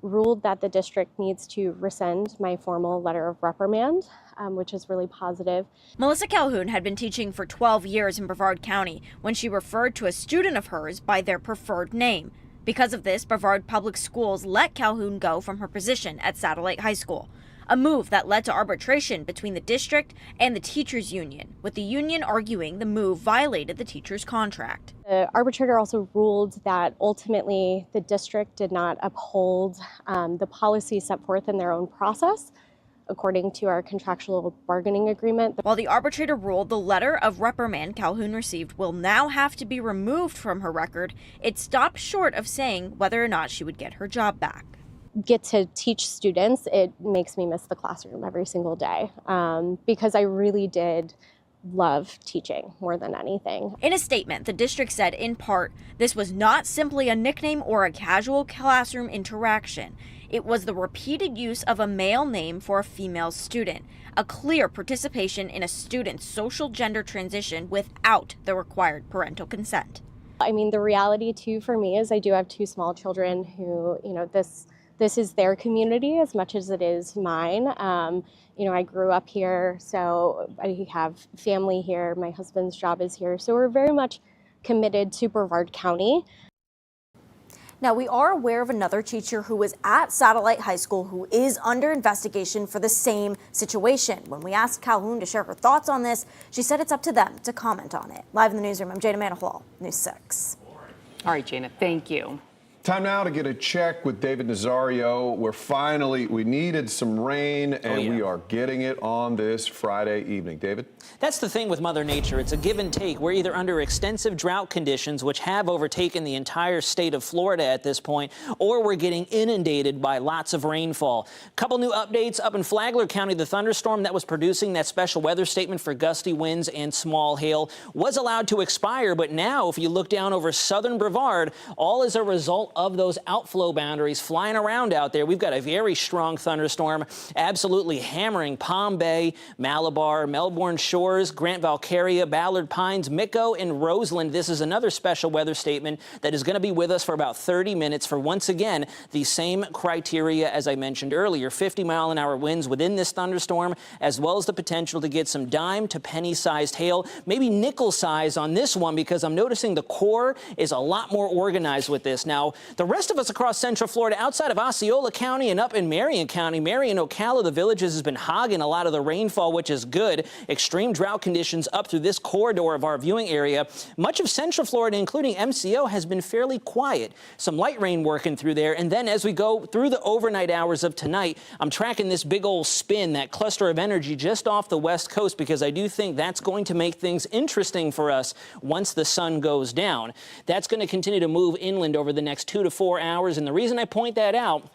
ruled that the district needs to rescind my formal letter of reprimand, which is really positive. Melissa Calhoun had been teaching for 12 years in Brevard County when she referred to a student of hers by their preferred name. Because of this, Brevard Public Schools let Calhoun go from her position at Satellite High School, a move that led to arbitration between the district and the teachers union, with the union arguing the move violated the teacher's contract. The arbitrator also ruled that ultimately the district did not uphold the policy set forth in their own process, according to our contractual bargaining agreement. While the arbitrator ruled the letter of reprimand Calhoun received will now have to be removed from her record, it stopped short of saying whether or not she would get her job back. Get to teach students, it makes me miss the classroom every single day because I really did love teaching more than anything. In a statement, the district said, in part, this was not simply a nickname or a casual classroom interaction. It was the repeated use of a male name for a female student, a clear participation in a student's social gender transition without the required parental consent. I mean, the reality too for me is I do have two small children who, you know, this is their community as much as it is mine. You know, I grew up here, so I have family here. My husband's job is here. So we're very much committed to Brevard County. Now, we are aware of another teacher who was at Satellite High School who is under investigation for the same situation. When we asked Calhoun to share her thoughts on this, she said it's up to them to comment on it. Live in the newsroom, I'm Jana Manahalal, News 6. All right, Jana, thank you. Time now to get a check with David Nazario. We needed some rain, and we are getting it on this Friday evening. David? That's the thing with Mother Nature. It's a give and take. We're either under extensive drought conditions, which have overtaken the entire state of Florida at this point, or we're getting inundated by lots of rainfall. Couple new updates up in Flagler County. The thunderstorm that was producing that special weather statement for gusty winds and small hail was allowed to expire, but now if you look down over southern Brevard, all is a result of those outflow boundaries flying around out there. We've got a very strong thunderstorm absolutely hammering Palm Bay, Malabar, Melbourne Shores, Grant Valcaria, Ballard Pines, Mico, and Roseland. This is another special weather statement that is going to be with us for about 30 minutes for, once again, the same criteria as I mentioned earlier. 50-mile-an-hour winds within this thunderstorm, as well as the potential to get some dime to penny-sized hail, maybe nickel size on this one, because I'm noticing the core is a lot more organized with this. Now, the rest of us across Central Florida, outside of Osceola County and up in Marion County, Marion, Ocala, the Villages has been hogging a lot of the rainfall, which is good. Extreme drought conditions up through this corridor of our viewing area. Much of Central Florida, including MCO, has been fairly quiet. Some light rain working through there. And then as we go through the overnight hours of tonight, I'm tracking this big old spin, that cluster of energy just off the west coast, because I do think that's going to make things interesting for us once the sun goes down. That's going to continue to move inland over the next 2 to 4 hours. And the reason I point that out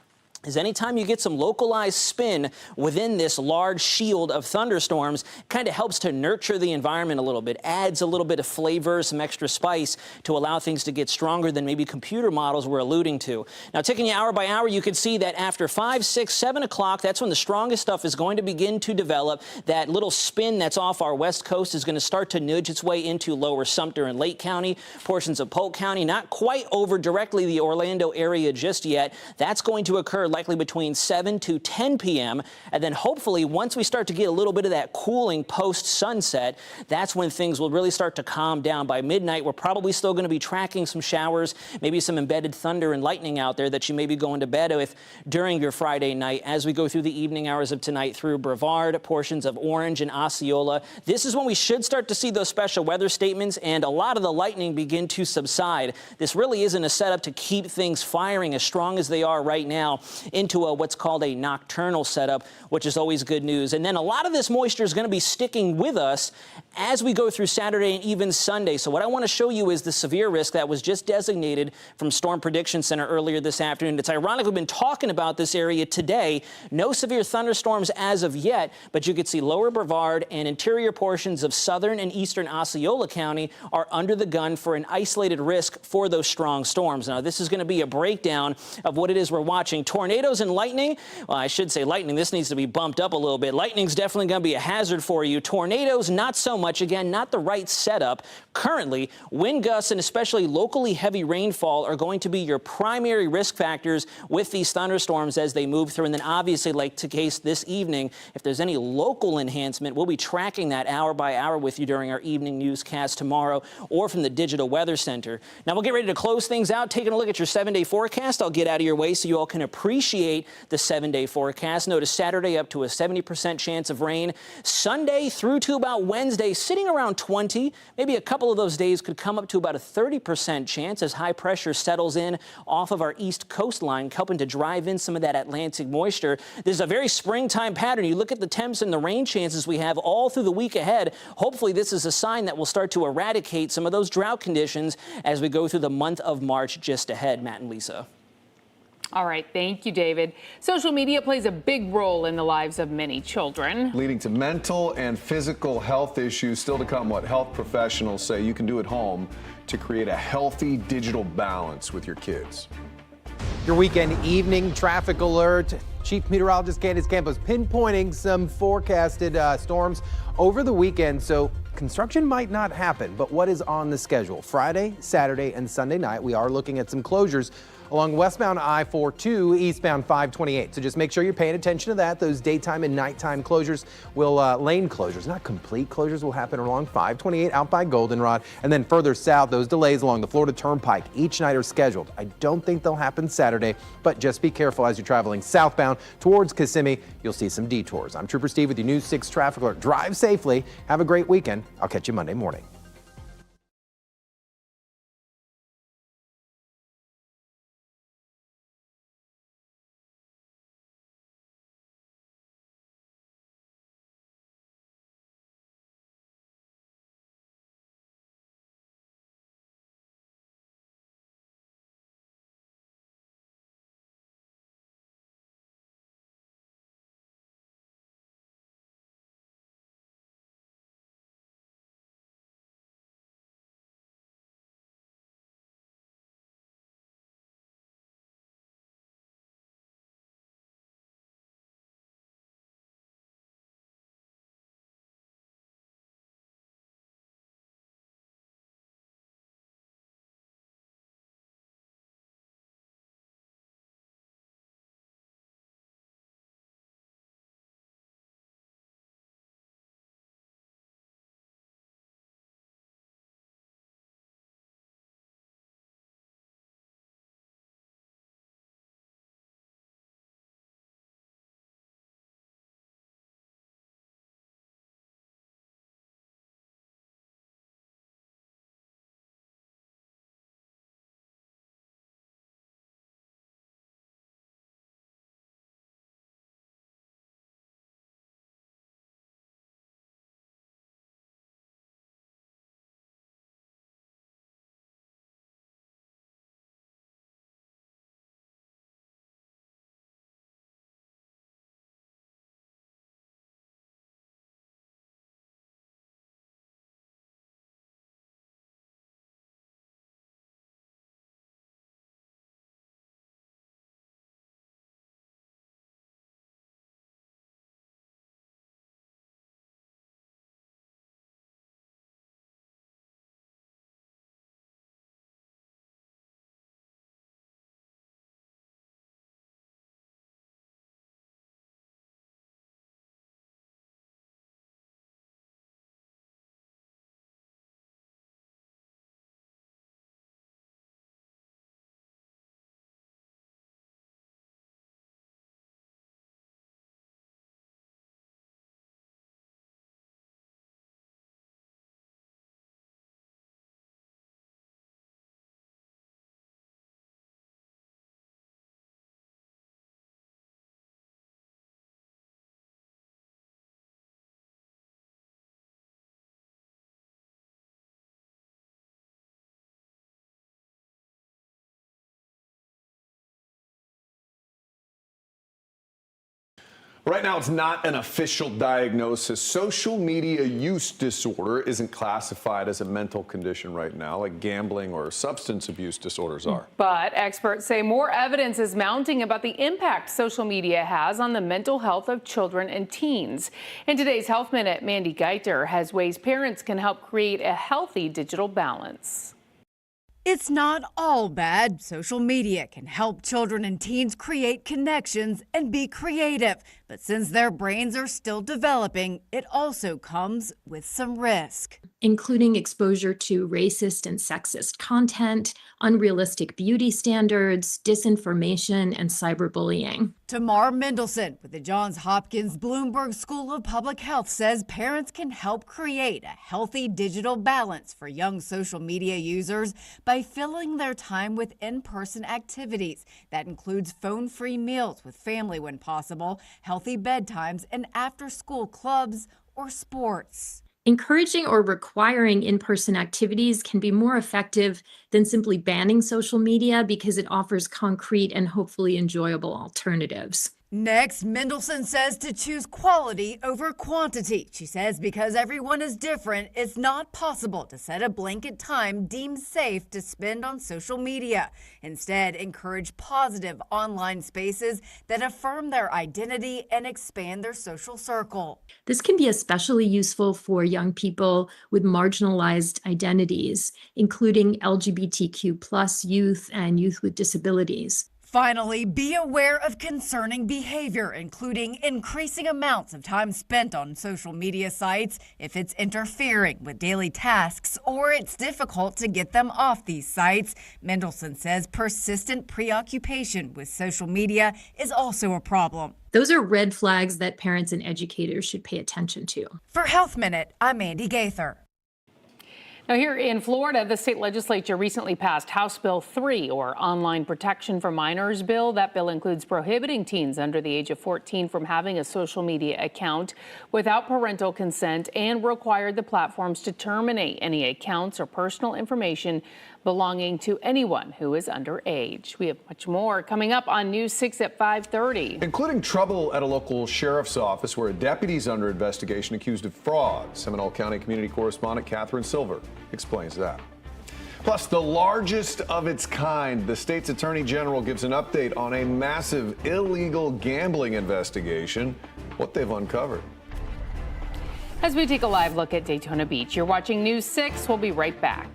is anytime you get some localized spin within this large shield of thunderstorms, kind of helps to nurture the environment a little bit, adds a little bit of flavor, some extra spice to allow things to get stronger than maybe computer models were alluding to. Now, taking you hour by hour, you can see that after 5, 6, 7 o'clock, that's when the strongest stuff is going to begin to develop. That little spin that's off our west coast is going to start to nudge its way into lower Sumter and Lake County, portions of Polk County, not quite over directly the Orlando area just yet. That's going to occur likely between 7 to 10 p.m. And then hopefully once we start to get a little bit of that cooling post-sunset, that's when things will really start to calm down. By midnight, we're probably still going to be tracking some showers, maybe some embedded thunder and lightning out there that you may be going to bed with during your Friday night as we go through the evening hours of tonight through Brevard, portions of Orange and Osceola. This is when we should start to see those special weather statements and a lot of the lightning begin to subside. This really isn't a setup to keep things firing as strong as they are right now. into what's called a nocturnal setup, which is always good news. And then a lot of this moisture is going to be sticking with us as we go through Saturday and even Sunday. So what I want to show you is the severe risk that was just designated from Storm Prediction Center earlier this afternoon. It's ironic we've been talking about this area today. No severe thunderstorms as of yet, but you could see lower Brevard and interior portions of southern and eastern Osceola County are under the gun for an isolated risk for those strong storms. Now, this is going to be a breakdown of what it is we're watching. Tornadoes and lightning. Well, I should say lightning. This needs to be bumped up a little bit. Lightning's definitely going to be a hazard for you. Tornadoes, not so much. Again, not the right setup. Currently, wind gusts and especially locally heavy rainfall are going to be your primary risk factors with these thunderstorms as they move through. And then obviously, like the case this evening, if there's any local enhancement, we'll be tracking that hour by hour with you during our evening newscast tomorrow or from the Digital Weather Center. Now, we'll get ready to close things out, taking a look at your 7-day forecast. I'll get out of your way so you all can appreciate the 7-day forecast. Notice Saturday up to a 70% chance of rain. Sunday through to about Wednesday, sitting around 20. Maybe a couple of those days could come up to about a 30% chance as high pressure settles in off of our east coastline, helping to drive in some of that Atlantic moisture. This is a very springtime pattern. You look at the temps and the rain chances we have all through the week ahead. Hopefully this is a sign that will start to eradicate some of those drought conditions as we go through the month of March just ahead. Matt and Lisa. All right, thank you, David. Social media plays a big role in the lives of many children, leading to mental and physical health issues. Still to come, what health professionals say you can do at home to create a healthy digital balance with your kids. Your weekend evening traffic alert. Chief Meteorologist Candace Campos pinpointing some forecasted storms over the weekend, so construction might not happen. But what is on the schedule? Friday, Saturday, and Sunday night, we are looking at some closures along westbound I-42, eastbound 528. So just make sure you're paying attention to that. Those daytime and nighttime closures will, lane closures, not complete closures, will happen along 528 out by Goldenrod. And then further south, those delays along the Florida Turnpike each night are scheduled. I don't think they'll happen Saturday, but just be careful as you're traveling southbound towards Kissimmee. You'll see some detours. I'm Trooper Steve with your News 6 Traffic Alert. Drive safely. Have a great weekend. I'll catch you Monday morning. Right now, it's not an official diagnosis. Social media use disorder isn't classified as a mental condition right now, like gambling or substance abuse disorders are. But experts say more evidence is mounting about the impact social media has on the mental health of children and teens. In today's Health Minute, Mandy Geiter has ways parents can help create a healthy digital balance. It's not all bad. Social media can help children and teens create connections and be creative. But since their brains are still developing, it also comes with some risk, including exposure to racist and sexist content, unrealistic beauty standards, disinformation, and cyberbullying. Tamar Mendelson with the Johns Hopkins Bloomberg School of Public Health says parents can help create a healthy digital balance for young social media users by filling their time with in-person activities. That includes phone-free meals with family when possible, healthy bedtimes, and after-school clubs or sports. Encouraging or requiring in-person activities can be more effective than simply banning social media because it offers concrete and hopefully enjoyable alternatives. Next, Mendelson says to choose quality over quantity. She says because everyone is different, it's not possible to set a blanket time deemed safe to spend on social media. Instead, encourage positive online spaces that affirm their identity and expand their social circle. This can be especially useful for young people with marginalized identities, including LGBTQ+ youth and youth with disabilities. Finally, be aware of concerning behavior, including increasing amounts of time spent on social media sites if it's interfering with daily tasks or it's difficult to get them off these sites. Mendelson says persistent preoccupation with social media is also a problem. Those are red flags that parents and educators should pay attention to. For Health Minute, I'm Mandy Gaither. Now, here in Florida, the state legislature recently passed House Bill 3, or Online Protection for Minors bill. That bill includes prohibiting teens under the age of 14 from having a social media account without parental consent and required the platforms to terminate any accounts or personal information belonging to anyone who is underage. We have much more coming up on News 6 at 5:30. Including trouble at a local sheriff's office where a deputy's under investigation accused of fraud. Seminole County community correspondent Catherine Silver explains that. Plus, the largest of its kind, the state's attorney general gives an update on a massive illegal gambling investigation, what they've uncovered. As we take a live look at Daytona Beach, you're watching News 6. We'll be right back.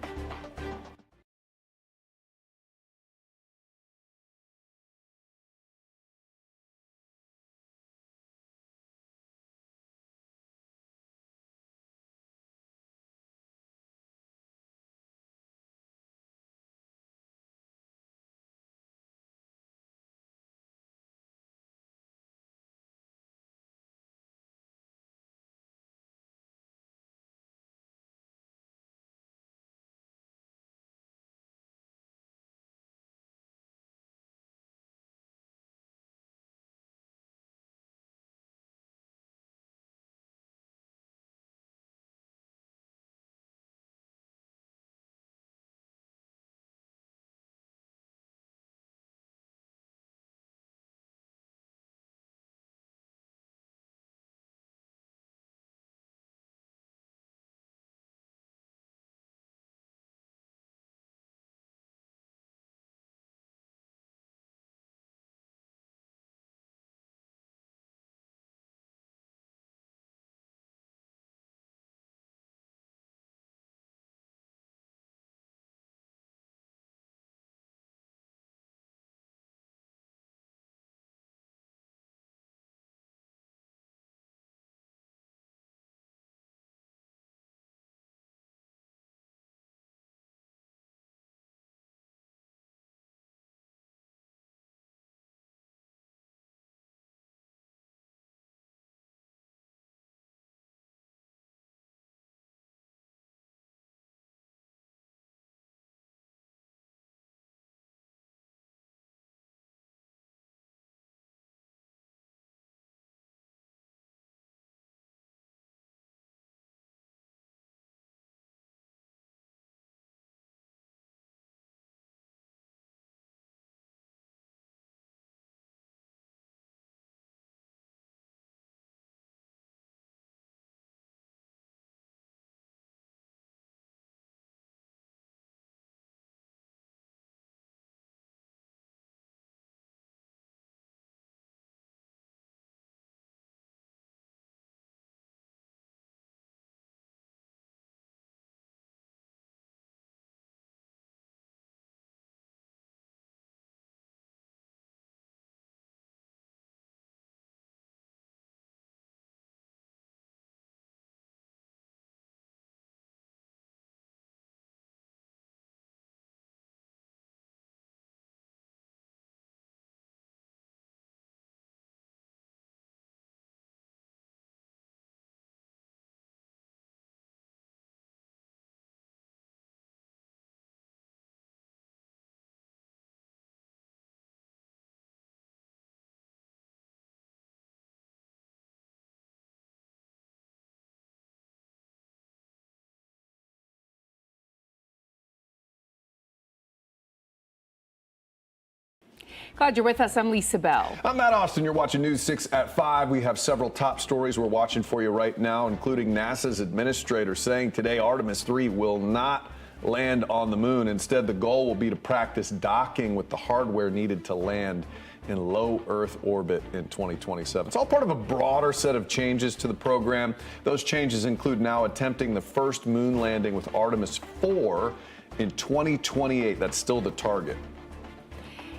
Glad you're with us. I'm Lisa Bell. I'm Matt Austin. You're watching News 6 at 5. We have several top stories we're watching for you right now, including NASA's administrator saying today Artemis 3 will not land on the moon. Instead, the goal will be to practice docking with the hardware needed to land in low Earth orbit in 2027. It's all part of a broader set of changes to the program. Those changes include now attempting the first moon landing with Artemis 4 in 2028. That's still the target.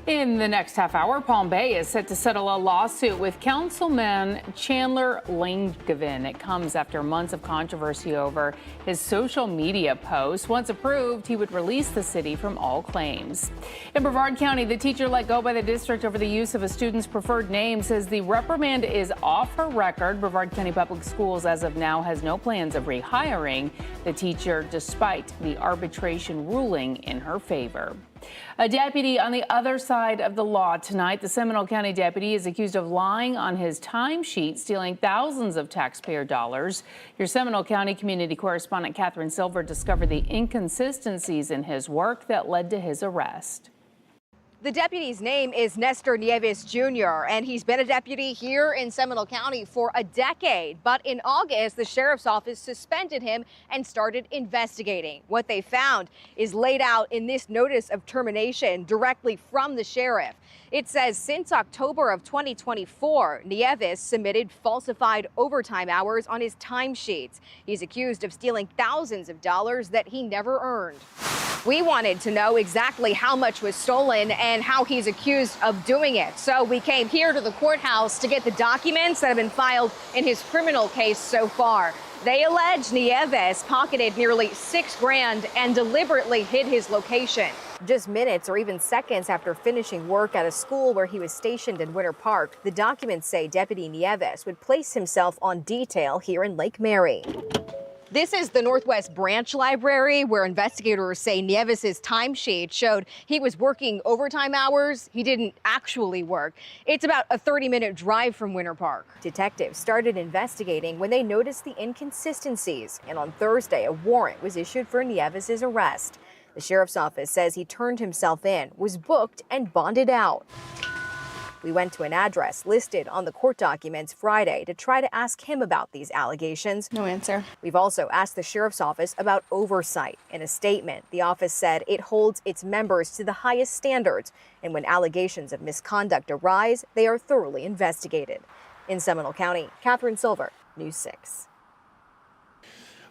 In the next half hour, Palm Bay is set to settle a lawsuit with Councilman Chandler Langevin. It comes after months of controversy over his social media posts. Once approved, he would release the city from all claims. In Brevard County, the teacher let go by the district over the use of a student's preferred name says the reprimand is off her record. Brevard County Public Schools, as of now, has no plans of rehiring the teacher despite the arbitration ruling in her favor. A deputy on the other side of the law tonight. The Seminole County deputy is accused of lying on his timesheet, stealing thousands of taxpayer dollars. Your Seminole County community correspondent Catherine Silver discovered the inconsistencies in his work that led to his arrest. The deputy's name is Nestor Nieves Jr., and he's been a deputy here in Seminole County for a decade. But in August, the sheriff's office suspended him and started investigating. What they found is laid out in this notice of termination directly from the sheriff. It says since October of 2024, Nieves submitted falsified overtime hours on his timesheets. He's accused of stealing thousands of dollars that he never earned. We wanted to know exactly how much was stolen and how he's accused of doing it. So we came here to the courthouse to get the documents that have been filed in his criminal case so far. They allege Nieves pocketed nearly $6 grand and deliberately hid his location. Just minutes or even seconds after finishing work at a school where he was stationed in Winter Park, the documents say Deputy Nieves would place himself on detail here in Lake Mary. This is the Northwest Branch Library, where investigators say Nieves' timesheet showed he was working overtime hours he didn't actually work. It's about a 30-minute drive from Winter Park. Detectives started investigating when they noticed the inconsistencies, and on Thursday, a warrant was issued for Nieves' arrest. The sheriff's office says he turned himself in, was booked, and bonded out. We went to an address listed on the court documents Friday to try to ask him about these allegations. No answer. We've also asked the sheriff's office about oversight. In a statement, the office said it holds its members to the highest standards, and when allegations of misconduct arise, they are thoroughly investigated. In Seminole County, Catherine Silver, News 6.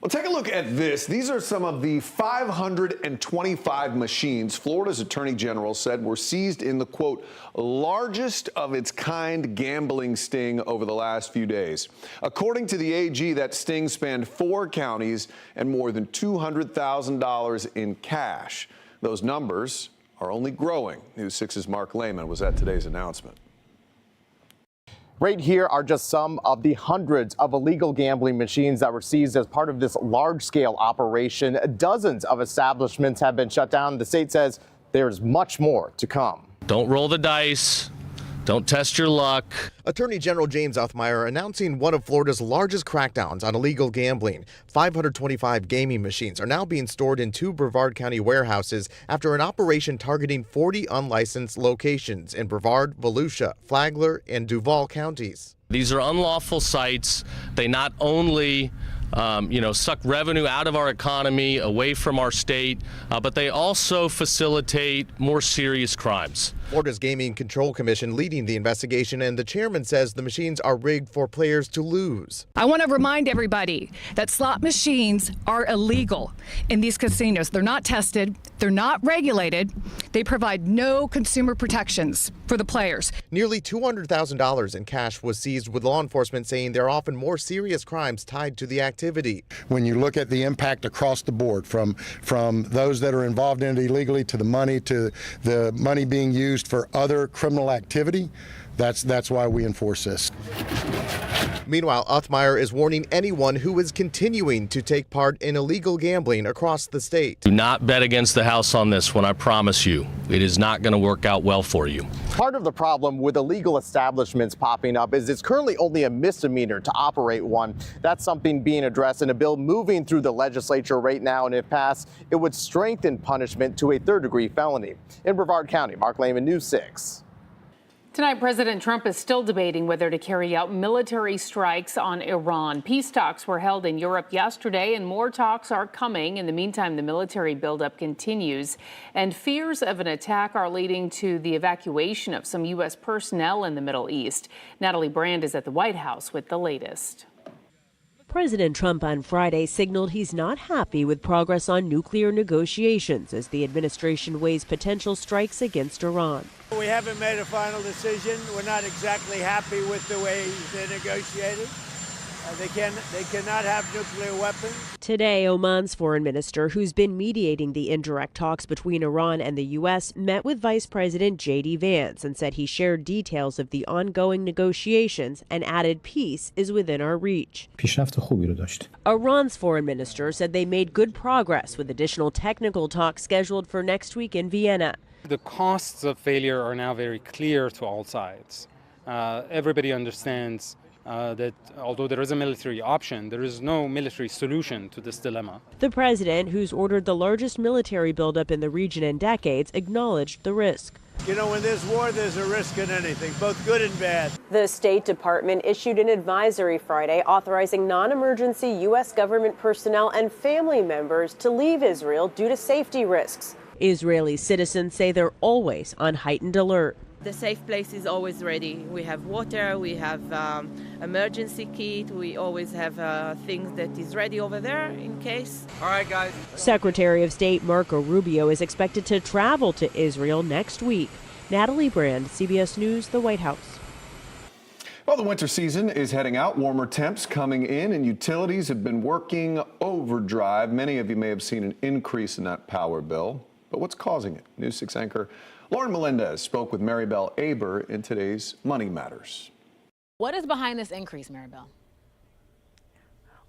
Well, take a look at this. These are some of the 525 machines Florida's Attorney General said were seized in the, quote, largest of its kind gambling sting over the last few days. According to the AG, that sting spanned 4 counties and more than $200,000 in cash. Those numbers are only growing. News 6's Mark Lehman was at today's announcement. Right here are just some of the hundreds of illegal gambling machines that were seized as part of this large-scale operation. Dozens of establishments have been shut down. The state says there's much more to come. Don't roll the dice. Don't test your luck. Attorney General James Othmeier announcing one of Florida's largest crackdowns on illegal gambling. 525 gaming machines are now being stored in 2 Brevard County warehouses after an operation targeting 40 unlicensed locations in Brevard, Volusia, Flagler, and Duval counties. These are unlawful sites. They not only suck revenue out of our economy, away from our state, but they also facilitate more serious crimes. Florida's Gaming Control Commission leading the investigation, and the chairman says the machines are rigged for players to lose. I want to remind everybody that slot machines are illegal in these casinos. They're not tested, they're not regulated, they provide no consumer protections for the players. Nearly $200,000 in cash was seized, with law enforcement saying there are often more serious crimes tied to the activity. When you look at the impact across the board, from those that are involved in it illegally to the money being used for other criminal activity, that's why we enforce this. Meanwhile, Othmeier is warning anyone who is continuing to take part in illegal gambling across the state. Do not bet against the house on this one, I promise you. It is not going to work out well for you. Part of the problem with illegal establishments popping up is it's currently only a misdemeanor to operate one. That's something being addressed in a bill moving through the legislature right now, and if passed, it would strengthen punishment to a third-degree felony. In Brevard County, Mark Lehman, News 6. Tonight, President Trump is still debating whether to carry out military strikes on Iran. Peace talks were held in Europe yesterday, and more talks are coming. In the meantime, the military buildup continues, and fears of an attack are leading to the evacuation of some U.S. personnel in the Middle East. Natalie Brand is at the White House with the latest. President Trump on Friday signaled he's not happy with progress on nuclear negotiations as the administration weighs potential strikes against Iran. We haven't made a final decision. We're not exactly happy with the way they negotiated. They cannot have nuclear weapons. Today, Oman's foreign minister, who's been mediating the indirect talks between Iran and the U.S., met with Vice President J.D. Vance and said he shared details of the ongoing negotiations and added peace is within our reach. Iran's foreign minister said they made good progress with additional technical talks scheduled for next week in Vienna. The costs of failure are now very clear to all sides. Everybody understands that although there is a military option, there is no military solution to this dilemma. The president, who's ordered the largest military buildup in the region in decades, acknowledged the risk. You know, when there's war, there's a risk in anything, both good and bad. The State Department issued an advisory Friday authorizing non-emergency U.S. government personnel and family members to leave Israel due to safety risks. Israeli citizens say they're always on heightened alert. The safe place is always ready. We have water, we have emergency kit, we always have things that is ready over there in case. All right, guys. Secretary of State Marco Rubio is expected to travel to Israel next week. Natalie Brand, CBS News, the White House. Well, the winter season is heading out. Warmer temps coming in, and utilities have been working overdrive. Many of you may have seen an increase in that power bill. But what's causing it? News 6 anchor Lauren Melendez spoke with Maribel Aber in today's Money Matters. What is behind this increase, Maribel?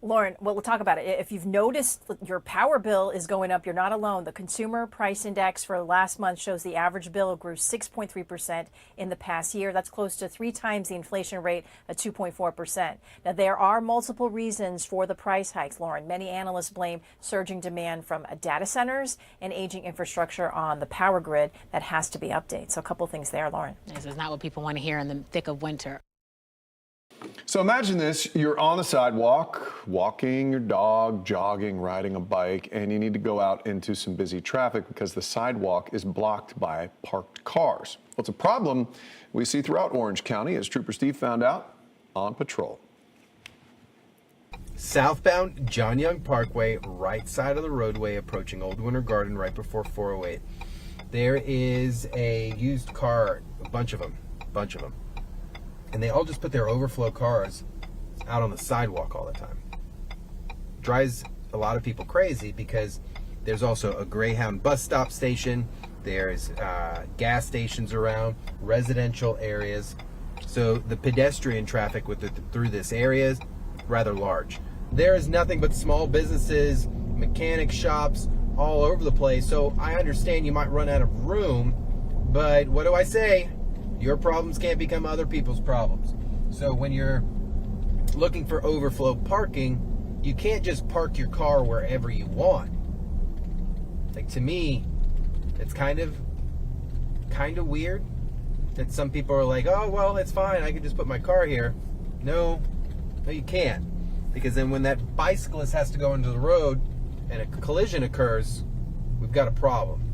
Lauren, well, we'll talk about it. If you've noticed your power bill is going up, you're not alone. The Consumer Price Index for last month shows the average bill grew 6.3% in the past year. That's close to 3 times the inflation rate of 2.4%. Now, there are multiple reasons for the price hikes, Lauren. Many analysts blame surging demand from data centers and aging infrastructure on the power grid that has to be updated. So a couple things there, Lauren. This is not what people want to hear in the thick of winter. So imagine this, you're on the sidewalk, walking your dog, jogging, riding a bike, and you need to go out into some busy traffic because the sidewalk is blocked by parked cars. Well, it's a problem we see throughout Orange County, as Trooper Steve found out on patrol. Southbound John Young Parkway, right side of the roadway, approaching Old Winter Garden right before 408. There is a used car, a bunch of them. And they all just put their overflow cars out on the sidewalk all the time. Drives a lot of people crazy because there's also a Greyhound bus stop station, there's gas stations around, residential areas. So the pedestrian traffic through this area is rather large. There is nothing but small businesses, mechanic shops all over the place. So I understand you might run out of room, but what do I say? Your problems can't become other people's problems. So when you're looking for overflow parking, you can't just park your car wherever you want. Like, to me, it's kind of weird that some people are like, oh, well, it's fine, I can just put my car here. No, you can't. Because then when that bicyclist has to go into the road and a collision occurs, we've got a problem.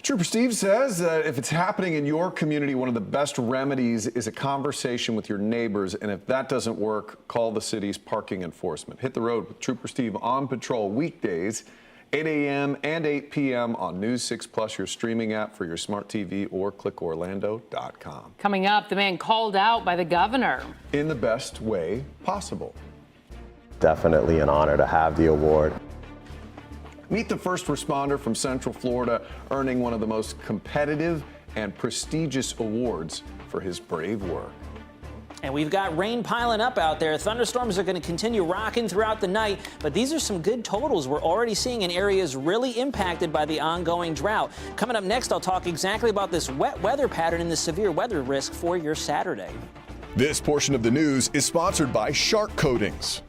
Trooper Steve says that if it's happening in your community, one of the best remedies is a conversation with your neighbors. And if that doesn't work, call the city's parking enforcement. Hit the road with Trooper Steve on patrol weekdays, 8 a.m. and 8 p.m. on News 6 Plus, your streaming app for your smart TV, or clickorlando.com. Coming up, the man called out by the governor. In the best way possible. Definitely an honor to have the award. Meet the first responder from Central Florida, earning one of the most competitive and prestigious awards for his brave work. And we've got rain piling up out there. Thunderstorms are going to continue rocking throughout the night, but these are some good totals we're already seeing in areas really impacted by the ongoing drought. Coming up next, I'll talk exactly about this wet weather pattern and the severe weather risk for your Saturday. This portion of the news is sponsored by Shark Coatings.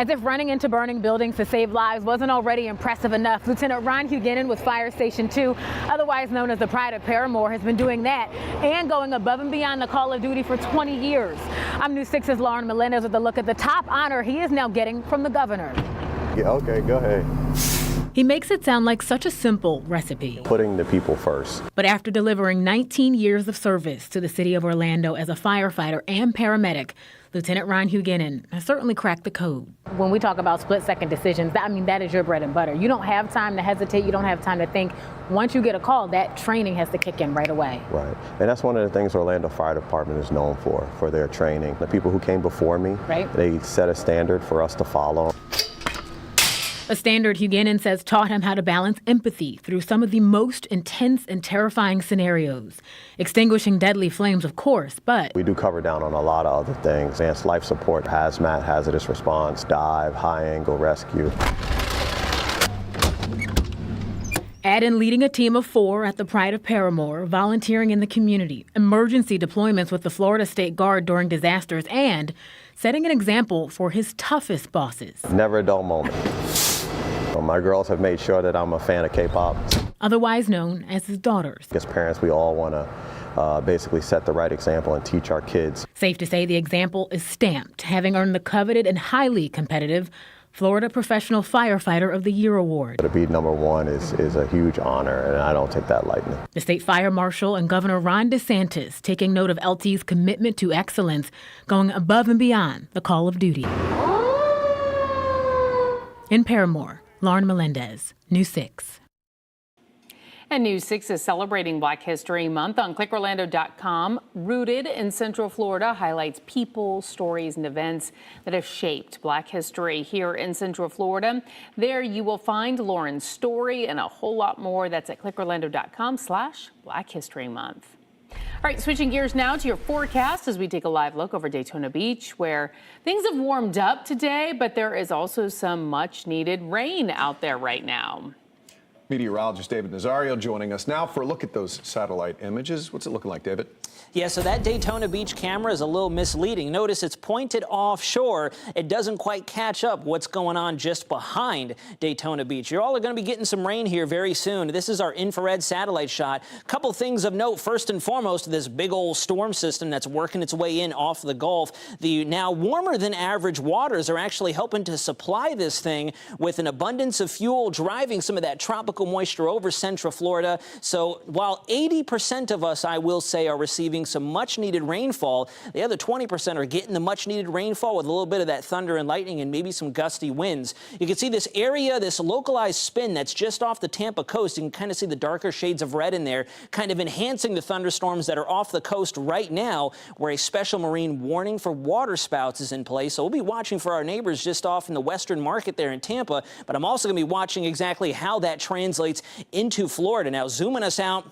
As if running into burning buildings to save lives wasn't already impressive enough, Lieutenant Ron Huguenin with Fire Station 2, otherwise known as the Pride of Paramore, has been doing that and going above and beyond the call of duty for 20 years. I'm News 6's Lauren Melendez with a look at the top honor he is now getting from the governor. Yeah, okay, go ahead. He makes it sound like such a simple recipe. Putting the people first. But after delivering 19 years of service to the city of Orlando as a firefighter and paramedic, Lieutenant Ron Huguenin has certainly cracked the code. When we talk about split-second decisions, that is your bread and butter. You don't have time to hesitate. You don't have time to think. Once you get a call, that training has to kick in right away. Right. And that's one of the things Orlando Fire Department is known for their training. The people who came before me, they set a standard for us to follow. A standard Huguenin says taught him how to balance empathy through some of the most intense and terrifying scenarios. Extinguishing deadly flames, of course, but we do cover down on a lot of other things. Advanced life support, hazmat, hazardous response, dive, high angle rescue. Add in leading a team of 4 at the Pride of Paramore, volunteering in the community, emergency deployments with the Florida State Guard during disasters, and setting an example for his toughest bosses. Never a dull moment. My girls have made sure that I'm a fan of K-pop. Otherwise known as his daughters. As parents, we all want to basically set the right example and teach our kids. Safe to say the example is stamped, having earned the coveted and highly competitive Florida Professional Firefighter of the Year award. To be number 1 is a huge honor, and I don't take that lightly. The state fire marshal and Governor Ron DeSantis taking note of LT's commitment to excellence, going above and beyond the call of duty. In Paramore, Lauren Melendez, News 6. And News 6 is celebrating Black History Month on clickorlando.com. Rooted in Central Florida highlights people, stories, and events that have shaped Black history here in Central Florida. There you will find Lauren's story and a whole lot more. That's at clickorlando.com/Black History Month. All right, switching gears now to your forecast as we take a live look over Daytona Beach, where things have warmed up today, but there is also some much needed rain out there right now. Meteorologist David Nazario joining us now for a look at those satellite images. What's it looking like, David? Yeah, so that Daytona Beach camera is a little misleading. Notice it's pointed offshore. It doesn't quite catch up what's going on just behind Daytona Beach. You all are going to be getting some rain here very soon. This is our infrared satellite shot. Couple things of note. First and foremost, this big old storm system that's working its way in off the Gulf. The now warmer than average waters are actually helping to supply this thing with an abundance of fuel, driving some of that tropical moisture over Central Florida. So while 80% of us, I will say, are receiving some much needed rainfall, the other 20% are getting the much needed rainfall with a little bit of that thunder and lightning and maybe some gusty winds. You can see this area, this localized spin that's just off the Tampa coast. You can kind of see the darker shades of red in there, kind of enhancing the thunderstorms that are off the coast right now, where a special marine warning for waterspouts is in place. So we'll be watching for our neighbors just off in the Western Market there in Tampa, but I'm also going to be watching exactly how that translates into Florida. Now, zooming us out,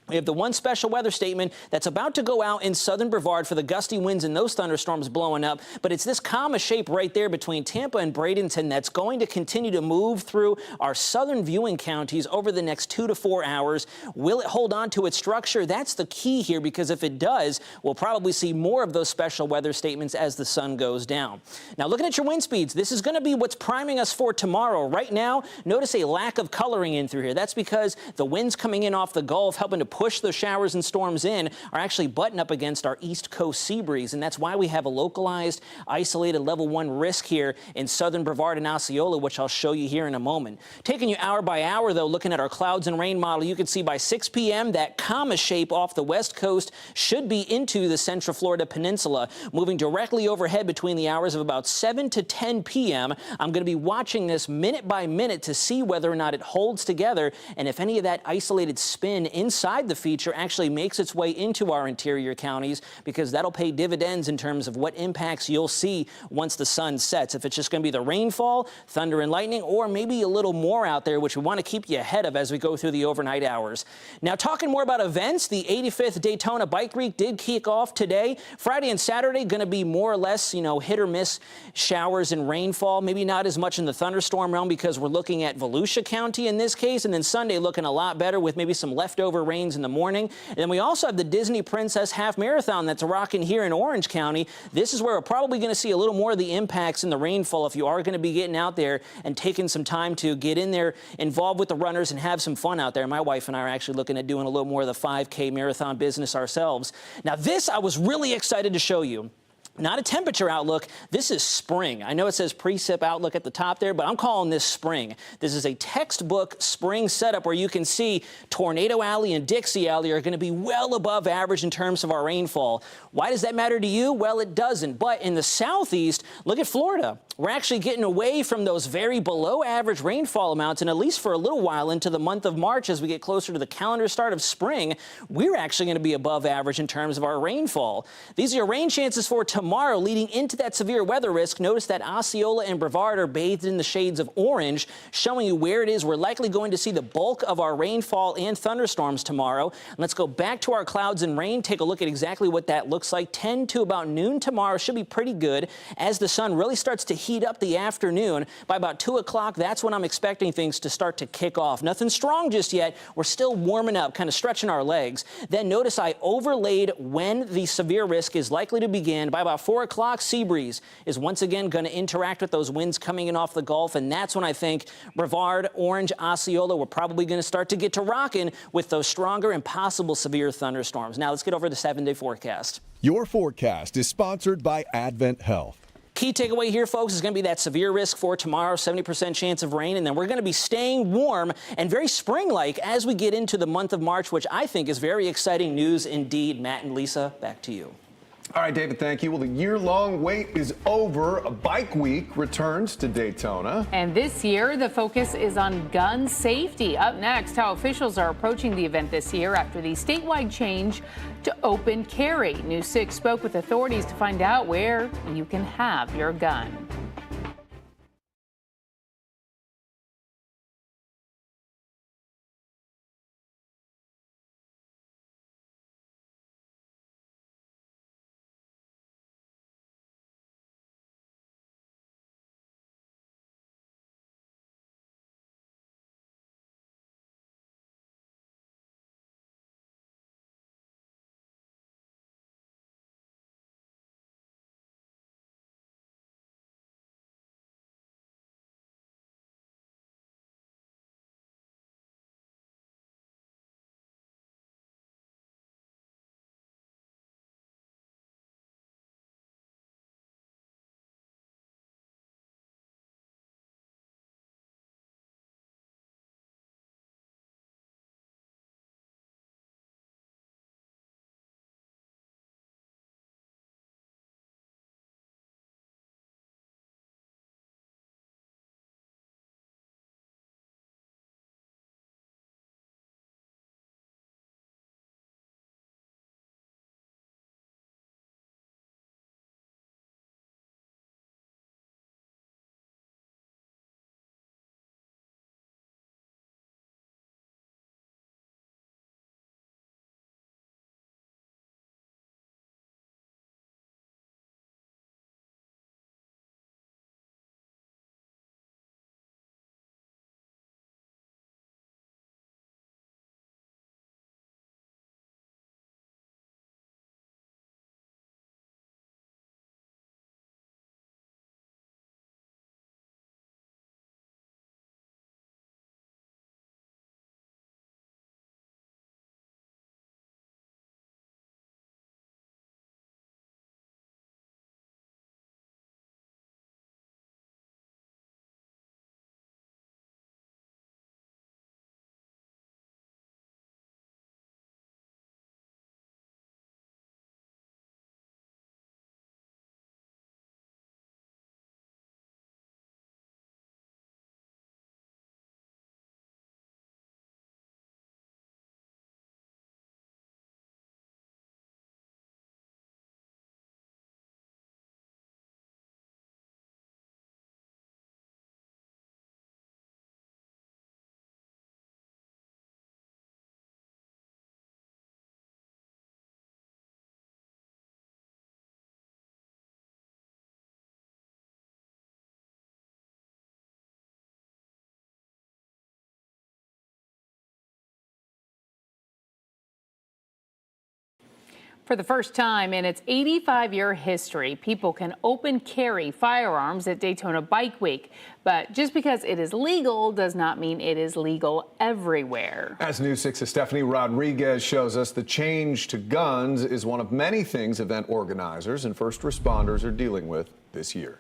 we have the one special weather statement that's about to go out in southern Brevard for the gusty winds and those thunderstorms blowing up. But it's this comma shape right there between Tampa and Bradenton that's going to continue to move through our southern viewing counties over the next 2 to 4 hours. Will it hold on to its structure? That's the key here, because if it does, we'll probably see more of those special weather statements as the sun goes down. Now, looking at your wind speeds, this is going to be what's priming us for tomorrow. Right now, notice a lack of coloring in through here. That's because the winds coming in off the Gulf, helping to push those showers and storms in, are actually butting up against our east coast sea breeze, and that's why we have a localized, isolated level 1 risk here in southern Brevard and Osceola, which I'll show you here in a moment. Taking you hour by hour, though, looking at our clouds and rain model, you can see by 6 p.m. that comma shape off the west coast should be into the Central Florida Peninsula, moving directly overhead between the hours of about 7 to 10 p.m. I'm going to be watching this minute by minute to see whether or not it holds together, and if any of that isolated spin inside the feature actually makes its way into our interior counties, because that'll pay dividends in terms of what impacts you'll see once the sun sets. If it's just going to be the rainfall, thunder and lightning, or maybe a little more out there, which we want to keep you ahead of as we go through the overnight hours. Now, talking more about events, the 85th Daytona Bike Week did kick off today. Friday and Saturday going to be more or less, hit or miss showers and rainfall. Maybe not as much in the thunderstorm realm, because we're looking at Volusia County in this case, and then Sunday looking a lot better with maybe some leftover rains Springs in the morning. And then we also have the Disney Princess Half Marathon that's rocking here in Orange County. This is where we're probably going to see a little more of the impacts in the rainfall if you are going to be getting out there and taking some time to get in there, involved with the runners, and have some fun out there. My wife and I are actually looking at doing a little more of the 5K marathon business ourselves. Now, this I was really excited to show you. Not a temperature outlook. This is spring. I know it says precip outlook at the top there, but I'm calling this spring. This is a textbook spring setup where you can see Tornado Alley and Dixie Alley are going to be well above average in terms of our rainfall. Why does that matter to you? Well, it doesn't. But in the southeast, look at Florida. We're actually getting away from those very below average rainfall amounts, and at least for a little while into the month of March, as we get closer to the calendar start of spring, we're actually going to be above average in terms of our rainfall. These are your rain chances for tomorrow leading into that severe weather risk. Notice that Osceola and Brevard are bathed in the shades of orange, showing you where it is we're likely going to see the bulk of our rainfall and thunderstorms tomorrow. And let's go back to our clouds and rain, take a look at exactly what that looks like. 10 to about noon tomorrow should be pretty good as the sun really starts to heat up the afternoon. By about 2 o'clock, that's when I'm expecting things to start to kick off. Nothing strong just yet. We're still warming up, kind of stretching our legs. Then notice I overlaid when the severe risk is likely to begin. By about 4 o'clock, sea breeze is once again going to interact with those winds coming in off the Gulf, and that's when I think Brevard, Orange, Osceola, we're probably going to start to get to rocking with those stronger and possible severe thunderstorms. Now let's get over the 7-day forecast. Your forecast is sponsored by Advent Health. Key takeaway here, folks, is going to be that severe risk for tomorrow, 70% chance of rain, and then we're going to be staying warm and very spring-like as we get into the month of March, which I think is very exciting news indeed. Matt and Lisa, back to you. All right, David, thank you. Well, the year-long wait is over. Bike Week returns to Daytona. And this year, the focus is on gun safety. Up next, how officials are approaching the event this year after the statewide change to open carry. News 6 spoke with authorities to find out where you can have your gun. For the first time in its 85-year history, people can open carry firearms at Daytona Bike Week. But just because it is legal does not mean it is legal everywhere. As News 6's Stephanie Rodriguez shows us, the change to guns is one of many things event organizers and first responders are dealing with this year.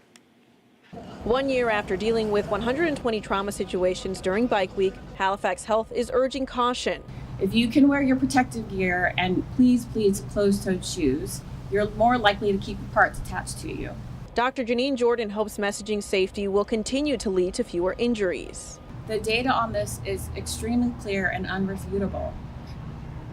1 year after dealing with 120 trauma situations during Bike Week, Halifax Health is urging caution. If you can wear your protective gear and please closed-toed shoes, you're more likely to keep parts attached to you. Dr. Janine Jordan hopes messaging safety will continue to lead to fewer injuries. The data on this is extremely clear and unrefutable.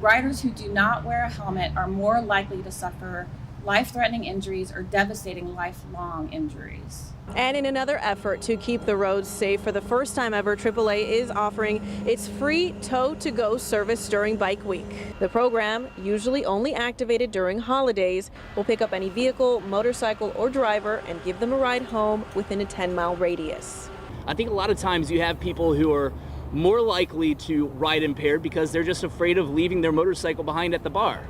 Riders who do not wear a helmet are more likely to suffer life-threatening injuries or devastating lifelong injuries. And in another effort to keep the roads safe, for the first time ever, AAA is offering its free tow-to-go service during Bike Week. The program, usually only activated during holidays, will pick up any vehicle, motorcycle, or driver and give them a ride home within a 10-mile radius. I think a lot of times you have people who are more likely to ride impaired because they're just afraid of leaving their motorcycle behind at the bar.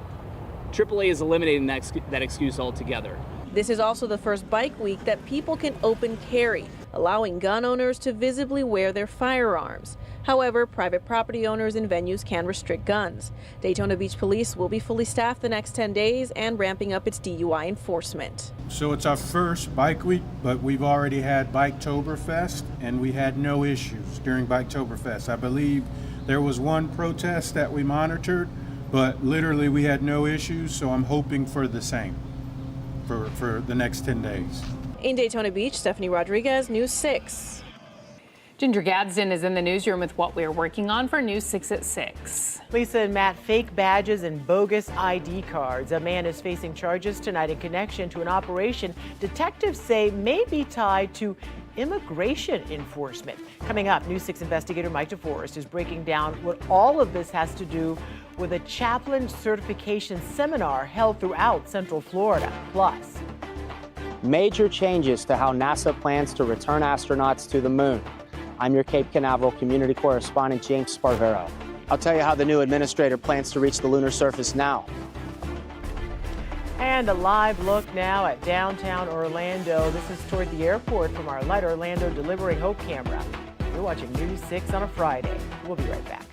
AAA is eliminating that excuse altogether. This is also the first Bike Week that people can open carry, allowing gun owners to visibly wear their firearms. However, private property owners and venues can restrict guns. Daytona Beach Police will be fully staffed the next 10 days and ramping up its DUI enforcement. So it's our first Bike Week, but we've already had Biketoberfest, and we had no issues during Biketoberfest. I believe there was one protest that we monitored, but literally we had no issues, so I'm hoping for the same for the next 10 days. In Daytona Beach, Stephanie Rodriguez, News 6. Ginger Gadsden is in the newsroom with what we're working on for News 6 at 6. Lisa and Matt, fake badges and bogus ID cards. A man is facing charges tonight in connection to an operation detectives say may be tied to immigration enforcement. Coming up, News 6 investigator Mike DeForest is breaking down what all of this has to do with a chaplain certification seminar held throughout Central Florida. Plus, major changes to how NASA plans to return astronauts to the moon. I'm your Cape Canaveral community correspondent, James Sparvero. I'll tell you how the new administrator plans to reach the lunar surface now. And a live look now at downtown Orlando. This is toward the airport from our Light Orlando Delivering Hope camera. You're watching News 6 on a Friday. We'll be right back.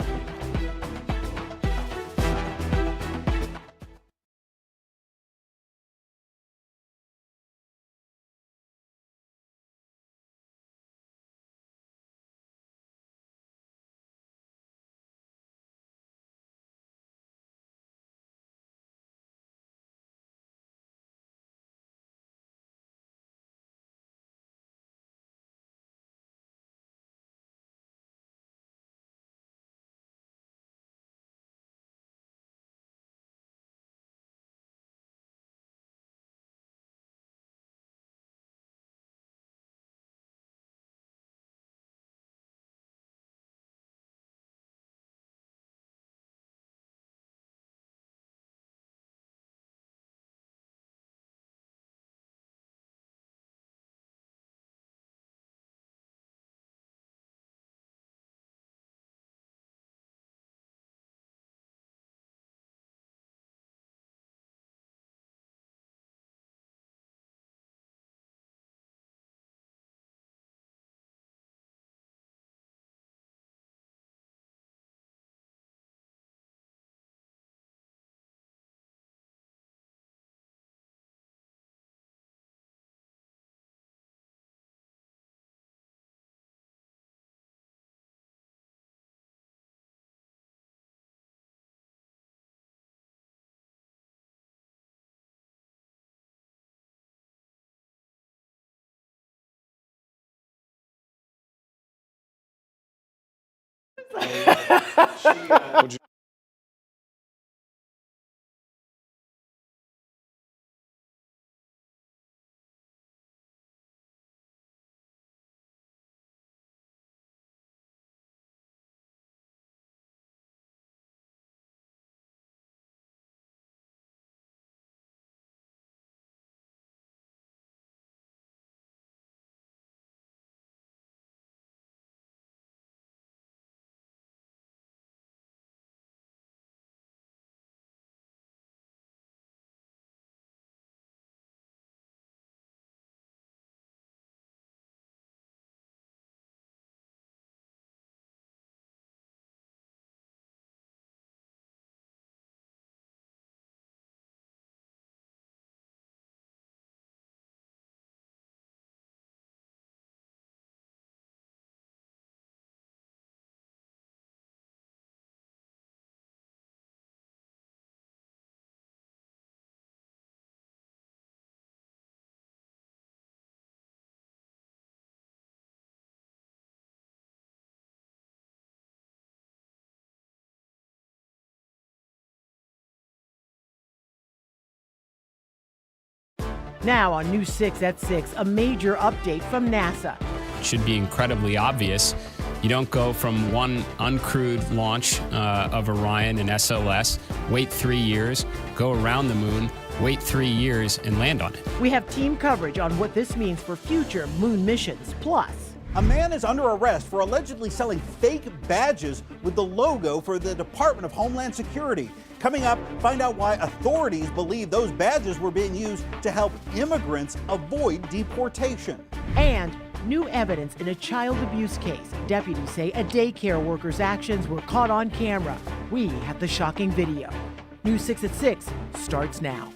Now on News 6 at 6, a major update from NASA. It should be incredibly obvious. You don't go from one uncrewed launch of Orion and SLS, wait 3 years, go around the moon, wait 3 years, and land on it. We have team coverage on what this means for future moon missions. Plus, a man is under arrest for allegedly selling fake badges with the logo for the Department of Homeland Security. Coming up, find out why authorities believe those badges were being used to help immigrants avoid deportation. And new evidence in a child abuse case. Deputies say a daycare worker's actions were caught on camera. We have the shocking video. News 6 at 6 starts now.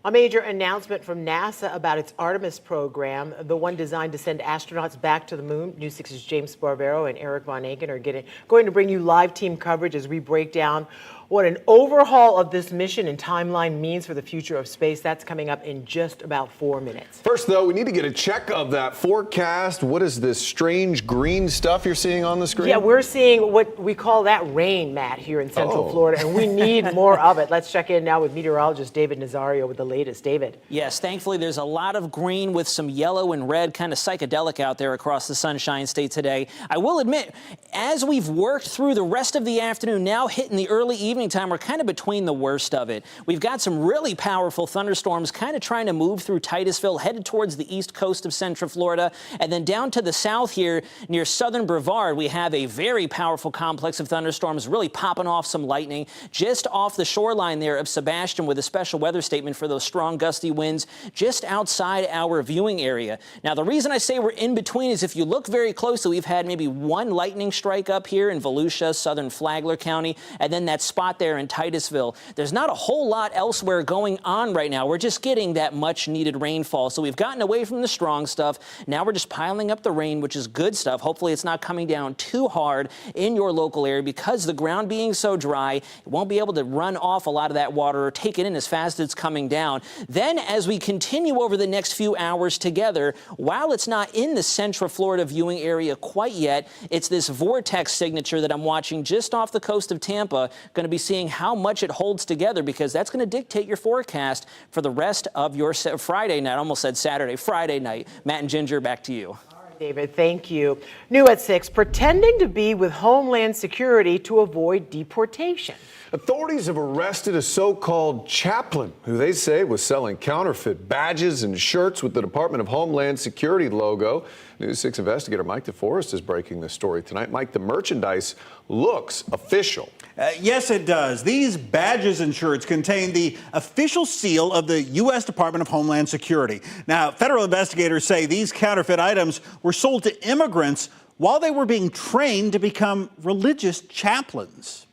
A major announcement from NASA about its Artemis program, the one designed to send astronauts back to the moon. News 6's James Sparvero and Eric Von Aken are going to bring you live team coverage as we break down what an overhaul of this mission and timeline means for the future of space. That's coming up in just about 4 minutes. First, though, we need to get a check of that forecast. What is this strange green stuff you're seeing on the screen? Yeah, we're seeing what we call that rain, Matt, here in Central Florida, and we need more of it. Let's check in now with meteorologist David Nazario with the latest. David. Yes, thankfully there's a lot of green with some yellow and red, kind of psychedelic out there across the Sunshine State today. I will admit, as we've worked through the rest of the afternoon, now hitting the early evening time, we're kind of between the worst of it. We've got some really powerful thunderstorms kind of trying to move through Titusville, headed towards the east coast of Central Florida, and then down to the south here near southern Brevard, we have a very powerful complex of thunderstorms really popping off some lightning just off the shoreline there of Sebastian with a special weather statement for those strong gusty winds just outside our viewing area. Now, the reason I say we're in between is if you look very closely, we've had maybe one lightning strike up here in Volusia, southern Flagler County, and then that spot there in Titusville. There's not a whole lot elsewhere going on right now. We're just getting that much needed rainfall. So we've gotten away from the strong stuff. Now we're just piling up the rain, which is good stuff. Hopefully it's not coming down too hard in your local area because the ground being so dry, it won't be able to run off a lot of that water or take it in as fast as it's coming down. Then as we continue over the next few hours together, while it's not in the Central Florida viewing area quite yet, it's this vortex signature that I'm watching just off the coast of Tampa. Going to be seeing how much it holds together because that's going to dictate your forecast for the rest of your Friday night. I almost said Saturday, Friday night. Matt and Ginger, back to you. David, thank you. New at 6, pretending to be with Homeland Security to avoid deportation. Authorities have arrested a so-called chaplain who they say was selling counterfeit badges and shirts with the Department of Homeland Security logo. News 6 investigator Mike DeForest is breaking this story tonight. Mike, the merchandise looks official. Yes, it does. These badges and shirts contain the official seal of the U.S. Department of Homeland Security. Now, federal investigators say these counterfeit items were sold to immigrants while they were being trained to become religious chaplains.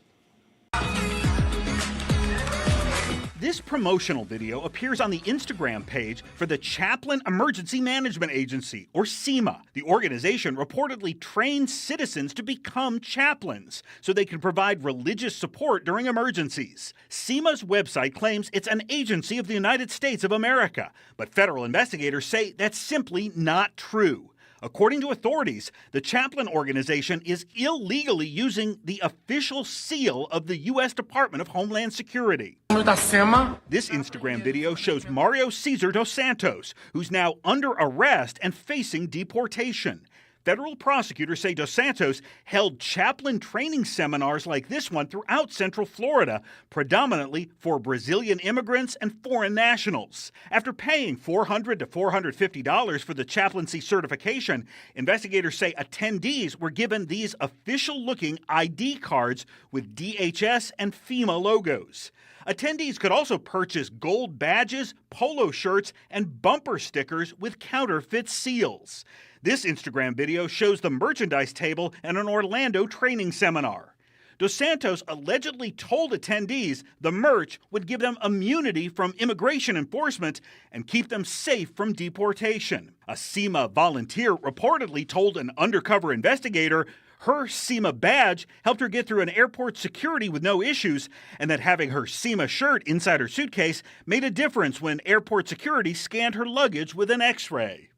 This promotional video appears on the Instagram page for the Chaplain Emergency Management Agency, or CEMA. The organization reportedly trains citizens to become chaplains so they can provide religious support during emergencies. CEMA's website claims it's an agency of the United States of America, but federal investigators say that's simply not true. According to authorities, the chaplain organization is illegally using the official seal of the U.S. Department of Homeland Security. This Instagram video shows Mario Cesar dos Santos, who's now under arrest and facing deportation. Federal prosecutors say Dos Santos held chaplain training seminars like this one throughout Central Florida, predominantly for Brazilian immigrants and foreign nationals. After paying $400 to $450 for the chaplaincy certification, investigators say attendees were given these official-looking ID cards with DHS and FEMA logos. Attendees could also purchase gold badges, polo shirts, and bumper stickers with counterfeit seals. This Instagram video shows the merchandise table at an Orlando training seminar. Dos Santos allegedly told attendees the merch would give them immunity from immigration enforcement and keep them safe from deportation. A CEMA volunteer reportedly told an undercover investigator her CEMA badge helped her get through an airport security with no issues, and that having her CEMA shirt inside her suitcase made a difference when airport security scanned her luggage with an X-ray.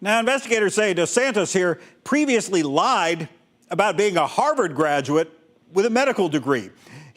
Now, investigators say Dos Santos here previously lied about being a Harvard graduate with a medical degree.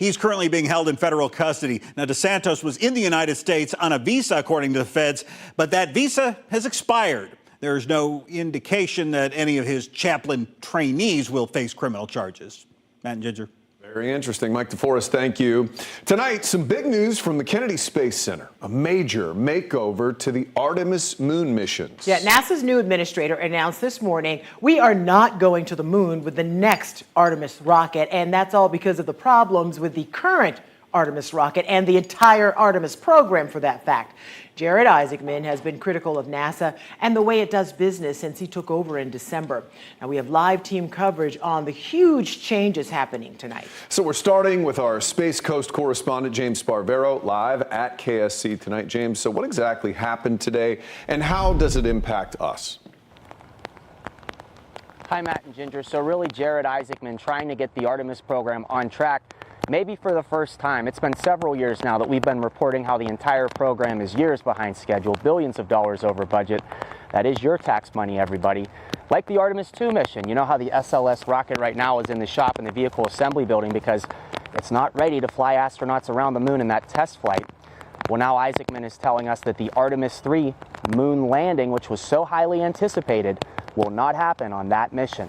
He's currently being held in federal custody. Now, DeSantis was in the United States on a visa, according to the feds, but that visa has expired. There's no indication that any of his chaplain trainees will face criminal charges. Matt and Ginger. Very interesting. Mike DeForest, thank you. Tonight, some big news from the Kennedy Space Center, a major makeover to the Artemis moon missions. Yeah, NASA's new administrator announced this morning, we are not going to the moon with the next Artemis rocket, and that's all because of the problems with the current Artemis rocket and the entire Artemis program, for that fact. Jared Isaacman has been critical of NASA and the way it does business since he took over in December. Now, we have live team coverage on the huge changes happening tonight. So we're starting with our Space Coast correspondent, James Sparvero, live at KSC tonight. James, so what exactly happened today, and how does it impact us? Hi, Matt and Ginger. So really, Jared Isaacman trying to get the Artemis program on track. Maybe for the first time. It's been several years now that we've been reporting how the entire program is years behind schedule, billions of dollars over budget. That is your tax money, everybody. Like the Artemis 2 mission, you know how the SLS rocket right now is in the shop in the vehicle assembly building because it's not ready to fly astronauts around the moon in that test flight. Well, now Isaacman is telling us that the Artemis 3 moon landing, which was so highly anticipated, will not happen on that mission.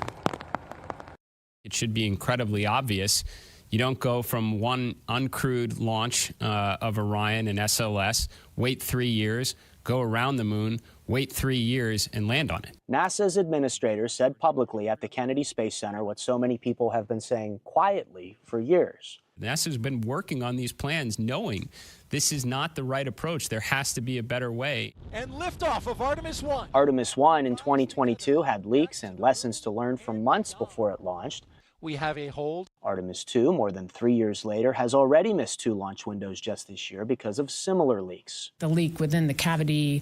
It should be incredibly obvious. You don't go from one uncrewed launch of Orion and SLS, wait 3 years, go around the moon, wait 3 years, and land on it. NASA's administrator said publicly at the Kennedy Space Center what so many people have been saying quietly for years. NASA's been working on these plans knowing this is not the right approach. There has to be a better way. And liftoff of Artemis 1. Artemis 1 in 2022 had leaks and lessons to learn from months before it launched. We have a hold. Artemis 2, more than 3 years later, has already missed 2 launch windows just this year because of similar leaks. The leak within the cavity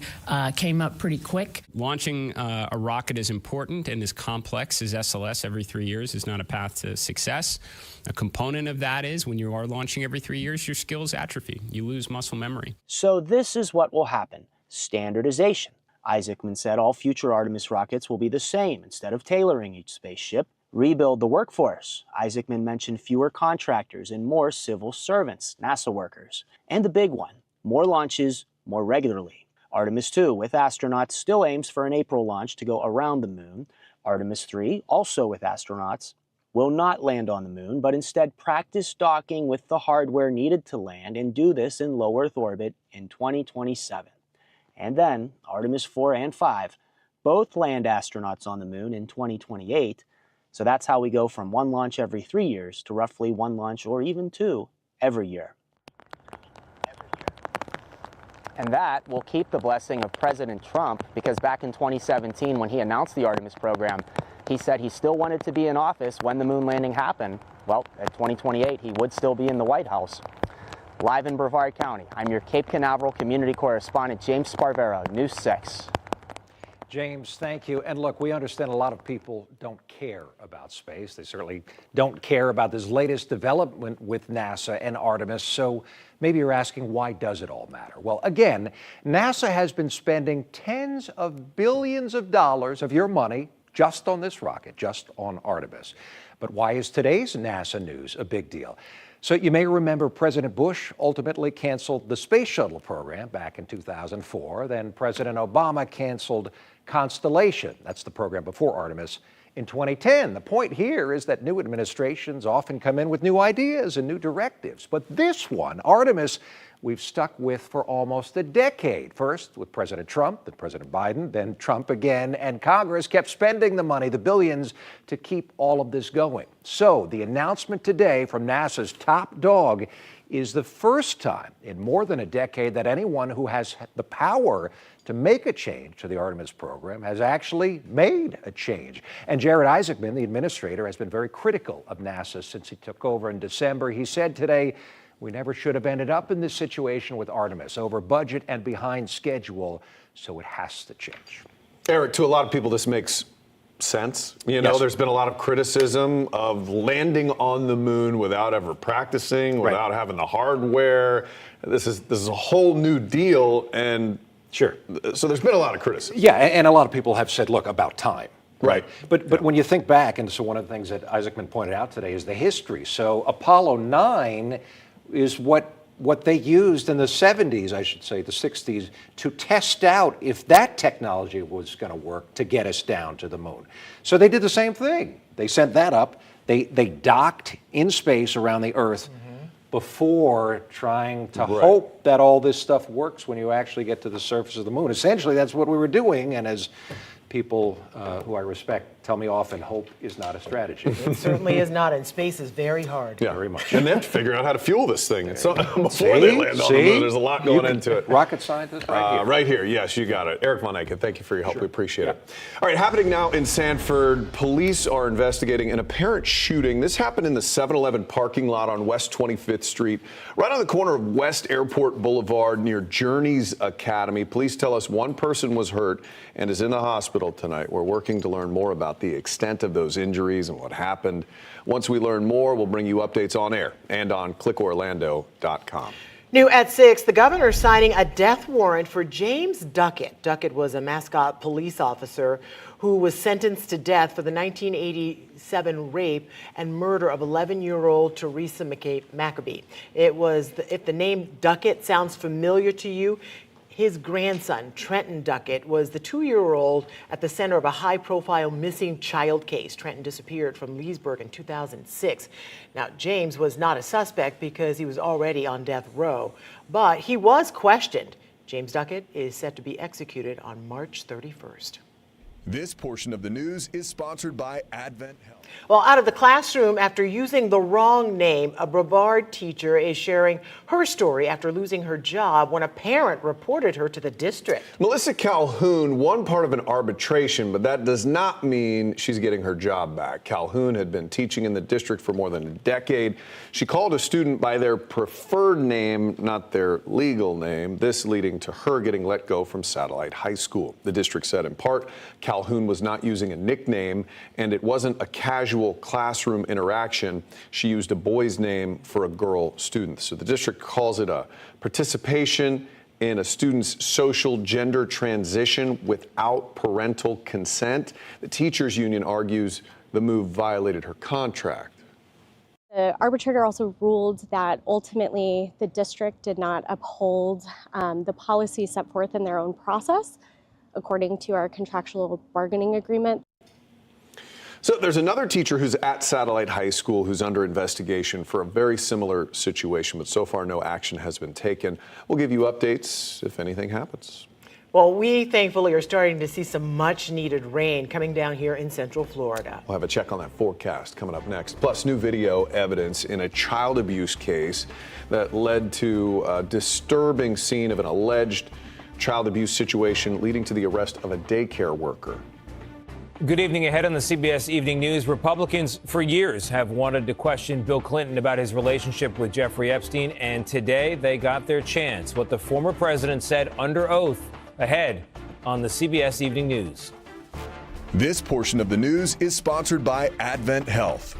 came up pretty quick. Launching a rocket as important and as complex as SLS every 3 years is not a path to success. A component of that is when you are launching every 3 years, your skills atrophy. You lose muscle memory. So this is what will happen. Standardization. Isaacman said all future Artemis rockets will be the same instead of tailoring each spaceship. Rebuild the workforce. Isaacman mentioned fewer contractors and more civil servants, NASA workers. And the big one, more launches more regularly. Artemis 2 with astronauts still aims for an April launch to go around the moon. Artemis 3, also with astronauts, will not land on the moon, but instead practice docking with the hardware needed to land and do this in low Earth orbit in 2027. And then Artemis 4 and 5 both land astronauts on the moon in 2028. So that's how we go from 1 launch every 3 years to roughly 1 launch or even 2 every year. And that will keep the blessing of President Trump, because back in 2017 when he announced the Artemis program, he said he still wanted to be in office when the moon landing happened. Well, at 2028, he would still be in the White House. Live in Brevard County, I'm your Cape Canaveral community correspondent, James Sparvero, News 6. James, thank you. And look, we understand a lot of people don't care about space. They certainly don't care about this latest development with NASA and Artemis. So maybe you're asking, why does it all matter? Well, again, NASA has been spending tens of billions of dollars of your money just on this rocket, just on Artemis. But why is today's NASA news a big deal? So you may remember President Bush ultimately canceled the Space Shuttle program back in 2004. Then President Obama canceled Constellation, that's the program before Artemis, in 2010. The point here is that new administrations often come in with new ideas and new directives. But this one, Artemis, we've stuck with for almost a decade. First with President Trump, then President Biden, then Trump again, and Congress kept spending the money, the billions, to keep all of this going. So the announcement today from NASA's top dog is the first time in more than a decade that anyone who has the power to make a change to the Artemis program has actually made a change. And Jared Isaacman, the administrator, has been very critical of NASA since he took over in December. He said today, we never should have ended up in this situation with Artemis, over budget and behind schedule, so it has to change. Eric, to a lot of people, this makes sense. You know, Yes. There's been a lot of criticism of landing on the moon without ever practicing, without having the hardware. This is a whole new deal, and sure. So there's been a lot of criticism. Yeah, and a lot of people have said, look, about time. Right. But when you think back, and so one of the things that Isaacman pointed out today is the history. So Apollo 9 is what they used in the 70s, I should say, the 60s, to test out if that technology was going to work to get us down to the moon. So they did the same thing. They sent that up. They docked in space around the Earth before trying to hope that all this stuff works when you actually get to the surface of the moon. Essentially, that's what we were doing, and as people who I respect tell me often, hope is not a strategy. It certainly is not, and space is very hard. Yeah, very much. And they have to figure out how to fuel this thing. And so, before they land on the moon, there's a lot going into it. Rocket scientist right here. Right here, yes, you got it. Eric Von Eichen, thank you for your help. We appreciate it. All right, happening now in Sanford, police are investigating an apparent shooting. This happened in the 7-Eleven parking lot on West 25th Street, right on the corner of West Airport Boulevard near Journeys Academy. Police tell us one person was hurt and is in the hospital tonight. We're working to learn more about the extent of those injuries and what happened. Once we learn more, we'll bring you updates on air and on clickorlando.com. New at 6, the governor signing a death warrant for James Duckett. Duckett was a Mascot police officer who was sentenced to death for the 1987 rape and murder of 11-year-old Teresa Maccabee. If the name Duckett sounds familiar to you, his grandson, Trenton Duckett, was the 2-year-old at the center of a high-profile missing child case. Trenton disappeared from Leesburg in 2006. Now, James was not a suspect because he was already on death row, but he was questioned. James Duckett is set to be executed on March 31st. This portion of the news is sponsored by Advent Health. Well, out of the classroom after using the wrong name, a Brevard teacher is sharing her story after losing her job when a parent reported her to the district. Melissa Calhoun won part of an arbitration, but that does not mean she's getting her job back. Calhoun had been teaching in the district for more than a decade. She called a student by their preferred name, not their legal name, this leading to her getting let go from Satellite High School. The district said in part, Calhoun was not using a nickname and it wasn't a casual classroom interaction. She used a boy's name for a girl student. So the district calls it a participation in a student's social gender transition without parental consent. The teachers union argues the move violated her contract. The arbitrator also ruled that ultimately the district did not uphold the policy set forth in their own process according to our contractual bargaining agreement. So there's another teacher who's at Satellite High School who's under investigation for a very similar situation, but so far no action has been taken. We'll give you updates if anything happens. Well, we thankfully are starting to see some much needed rain coming down here in Central Florida. We'll have a check on that forecast coming up next. Plus new video evidence in a child abuse case that led to a disturbing scene of an alleged child abuse situation leading to the arrest of a daycare worker. Good evening. Ahead on the CBS Evening News, Republicans for years have wanted to question Bill Clinton about his relationship with Jeffrey Epstein, and today they got their chance. What the former president said under oath ahead on the CBS Evening News. This portion of the news is sponsored by Advent Health.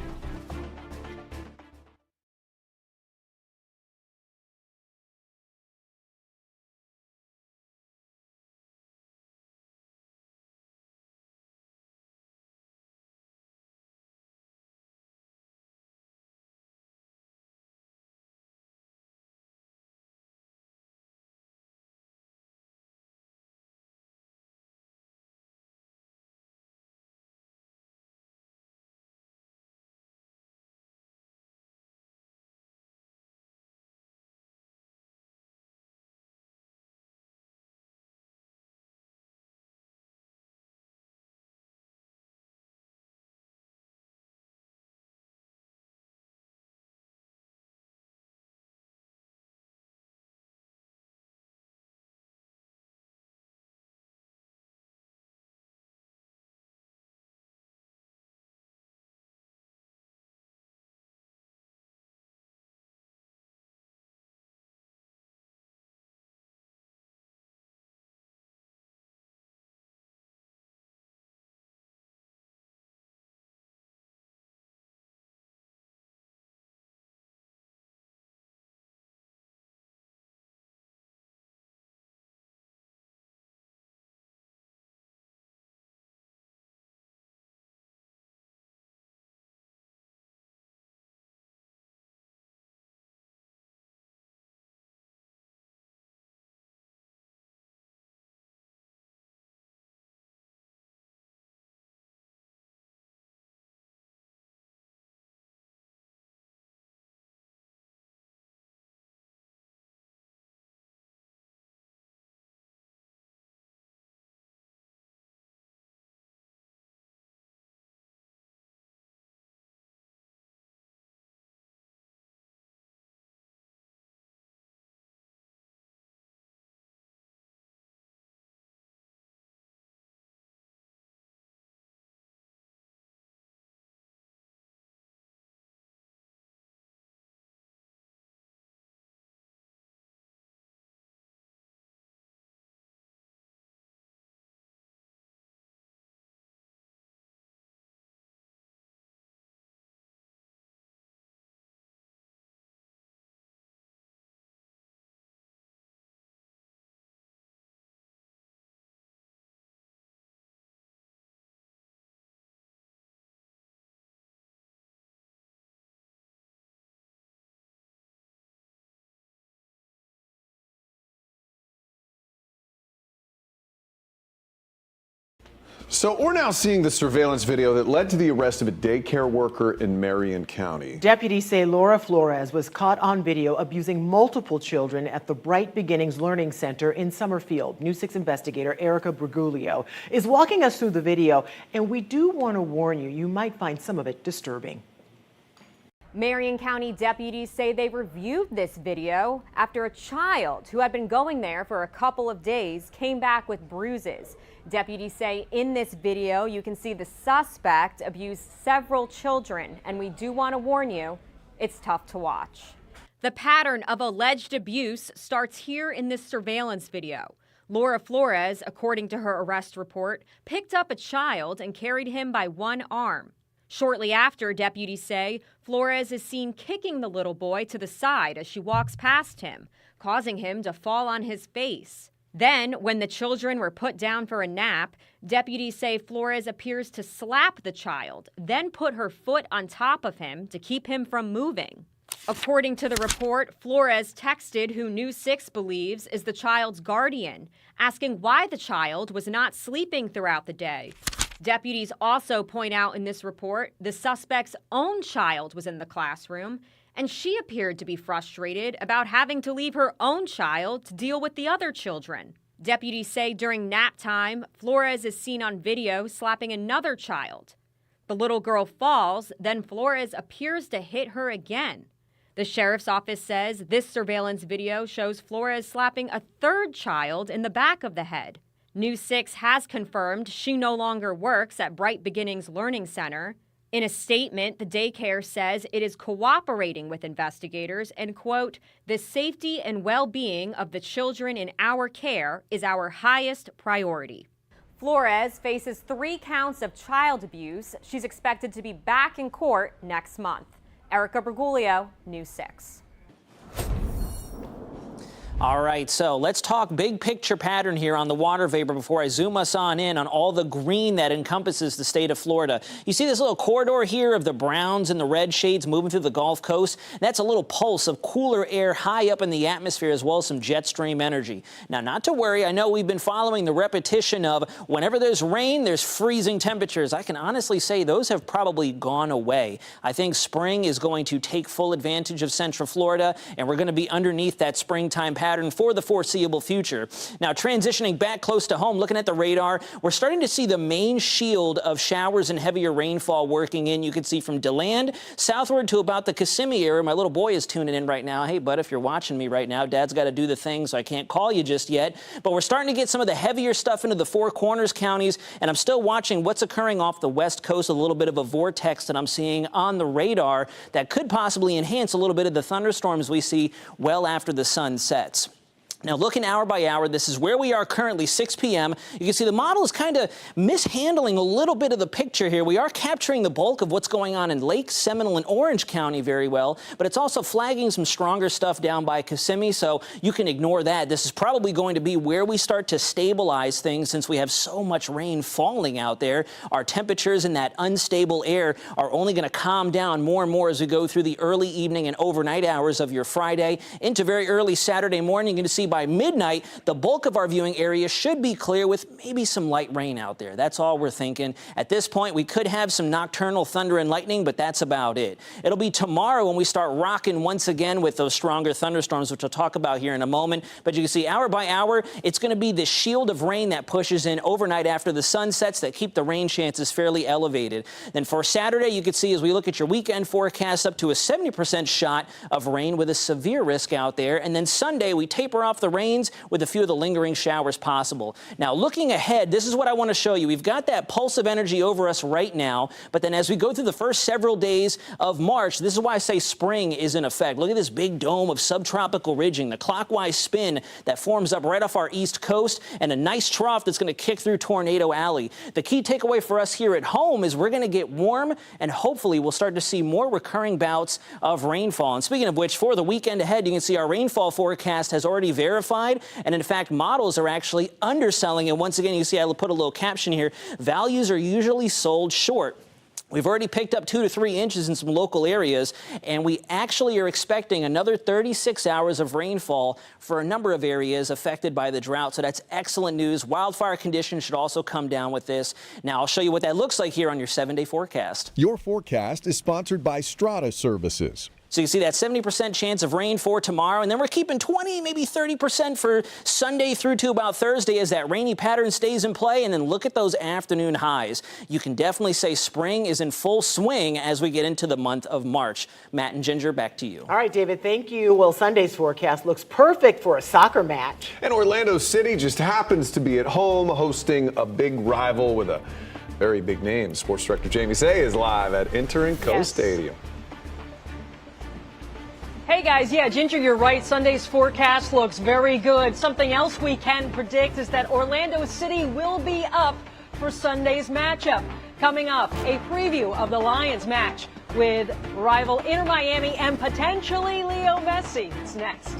So we're now seeing the surveillance video that led to the arrest of a daycare worker in Marion County. Deputies say Laura Flores was caught on video abusing multiple children at the Bright Beginnings Learning Center in Summerfield. News 6 investigator Erica Brugulio is walking us through the video, and we do want to warn you, you might find some of it disturbing. Marion County deputies say they reviewed this video after a child who had been going there for a couple of days came back with bruises. Deputies say in this video you can see the suspect abuse several children, and we do want to warn you, it's tough to watch. The pattern of alleged abuse starts here in this surveillance video. Laura Flores, according to her arrest report, picked up a child and carried him by one arm. Shortly after, deputies say, Flores is seen kicking the little boy to the side as she walks past him, causing him to fall on his face. Then, when the children were put down for a nap, deputies say Flores appears to slap the child, then put her foot on top of him to keep him from moving. According to the report, Flores texted who News 6 believes is the child's guardian, asking why the child was not sleeping throughout the day. Deputies also point out in this report the suspect's own child was in the classroom, and she appeared to be frustrated about having to leave her own child to deal with the other children. Deputies say during nap time, Flores is seen on video slapping another child. The little girl falls, then Flores appears to hit her again. The sheriff's office says this surveillance video shows Flores slapping a third child in the back of the head. News 6 has confirmed she no longer works at Bright Beginnings Learning Center. In a statement, the daycare says it is cooperating with investigators and, quote, the safety and well-being of the children in our care is our highest priority. Flores faces 3 counts of child abuse. She's expected to be back in court next month. Erica Brugulio, News 6. All right, so let's talk big picture pattern here on the water vapor before I zoom us on in on all the green that encompasses the state of Florida. You see this little corridor here of the browns and the red shades moving through the Gulf Coast? That's a little pulse of cooler air high up in the atmosphere, as well as some jet stream energy. Now, not to worry, I know we've been following the repetition of whenever there's rain, there's freezing temperatures. I can honestly say those have probably gone away. I think spring is going to take full advantage of Central Florida, and we're going to be underneath that springtime pattern for the foreseeable future. Now, transitioning back close to home, looking at the radar, we're starting to see the main shield of showers and heavier rainfall working in. You can see from DeLand southward to about the Kissimmee area. My little boy is tuning in right now. Hey, bud, if you're watching me right now, Dad's got to do the thing, so I can't call you just yet. But we're starting to get some of the heavier stuff into the Four Corners counties, and I'm still watching what's occurring off the west coast, a little bit of a vortex that I'm seeing on the radar that could possibly enhance a little bit of the thunderstorms we see well after the sun sets. Now, looking hour by hour, this is where we are currently, 6 p.m. You can see the model is kind of mishandling a little bit of the picture here. We are capturing the bulk of what's going on in Lake, Seminole, and Orange County very well, but it's also flagging some stronger stuff down by Kissimmee, so you can ignore that. This is probably going to be where we start to stabilize things since we have so much rain falling out there. Our temperatures in that unstable air are only going to calm down more and more as we go through the early evening and overnight hours of your Friday into very early Saturday morning. You're going to see by midnight, the bulk of our viewing area should be clear with maybe some light rain out there. That's all we're thinking. At this point, we could have some nocturnal thunder and lightning, but that's about it. It'll be tomorrow when we start rocking once again with those stronger thunderstorms, which I'll talk about here in a moment. But you can see hour by hour, it's going to be this shield of rain that pushes in overnight after the sun sets that keep the rain chances fairly elevated. Then for Saturday, you can see as we look at your weekend forecast, up to a 70% shot of rain with a severe risk out there. And then Sunday, we taper off the rains with a few of the lingering showers possible. Now, looking ahead, this is what I want to show you. We've got that pulse of energy over us right now, but then as we go through the first several days of March, this is why I say spring is in effect. Look at this big dome of subtropical ridging, the clockwise spin that forms up right off our east coast, and a nice trough that's going to kick through Tornado Alley. The key takeaway for us here at home is we're going to get warm, and hopefully we'll start to see more recurring bouts of rainfall. And speaking of which, for the weekend ahead, you can see our rainfall forecast has already verified. And in fact, models are actually underselling. And once again, you see I put a little caption here. Values are usually sold short. We've already picked up 2 to 3 inches in some local areas, and we actually are expecting another 36 hours of rainfall for a number of areas affected by the drought. So that's excellent news. Wildfire conditions should also come down with this. Now, I'll show you what that looks like here on your 7-day forecast. Your forecast is sponsored by Strata Services. So you see that 70% chance of rain for tomorrow, and then we're keeping 20, maybe 30% for Sunday through to about Thursday as that rainy pattern stays in play. And then look at those afternoon highs. You can definitely say spring is in full swing as we get into the month of March. Matt and Ginger, back to you. All right, David, thank you. Well, Sunday's forecast looks perfect for a soccer match. And Orlando City just happens to be at home hosting a big rival with a very big name. Sports Director Jamie Say is live at Inter & Co Stadium. Hey guys, yeah, Ginger, you're right. Sunday's forecast looks very good. Something else we can predict is that Orlando City will be up for Sunday's matchup. Coming up, a preview of the Lions match with rival Inter Miami and potentially Leo Messi. It's next.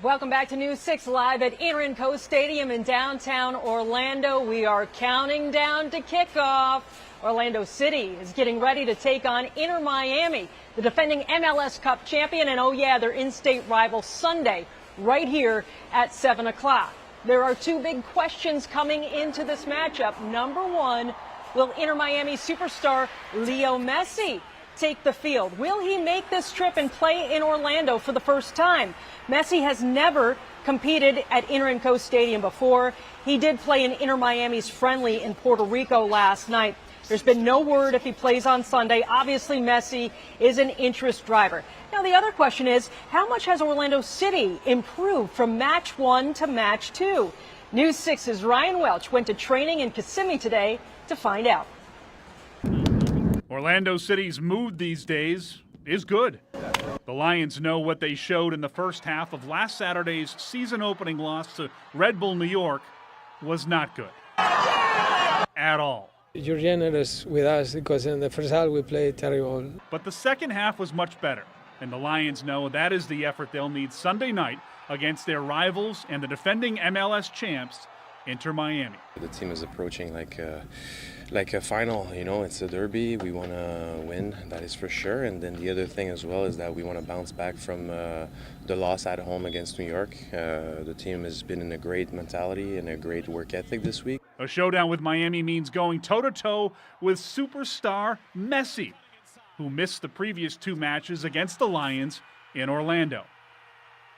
Welcome back to News 6 live at Inter & Co Stadium in downtown Orlando. We are counting down to kickoff. Orlando City is getting ready to take on Inter Miami, the defending MLS Cup champion, and oh yeah, their in-state rival Sunday right here at 7 o'clock. There are two big questions coming into this matchup. Number one, will Inter Miami superstar Leo Messi take the field? Will he make this trip and play in Orlando for the first time? Messi has never competed at Inter & Co Stadium before. He did play in Inter Miami's friendly in Puerto Rico last night. There's been no word if he plays on Sunday. Obviously, Messi is an interest driver. Now, the other question is, how much has Orlando City improved from match 1 to match 2? News 6's Ryan Welch went to training in Kissimmee today to find out. Orlando City's mood these days is good. The Lions know what they showed in the first half of last Saturday's season-opening loss to Red Bull New York was not good at all. You're generous with us because in the first half we played terrible. But the second half was much better, and the Lions know that is the effort they'll need Sunday night against their rivals and the defending MLS champs, Inter Miami. The team is approaching like a final, you know, it's a derby. We want to win, that is for sure. And then the other thing as well is that we want to bounce back from the loss at home against New York. The team has been in a great mentality and a great work ethic this week. A showdown with Miami means going toe-to-toe with superstar Messi, who missed the previous two matches against the Lions in Orlando.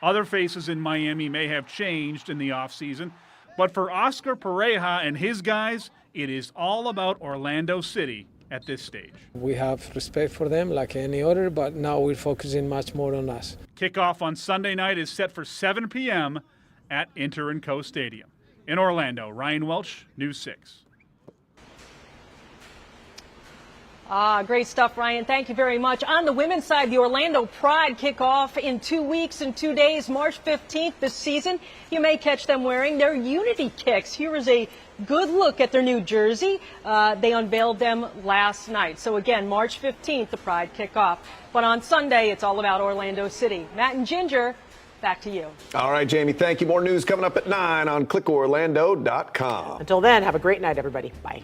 Other faces in Miami may have changed in the offseason, but for Oscar Pareja and his guys, it is all about Orlando City at this stage. We have respect for them like any other, but now we're focusing much more on us. Kickoff on Sunday night is set for 7 p.m. at Inter & Co Stadium. In Orlando, Ryan Welch, News 6. Great stuff, Ryan. Thank you very much. On the women's side, the Orlando Pride kickoff in 2 weeks and 2 days, March 15th this season. You may catch them wearing their Unity kicks. Here is a good look at their new jersey. They unveiled them last night. So again, March 15th, the Pride kickoff. But on Sunday, it's all about Orlando City. Matt and Ginger, back to you. All right, Jamie, thank you. More news coming up at 9 on clickorlando.com. Until then, have a great night, everybody. Bye.